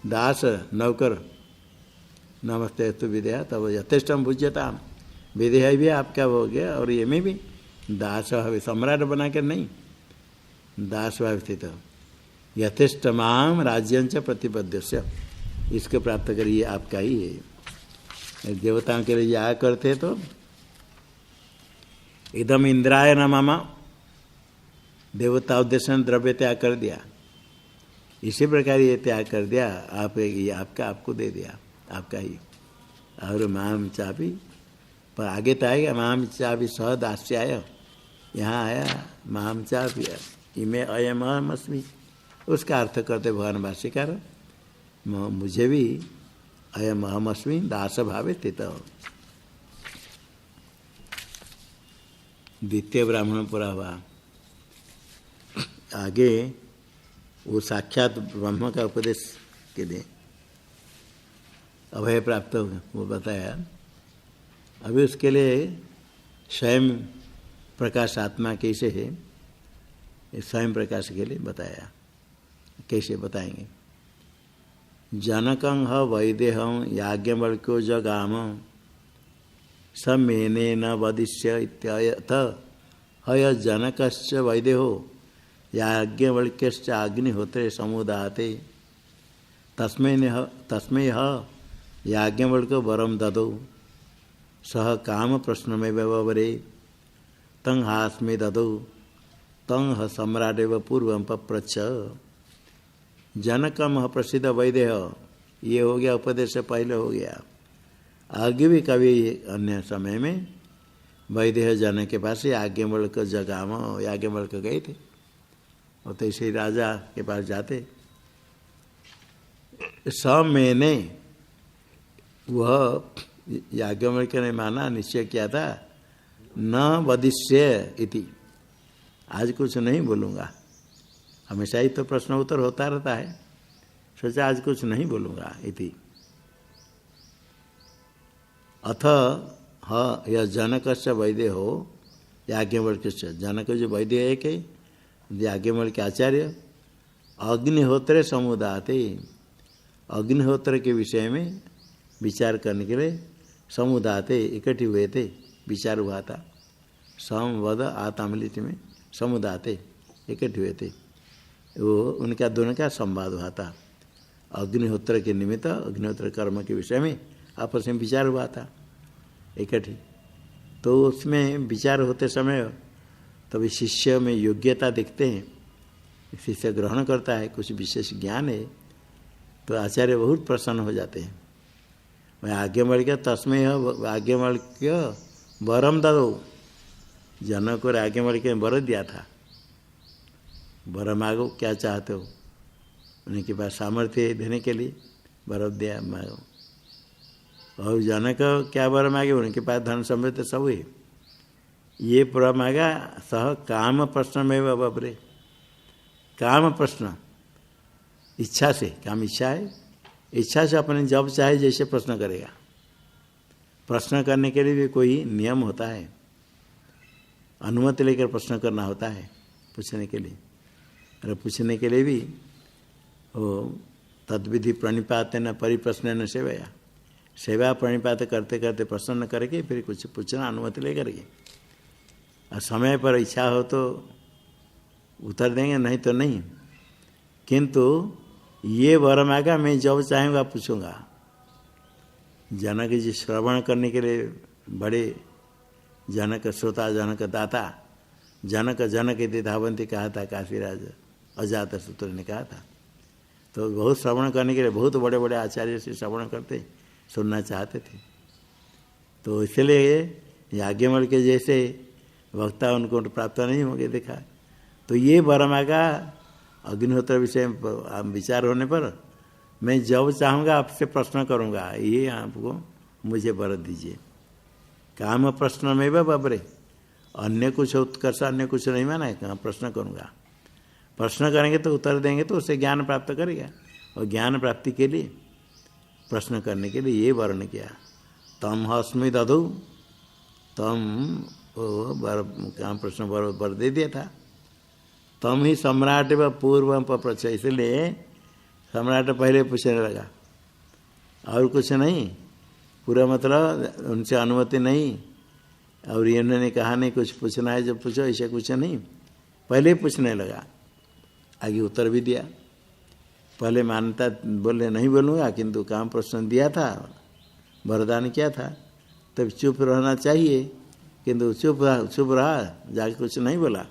दास नौकर, नमस्ते तो विधेय तब यथेष्टम भुज्यता, विधेय भी आपका हो गया और ये में भी दास भाव, सम्राट बना कर नहीं, दास भाव स्थित। यथेष्टमाम राज्यंच प्रतिपद्यस्य, इसको प्राप्त करिए आपका ही है। देवताओं के लिए याग करते तो इदम इंद्राय न मम, देवता उद्देश्य द्रव्य त्याग कर दिया, इसी प्रकार ये त्याग कर दिया, आप ये आपका आपको दे दिया, आपका ही। और माम चापी, पर आगे तो आएगा माम चापी सह दास्याय, यहाँ आया माम चापी इमे अयम अहमस्मि, उसका अर्थ करते भगवान भाष्यकार, मुझे भी अयम अहमस्मि दास भावे स्थित। द्वितीय ब्राह्मण पूरा हुआ। आगे वो साक्षात ब्रह्म का उपदेश के लिए अभय प्राप्त हो वो बताया। अभी उसके लिए स्वयं प्रकाश आत्मा कैसे है, स्वयं प्रकाश के लिए बताया। कैसे बताएंगे? जनकं ह वैदेहं याज्ञवल्क्यो जगाम समेने न वदिष्य इत्ययथ हय जनकश्च वैदेहो याज्ञवल्क्यश्च अग्निहोत्रे समुदाते तस्मै ह याज्ञवल्क्यो वरम ददौ सह काम प्रश्नमेव ववरे तं हास्मे ददौ तं ह सम्राटेव पूर्वं पप्रच्छ। जनकम प्रसिद्ध वैदेह, ये हो गया उपदेश पहले हो गया। आगे भी कभी अन्य समय में वैदेह जनक के पास याज्ञवल्क जगाम, याज्ञवल्क गए थे और तो इसे राजा के पास जाते। सब मैंने वह याज्ञवल्क ने माना, निश्चय किया था, न वदिष्य इति, आज कुछ नहीं बोलूँगा। हमेशा ही तो प्रश्न उत्तर होता रहता है, सोचा आज कुछ नहीं बोलूँगा इति। अथ ह यह जनकस्य वैदेहो याज्ञवल्क्यस्य, जनक जो वैदेह है के याज्ञवल्क्य आचार्य अग्निहोत्र समुदाते, अग्निहोत्र के विषय में विचार करने के लिए समुदाते इकट्ठे हुए थे, विचार हुआ था। संवद आतामलित में समुदाते इकट्ठे हुए थे, वो उनका दोनों का संवाद हुआ था। अग्निहोत्र के निमित्त, अग्निहोत्र कर्म के विषय में आपस में विचार हुआ था इकट्ठे। तो उसमें विचार होते समय तभी शिष्य में योग्यता देखते हैं, शिष्य ग्रहण करता है, कुछ विशेष ज्ञान है तो आचार्य बहुत प्रसन्न हो जाते हैं। मैं याज्ञवल्क्य तस्मै याज्ञवल्क्य वरम ददौ, जनक और याज्ञवल्क्य ने वर दिया था। वर मांगो, क्या चाहते हो, उनके पास सामर्थ्य देने के लिए वर दिया, मांगो। और जनक क्या वर मांगे, उनके पास धन समृद्ध सब है। ये पूरा मांगा, सह काम प्रश्न में बबरे, काम प्रश्न, इच्छा से, काम इच्छा है, इच्छा से अपने जब चाहे जैसे प्रश्न करेगा। प्रश्न करने के लिए भी कोई नियम होता है, अनुमति लेकर प्रश्न करना होता है पूछने के लिए। और पूछने के लिए भी वो तद्विधि प्रणिपात न परिप्रश्न न सेवया, सेवा प्रणिपात करते करते प्रश्न करके फिर कुछ पूछना अनुमति लेकर के, और समय पर इच्छा हो तो उत्तर देंगे, नहीं तो नहीं। किंतु ये वर मांगा, मैं जब चाहूँगा पूछूंगा। जनक जी श्रवण करने के लिए बड़े, जनक श्रोता जनक दाता, जनक जनक यदि धावंती कहा था काशीराज अजात सूत्र ने कहा था। तो बहुत श्रवण करने के लिए बहुत बड़े बड़े आचार्य से श्रवण करते, सुनना चाहते थे। तो इसलिए याज्ञवल्क्य जैसे वक्ता उनको प्राप्त नहीं होंगे देखा। तो ये वर मांगा अग्निहोत्र विषय विचार होने पर मैं जब चाहूँगा आपसे प्रश्न करूँगा, ये आपको मुझे वर दीजिए। काम प्रश्न में वह बबरे, अन्य कुछ उत्कर्ष अन्य कुछ नहीं माना है, कहाँ प्रश्न करूँगा। प्रश्न करेंगे तो उत्तर देंगे तो उससे ज्ञान प्राप्त करेगा, और ज्ञान प्राप्ति के लिए प्रश्न करने के लिए ये वर्ण किया। तम हस्मि दधु, तम काम प्रश्न वर दे दिया था। तम ही सम्राट व पूर्व पप्रच्छ, इसलिए सम्राट पहले पूछने लगा और कुछ नहीं। पूरा मतलब उनसे अनुमति नहीं, और इन्होंने कहा नहीं कुछ पूछना है जब पूछो, ऐसे कुछ नहीं, पहले पूछने लगा। आगे उत्तर भी दिया। पहले मानता बोले नहीं बोलूँगा, किंतु काम प्रश्न दिया था, वरदान किया था, तब चुप रहना चाहिए, किंतु चुप रहा, जाके कुछ नहीं बोला।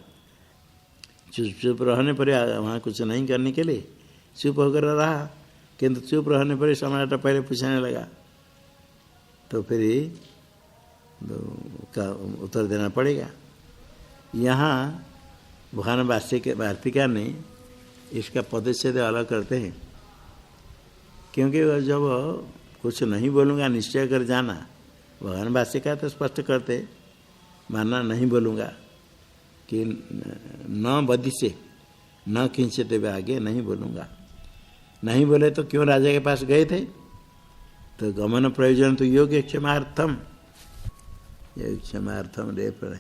चुप रहने पर वहाँ कुछ नहीं करने के लिए चुप होकर रहा, किंतु चुप रहने पर सम्राट पहले पूछने लगा, तो फिर का उत्तर देना पड़ेगा। यहाँ भगवान वार्तिका ने इसका पदच्छेद अलग करते हैं, क्योंकि जब कुछ नहीं बोलूँगा निश्चय कर जाना, भगवान वार्तिका तो स्पष्ट करते मानना नहीं बोलूँगा कि न बदी से न खींचते हुए आगे नहीं बोलूँगा। नहीं बोले तो क्यों राजा के पास गए थे? तो गमन प्रयोजन तो योग क्षमार्थम, योग क्षमार्थम रे पर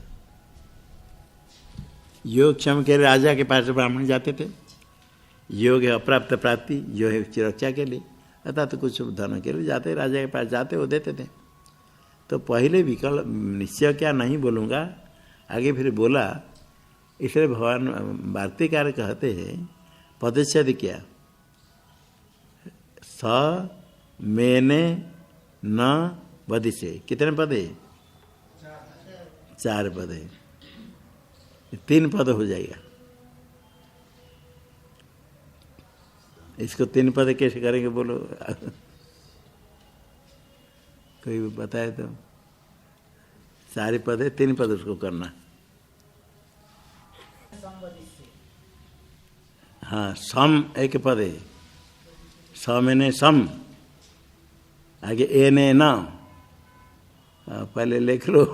योग क्षम के राजा के पास ब्राह्मण जाते थे। योग है अप्राप्त प्राप्ति, जो है रक्षा के लिए, अर्थात तो कुछ धन के लिए जाते, राजा के पास जाते, वो देते थे। तो पहले विकल्प निश्चय क्या नहीं बोलूँगा, आगे फिर बोला। इसलिए भगवान वार्तिकार कहते हैं पदच्छेद क्या, स मैंने न बदिशे, कितने पद है? 4 पद है, 3 पद हो जाएगा। इसको 3 पद कैसे करेंगे बोलो? कोई बताए तो। 4 पद है, 3 पद उसको करना। हाँ, सम एक पद है, मैंने सम, आगे ए ने न, पहले लिख लो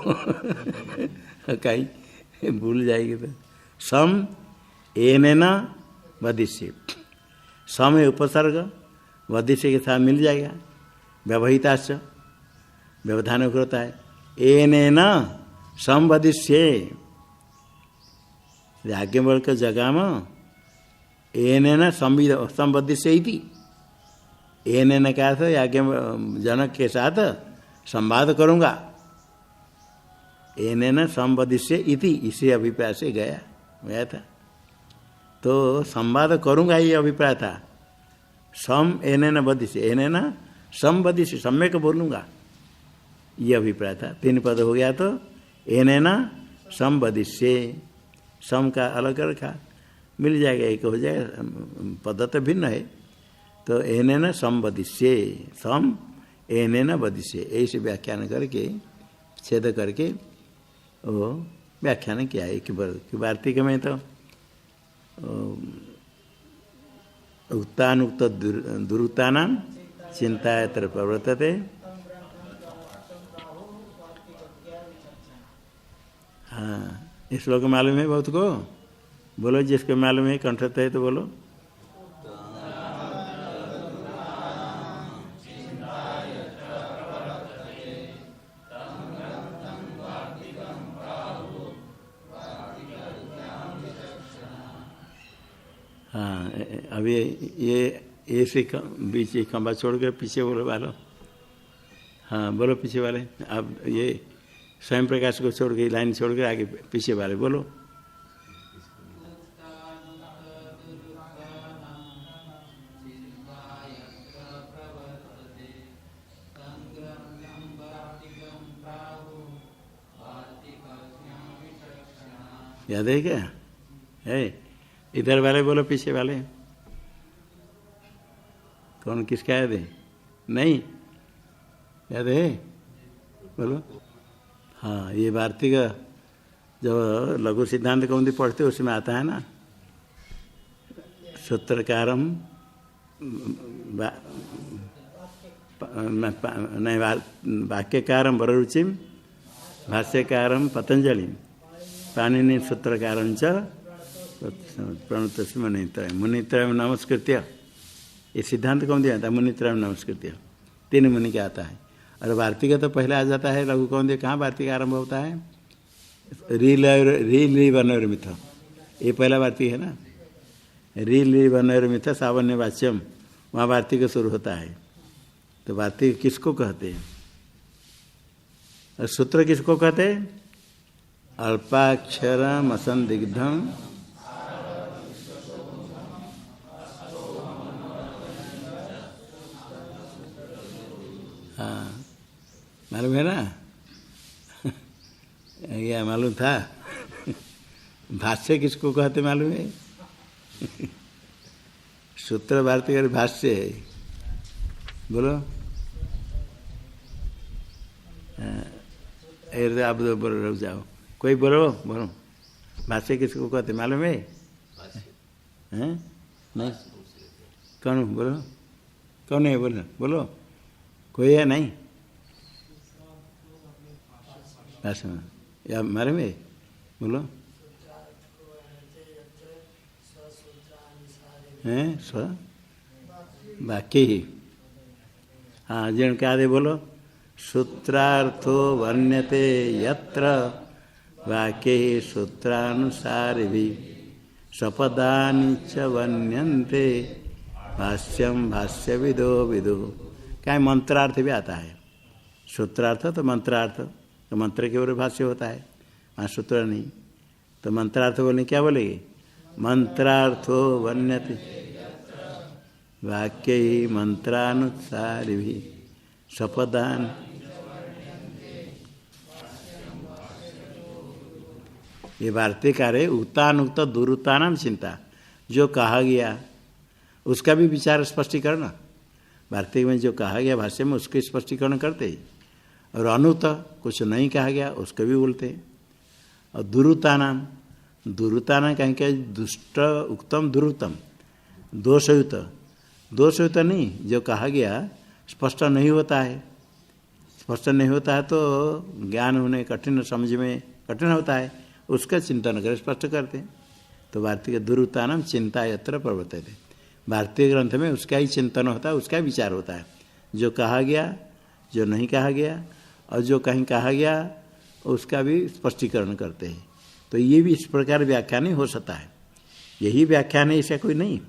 कहीं भूल जाएगी तो। सम ए ने न वदिष्य, सम है उपसर्ग, वदिष्य के साथ मिल जाएगा। व्यवहिताश्च व्यवधान होता है। ए ने न सम वदिष्य, आगे बढ़ कर जगह में एन न संवदिष्य इति, एन न कहा था आगे जनक के साथ संवाद करूँगा, एन न संवदिष्य इति, इसी अभिप्राय से गया था। तो संवाद करूँगा ये अभिप्राय था। सम एन न वदिष्य, एन न संवदिष्य, सम्यक बोलूँगा, ये अभिप्राय था। 3 पद हो गया तो एन न संवदिष्य, सम का अलग रखा, मिल जाएगा, एक हो जाएगा, पद तो भिन्न है। तो एन संवदिष्य, सम एन वदिष्य, ऐसे व्याख्यान करके छेद करके वो व्याख्यान किया है कि वार्तिक में तो उक्तानुक्त दुरुक्तानां चिंतायत्र प्रवर्तते। हाँ, इस श्लोक मालूम है बहुत को? बोलो, जिसको मालूम है कंठस्थ है तो बोलो। हाँ, अभी ये से बीच खंबा छोड़ के पीछे बोलो वालो। हाँ बोलो पीछे वाले, अब ये स्वयं प्रकाश को छोड़ के लाइन छोड़ के आगे पीछे वाले बोलो। याद है क्या? है इधर वाले बोलो, पीछे वाले कौन, किसका याद है? नहीं याद है? बोलो। हाँ, ये वार्तिक जब लघु सिद्धांत कौमुदी पढ़ते उसमें आता है ना, सूत्रकारम नहीं वाक्यकारम वररुचिम भाष्यकारम पतंजलि पाणिनि सूत्रकारं च प्रणुत मुनित्रय मुनित्रय नमस्कृत्य। ये सिद्धांत कौन दिया था? मुनित्रय नमस्कृत्य, 3 मुनि का आता है। और वार्तिक तो पहले आ जाता है लघु कौन दिया। कहाँ वार्तिक आरंभ होता है? री वनर मिथ, ये पहला वार्तिक है ना। री वनर मिथ सावन्य वाच्यम, वहाँ वार्तिक शुरू होता है। तो वार्तिक किसको कहते हैं? और सूत्र किसको कहते हैं? अल्पाक्षरम असंदिग्धम हाँ, मालूम है ना? क्या मालूम था? भाष्य किसको कहते मालूम है? सूत्र वार्तिक भाष्य है। बोलो आप दो बोलो, रुक जाओ, कोई बोलो बोलो। भाष्य किसको कहते मालूम है? हैं? नहीं, कौन बोलो, कौन है? बोलो बोलो, कोई है? नहीं भाष्य में या मालूम है? बोलो। हैं? स्व वाक्य ही। हाँ जिन क्या दे बोलो। सूत्रार्थो वर्ण्यते यत्र वाक्ये सूत्रानुसारिभिः सपदानि च वर्ण्यन्ते भाष्यम भाष्यविदो विदुः। क्या मंत्रार्थ भी आता है। सूत्रार्थ तो मंत्रार्थ, तो मंत्र के ऊपर भाष्य होता है, वहाँ सूत्र नहीं। तो मंत्रार्थ बोलने क्या बोलेंगे? मंत्रार्थो वर्ण्यते वाक्ये मंत्रानुसारिभिः सपदान। ये वार्तिकार है। उक्तानुक्त दुरुक्तानां चिंता, जो कहा गया उसका भी विचार स्पष्टीकरण। वार्तिक में जो कहा गया भाष्य में उसके स्पष्टीकरण करते हैं, और अनुत कुछ नहीं कहा गया उसको भी बोलते हैं। और दुरुतानाम, दुरुताना कहीं क्या? दुष्ट उक्तम दुरुतम, दोषयुक्त, दोषयुक्त नहीं, जो कहा गया स्पष्ट नहीं होता है। स्पष्ट नहीं होता है तो ज्ञान होने कठिन, समझ में कठिन होता है, उसका चिंतन कर स्पष्ट करते हैं। तो वार्तिक दुरुतानाम चिंता यत्र प्रवर्तते, भारतीय ग्रंथ में उसका ही चिंतन होता है, उसका विचार होता है। जो कहा गया, जो नहीं कहा गया, और जो कहीं कहा गया उसका भी स्पष्टीकरण करते हैं। तो ये भी इस प्रकार व्याख्यान ही हो सकता है। यही व्याख्यान है, ऐसा कोई नहीं।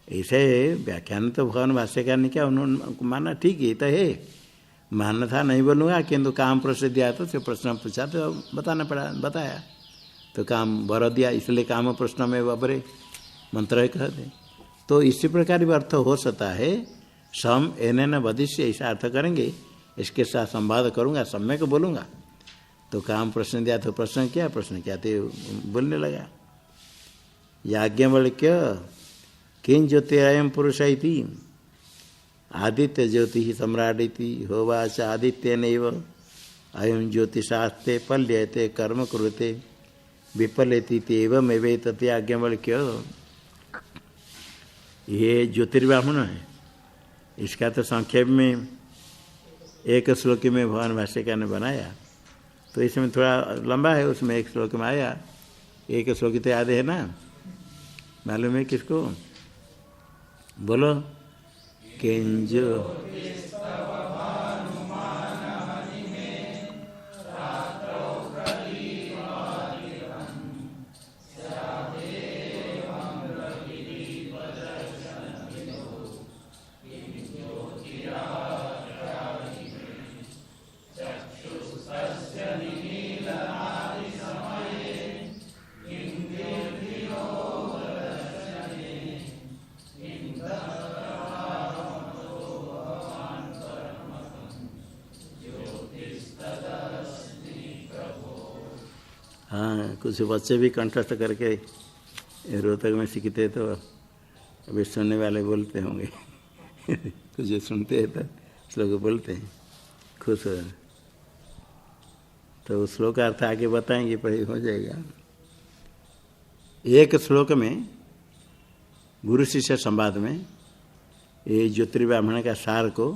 ऐसे व्याख्यान तो भगवान भाष्यकार ने क्या उन्होंने माना, ठीक है तो है, मानना था नहीं बोलूँगा, किंतु काम प्रश्न दिया तो प्रश्न पूछा तो बताना पड़ा, बताया तो काम वर दिया, इसलिए काम प्रश्न में बबरे मंत्र है कहते। तो इसी प्रकार भी अर्थ हो सकता है। सम एन वदिष्य ऐसा अर्थ करेंगे, इसके साथ संवाद करूँगा, सम्यक बोलूँगा। तो काम प्रश्न दिया तो प्रश्न किया, प्रश्न किया तो बोलने लगा। याज्ञवल्क्य किं ज्योतिरयं पुरुष इति आदित्य ज्योति सम्राटिति होवाच आदित्यनैव अयं ज्योतिषास्ते पल्यते कर्म कुरुते विपल्यति एवमेवेतत् याज्ञवल्क्य। ये ज्योतिर्ब्राह्मण है, इसका तो संक्षेप में एक श्लोक में भगवान भाष्यकार ने बनाया। तो इसमें थोड़ा लंबा है, उसमें एक श्लोक में आया। एक श्लोक तो याद है ना? मालूम है किसको? बोलो। किंजो कुछ बच्चे भी कंठस्थ करके रोहतक में सीखते, तो अभी सुनने वाले बोलते होंगे। कुछ सुनते हैं तो श्लोक बोलते हैं, खुश हो। तो श्लोक का अर्थ आगे बताएंगे, पढ़े हो जाएगा। एक श्लोक में गुरु शिष्य संवाद में ये ज्योतिर्ब्राह्मण का सार को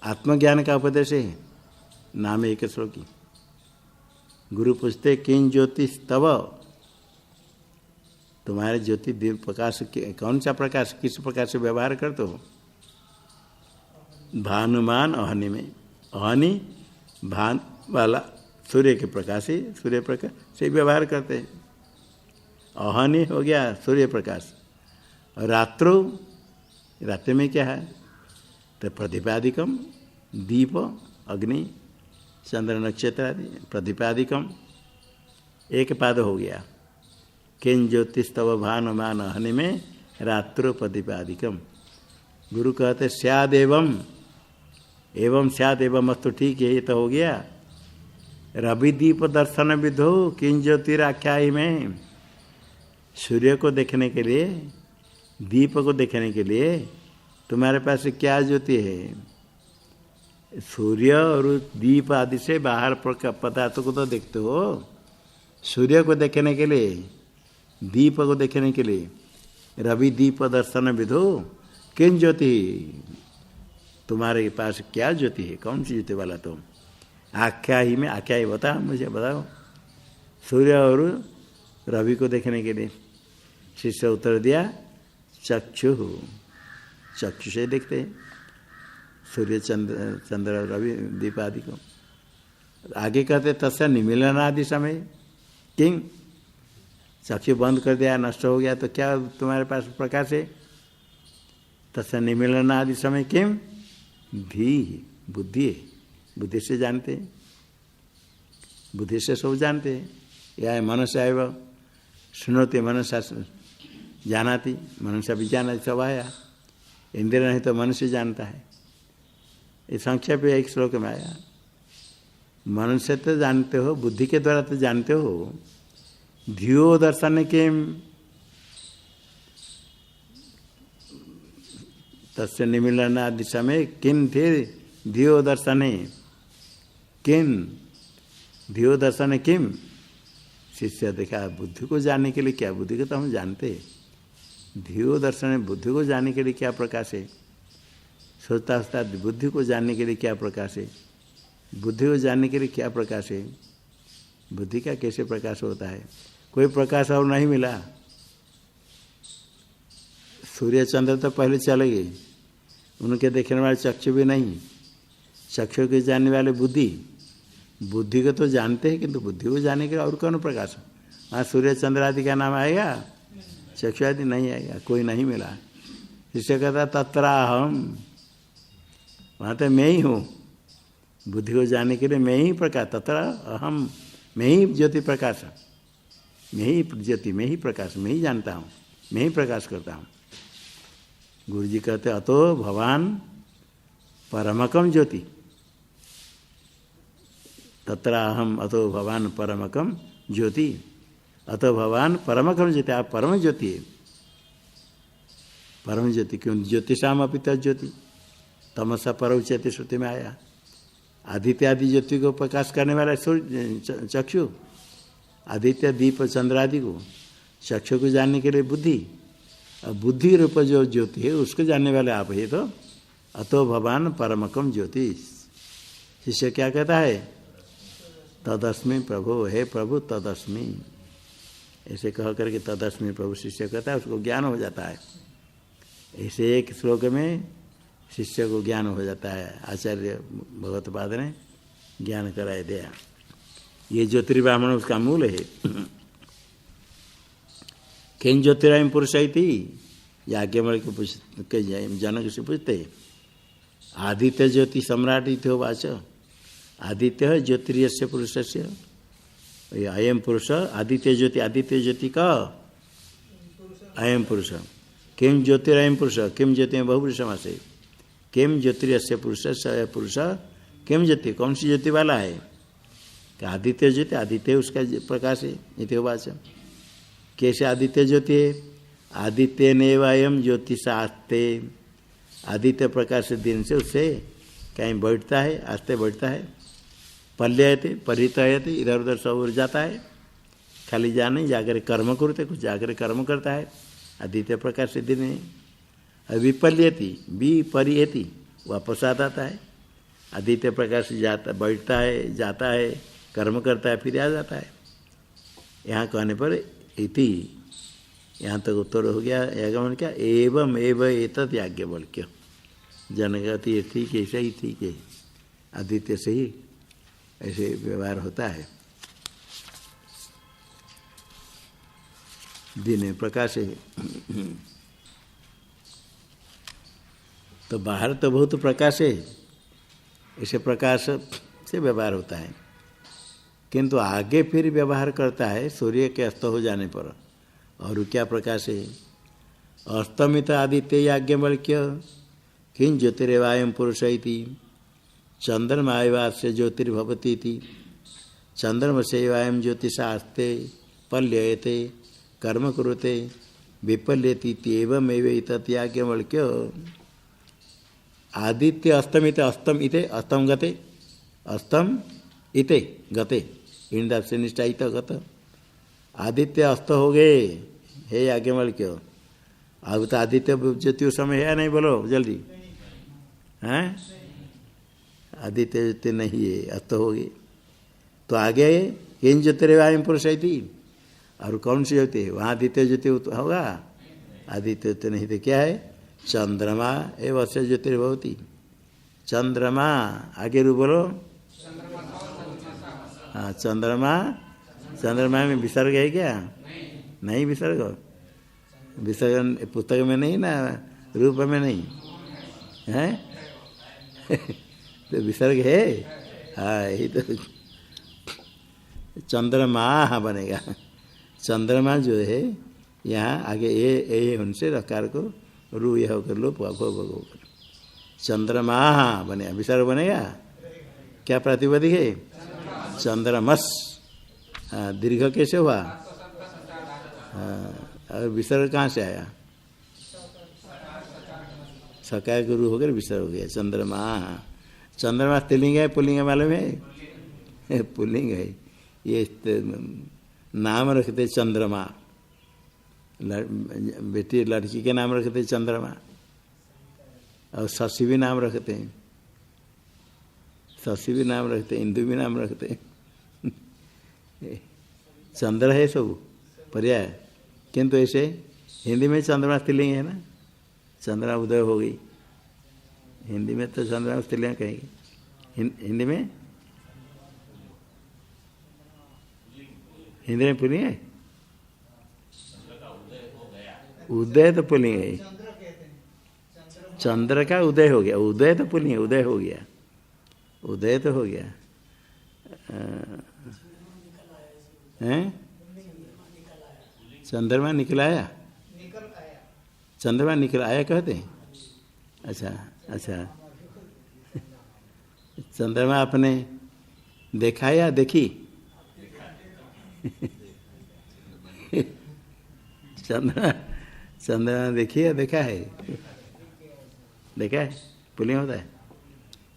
आत्मज्ञान का उपदेश है। नाम एक श्लोक की। गुरु पूछते किं ज्योतिष तव, तुम्हारे ज्योति दीप प्रकाश कौन सा प्रकाश, किस प्रकार से व्यवहार करते हो? भानुमान अहनि में, अहनि भान वाला सूर्य के प्रकाश से, सूर्य प्रकाश से व्यवहार करते हैं। अहनि हो गया सूर्य प्रकाश। और रात्रो, रात्रि में क्या है? तो प्रदीपादिकम, दीप अग्नि चंद्र नक्षत्र आदि प्रदीपादिकम, एक पाद हो गया। किं ज्योतिस्तव भानुमान अहनि में रात्रो प्रदीपादिकम। गुरु कहते स्यादेवम, एवं स्यादेवम अस्तु, ठीक है, ये तो हो गया। रविदीप दर्शन विधो किं ज्योतिराख्यायी में, सूर्य को देखने के लिए, दीप को देखने के लिए तुम्हारे पास क्या ज्योति है? सूर्य और दीप आदि से बाहर पदार्थों को तो देखते हो। सूर्य को देखने के लिए, दीप को देखने के लिए, रवि दीप दर्शन विधो किन ज्योति, तुम्हारे पास क्या ज्योति है? कौन सी ज्योति वाला तुम? आख्या ही में, आख्या ही बता, मुझे बताओ। सूर्य और रवि को देखने के लिए। शिष्य उत्तर दिया चक्षु, चक्षु से देखते हैं सूर्य चंद्र रवि दीप आदि को। आगे कहते तस्य निमीलन आदि समय किंग, चक्षु बंद कर दिया, नष्ट हो गया, तो क्या तुम्हारे पास प्रकाश है? तस्य निमीलन आदि समय किम, धी बुद्धि है, बुद्धि से जानते हैं, बुद्धि से सब जानते हैं। या मनसा एवं सुनोते मनसा जानाती, मनुष्य भी जाना, सब आया। इंद्रिय नहीं तो मनुष्य जानता है। ये संक्षेप एक श्लोक में आया। मनुष्य तो जानते हो, बुद्धि के द्वारा तो जानते हो। धियो दर्शन किम, तस्य निमीलन आदि समय किन थे धियो दर्शने, किन धियो दर्शन किम। शिष्य देखा बुद्धि को जानने के लिए क्या, बुद्धि को तो हम जानते हैं। धियो दर्शन, बुद्धि को जानने के लिए क्या प्रकाश है? सोचता सोचता बुद्धि को जानने के लिए क्या प्रकाश है? बुद्धि को जानने के लिए क्या प्रकाश है? बुद्धि का कैसे प्रकाश होता है? कोई प्रकाश और नहीं मिला। सूर्य चंद्र तो पहले चले गए, उनके देखने वाले चक्षु भी नहीं। चक्षु के जानने वाले बुद्धि, बुद्धि को तो जानते हैं, किंतु बुद्धि को जानने के लिए और कौन प्रकाश? हाँ, सूर्य चंद्र आदि का नाम आएगा, चक्षु आदि नहीं आएगा, कोई नहीं मिला। जिससे कहता तत्राहम, वहाँ तो मैं ही हूँ। बुद्धि को जानने के लिए मैं ही प्रकाश, तत्र अहम, मैं ही ज्योति प्रकाश, मैं ही ज्योति, मैं ही प्रकाश, मैं ही जानता हूँ, मैं ही प्रकाश करता हूँ। गुरु जी कहते अतो भवान परमकम ज्योति, तत्र अहम अतो भवान परमकम ज्योति, अतो भवान परमकम ज्योति, आप परम ज्योति है। परम ज्योति क्यों? ज्योतिषाम अपि तज्ज्योति, तमसा पर उच्यते, श्रुति में आया। आदित्य आदि ज्योति को प्रकाश करने वाला चक्षु, आदित्य दीप चंद्र आदि को, चक्षु को जानने के लिए बुद्धि, और बुद्धि रूप जो ज्योति है उसको जानने वाले आप है। तो अतो भगवान परमकम ज्योति। शिष्य क्या कहता है? तदस्मि प्रभु, हे प्रभु तदस्मि, ऐसे कह करके तदस्मि प्रभु शिष्य कहता है, उसको ज्ञान हो जाता है। ऐसे एक श्लोक में शिष्य को ज्ञान हो जाता है। आचार्य भगवतपाद ने ज्ञान कराए दिया। ये ज्योतिर्ब्राह्मण उसका मूल है। किं ज्योतिरायम पुरुष थी, याज्ञवल्क्य के जनक से पूछते, आदित्य ज्योति सम्राट इत्यो वाच, आदित्य ज्योतिर्यस्य पुरुषस्य, अयम पुरुष आदित्य ज्योति, आदित्य ज्योति का अयम पुरुष। किम ज्योतिरायम पुरुष, किम ज्योति में बहुपुरुष समास है। किम ज्योतिर्यस्य पुरुषस्य, पुरुष किम ज्योति, कौन सी ज्योति वाला है? आदित्य ज्योति, आदित्य उसका प्रकाश है। इत्यो वाच, कैसे आदित्य ज्योति है? आदित्य नेवायम ज्योतिषास्ते, आदित्य प्रकाश दिन से उससे कहीं बैठता है, आस्ते बैठता है। पल्ययते परितयते, इधर उधर सब उड़ जाता है, खाली जा नहीं, जाकर कर्म करते, कुछ जाकर कर्म करता है, आदित्य प्रकाश से दिन है। विपल्यति विपरीयति, वापस आ जाता है, आदित्य प्रकाश से जाता, बैठता है, जाता है, कर्म करता है, फिर आ जाता है। यहाँ कहने पर इति, यहाँ तक उत्तर हो गया यागमन क्या, एवं एव एतत् याज्ञवल्क्य, जनगति ठीक है, सही ठीक है, आदित्य से ही ऐसे व्यवहार होता है, दिन प्रकाश है। तो बाहर तो बहुत प्रकाश है, ऐसे प्रकाश से व्यवहार होता है, किंतु आगे फिर व्यवहार करता है सूर्य के अस्त हो जाने पर। और क्या प्रकाश है, अस्तमित आदित्य याज्ञवल्क्य किं ज्योतिरेवायं पुरुष इति, चंद्रमायवास्य ज्योतिर्भवती थी, चंद्रमसेवायं ज्योतिषास्ते पल्ययते कर्म कुरुते विपल्यति एवमेव एतत् याज्ञवल्क्य। आदित्य अस्तमित, अस्तम इते अस्तम गते, अस्तम इते गते, इंदा से निष्ठा इत गत, आदित्य अस्त हो गए, हे याज्ञवल्क्य। अब तो आदित्य ज्योति समय है नहीं, बोलो जल्दी, हैं? आदित्य ज्योति नहीं है, अस्त हो गए। तो आगे इन ज्योतिर्वायु पुरुष थी, और कौन सी ज्योति है वहाँ, आदित्य ज्योति होगा, आदित्य ज्योति नहीं तो क्या है, चंद्रमा एवं अस्य ज्योतिर्भवती, चंद्रमा आगे रू बोलो, हाँ चंद्रमा, चंद्रमा में विसर्ग है क्या, नहीं विसर्ग, विसर्ग पुस्तक में नहीं ना, रूप में नहीं है तो विसर्ग है, हाँ यही तो, चंद्रमा बनेगा, चंद्रमा जो है यहाँ आगे ए उनसे रकार को रू यह होकर लो भगो, चंद्रमा बनेगा, विसर्ग बनेगा, क्या प्रातिपदिक है, चंद्रमस, हाँ दीर्घ कैसे हुआ, हाँ और विसर्ग कहाँ से आया, सकाय गुरु होकर विसर्ग हो गया, चंद्रमा। चंद्रमा स्त्रीलिंग है पुल्लिंग है मालूम है, पुल्लिंग है, ये नाम रखते चंद्रमा, बेटी लड़की के नाम रखते चंद्रमा, और शशि भी नाम रखते हैं, शशि भी नाम रखते हैं, इंदु भी नाम रखते हैं चंद्र है सब पर्याय, किंतु ऐसे हिंदी में चंद्रमा स्त्रीलिंग है ना, चंद्रमा उदय हो गई, हिंदी में तो चंद्रमा स्त्रीलिंग कहेंगे, हिंदी में पुल्लिंग है, उदय तो पुल्लिंग है, चंद्र का उदय हो गया, उदय तो पुल्लिंग है, उदय हो गया, उदय तो हो गया, हैं? चंद्रमा निकल आया, चंद्रमा निकल आया कहते हैं, अच्छा अच्छा चंद्रमा आपने देखा या देखी चंद्रमा देखी या देखा है, देखा है, पुलिंग होता है,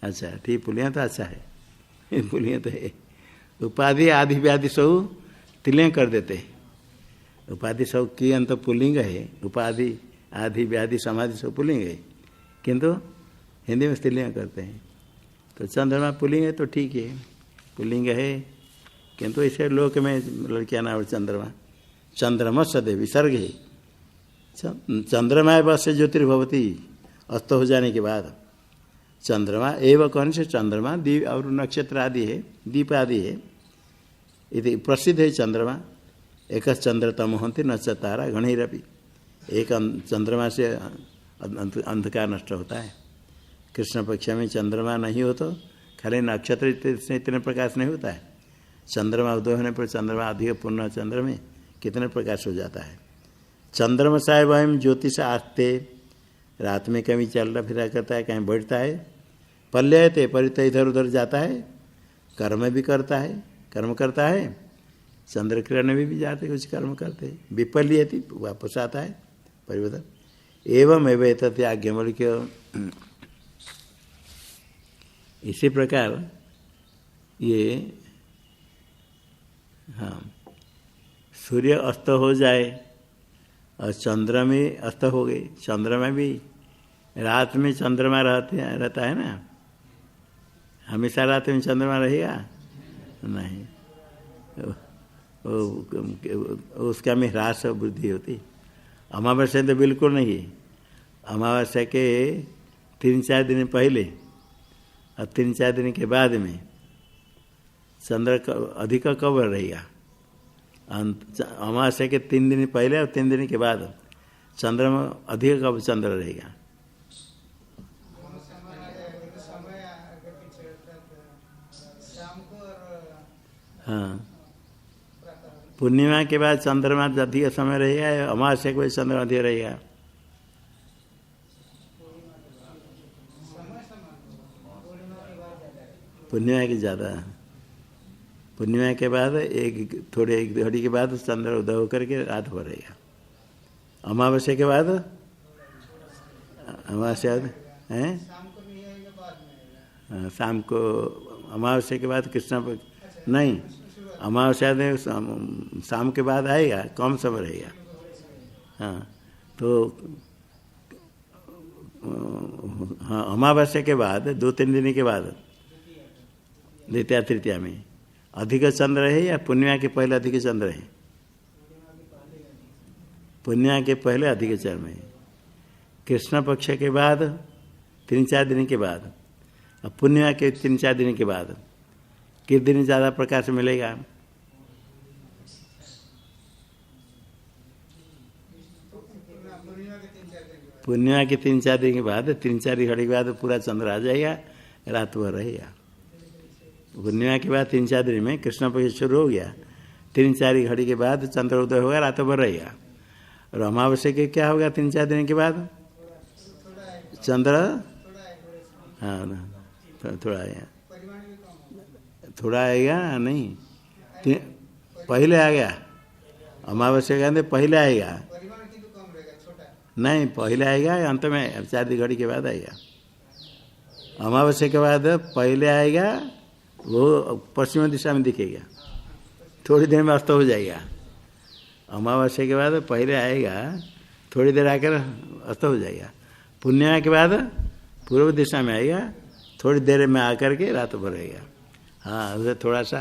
अच्छा ठीक, पुलिंग तो अच्छा है, पुलिंग तो है, उपाधि आदि व्याधि सब तिलिंग कर देते हैं, उपाधि सब की अंत पुल्लिंग है, उपाधि आदि व्याधि समाधि सब पुल्लिंग है, किंतु हिंदी में स्त्रीलिंग करते हैं। तो चंद्रमा पुल्लिंग है तो ठीक है, पुल्लिंग है, किंतु ऐसे लोक में लड़कियां नाम चंद्रमा, चंद्रमा सदैव विसर्ग है, चंद्रमा बस से ज्योतिर्भवती, अस्त हो जाने के बाद चंद्रमा एवं कौन से, चंद्रमा दीप और नक्षत्र आदि है, दीप आदि है, यदि प्रसिद्ध है चंद्रमा, एक चंद्रतम होती न तारा गणिरपि, एक चंद्रमा से अंधकार नष्ट होता है। कृष्ण पक्ष में चंद्रमा नहीं हो तो खाली नक्षत्र से इतने प्रकाश नहीं होता है, चंद्रमा उदय होने पर चंद्रमा अधिक पूर्ण चंद्र में कितने प्रकाश हो जाता है। चंद्रमा साहेब वह ज्योतिष आस्ते, रात में कहीं चल फिरा करता है, कहीं बैठता है, पल्ययते परित इधर उधर जाता है, कर्म भी करता है, कर्म करता है, चंद्र किरण में भी जाते कुछ कर्म करते हैं, विपल्यति वापस आता है परिवर्तन। एवं एवं एतत् याज्ञवल्क्य, इसी प्रकार ये हाँ, सूर्य अस्त हो जाए और चंद्रमा में अस्त हो गए, चंद्रमा भी रात में चंद्रमा रहता है ना, हमेशा रात में चंद्रमा रहेगा नहीं, उसका में ह्रास वृद्धि होती। अमावस्या तो बिल्कुल नहीं है, अमावस्या के 3-4 दिन पहले और 3-4 दिन के बाद में चंद्र अधिक कब रहेगा, अमावस्या के 3 दिन पहले और 3 दिन के बाद चंद्रमा अधिक कब चंद्र रहेगा। हाँ, पूर्णिमा के बाद चंद्रमा अधिक समय रहेगा, अमावस्या के बाद चंद्रमा अधिक रहेगा। पूर्णिमा की ज़्यादा, पूर्णिमा के बाद एक घड़ी के बाद चंद्र उदय होकर के रात भर रहेगा। अमावस्या के बाद, अमावस्या है शाम को, अमावस्या के बाद कृष्ण नहीं, अमावस्या में शाम के बाद आएगा, कम समय रहेगा। हाँ तो हाँ, अमावस्या के बाद 2-3 दिन के बाद द्वितीया तृतीया में अधिक चंद्र है या पूर्णिमा के पहले अधिक चंद्र है? पूर्णिमा के पहले अधिक चंद्र है, कृष्ण पक्ष के बाद 3-4 दिन के बाद और पूर्णिमा के 3-4 दिन के बाद किस दिन ज़्यादा प्रकाश मिलेगा? पूर्णिमा के 3-4 दिन के बाद, 3-4 घड़ी के बाद पूरा चंद्र आ जाएगा, रात भर रहेगा। पूर्णिमा के बाद 3-4 दिन में कृष्ण पक्ष शुरू हो गया, 3-4 घड़ी के बाद चंद्र उदय होगा, रात भर रहेगा। और अमावस्या के क्या होगा 3-4 दिन के बाद? चंद्र हाँ थोड़ा आएगा, थोड़ा आएगा नहीं, पहले आ गया, अमावस्या का पहले आएगा नहीं, पहले आएगा अंत में 4 घड़ी के बाद आएगा। अमावस्या के बाद पहले आएगा, वो पश्चिम दिशा में दिखेगा, थोड़ी देर में अस्त हो जाएगा। अमावस्या के बाद पहले आएगा, थोड़ी देर आकर अस्त हो जाएगा। पूर्णिमा के बाद पूर्व दिशा में आएगा, थोड़ी देर में आकर के रात भर रहेगा। हाँ, उसे थोड़ा सा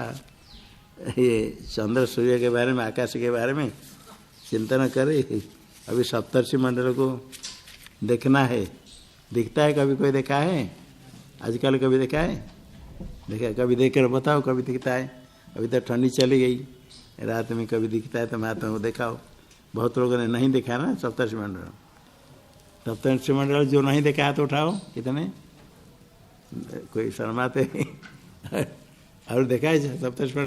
ये चंद्र सूर्य के बारे में, आकाश के बारे में चिंतन करे। अभी सप्तर्षि मंडल को देखना है, दिखता है कभी कोई देखा है आजकल? कभी देखा है? देखा, कभी देख कर बताओ कभी दिखता है? अभी तो ठंडी चली गई, रात में कभी दिखता है तो मैं तो देखाओ। बहुत लोगों ने नहीं देखा ना सप्तर्षि मंडल। सप्तर्षि मंडल जो नहीं देखा है तो उठाओ, कितने कोई शर्माते और देखा है सप्तर्षि मंडल?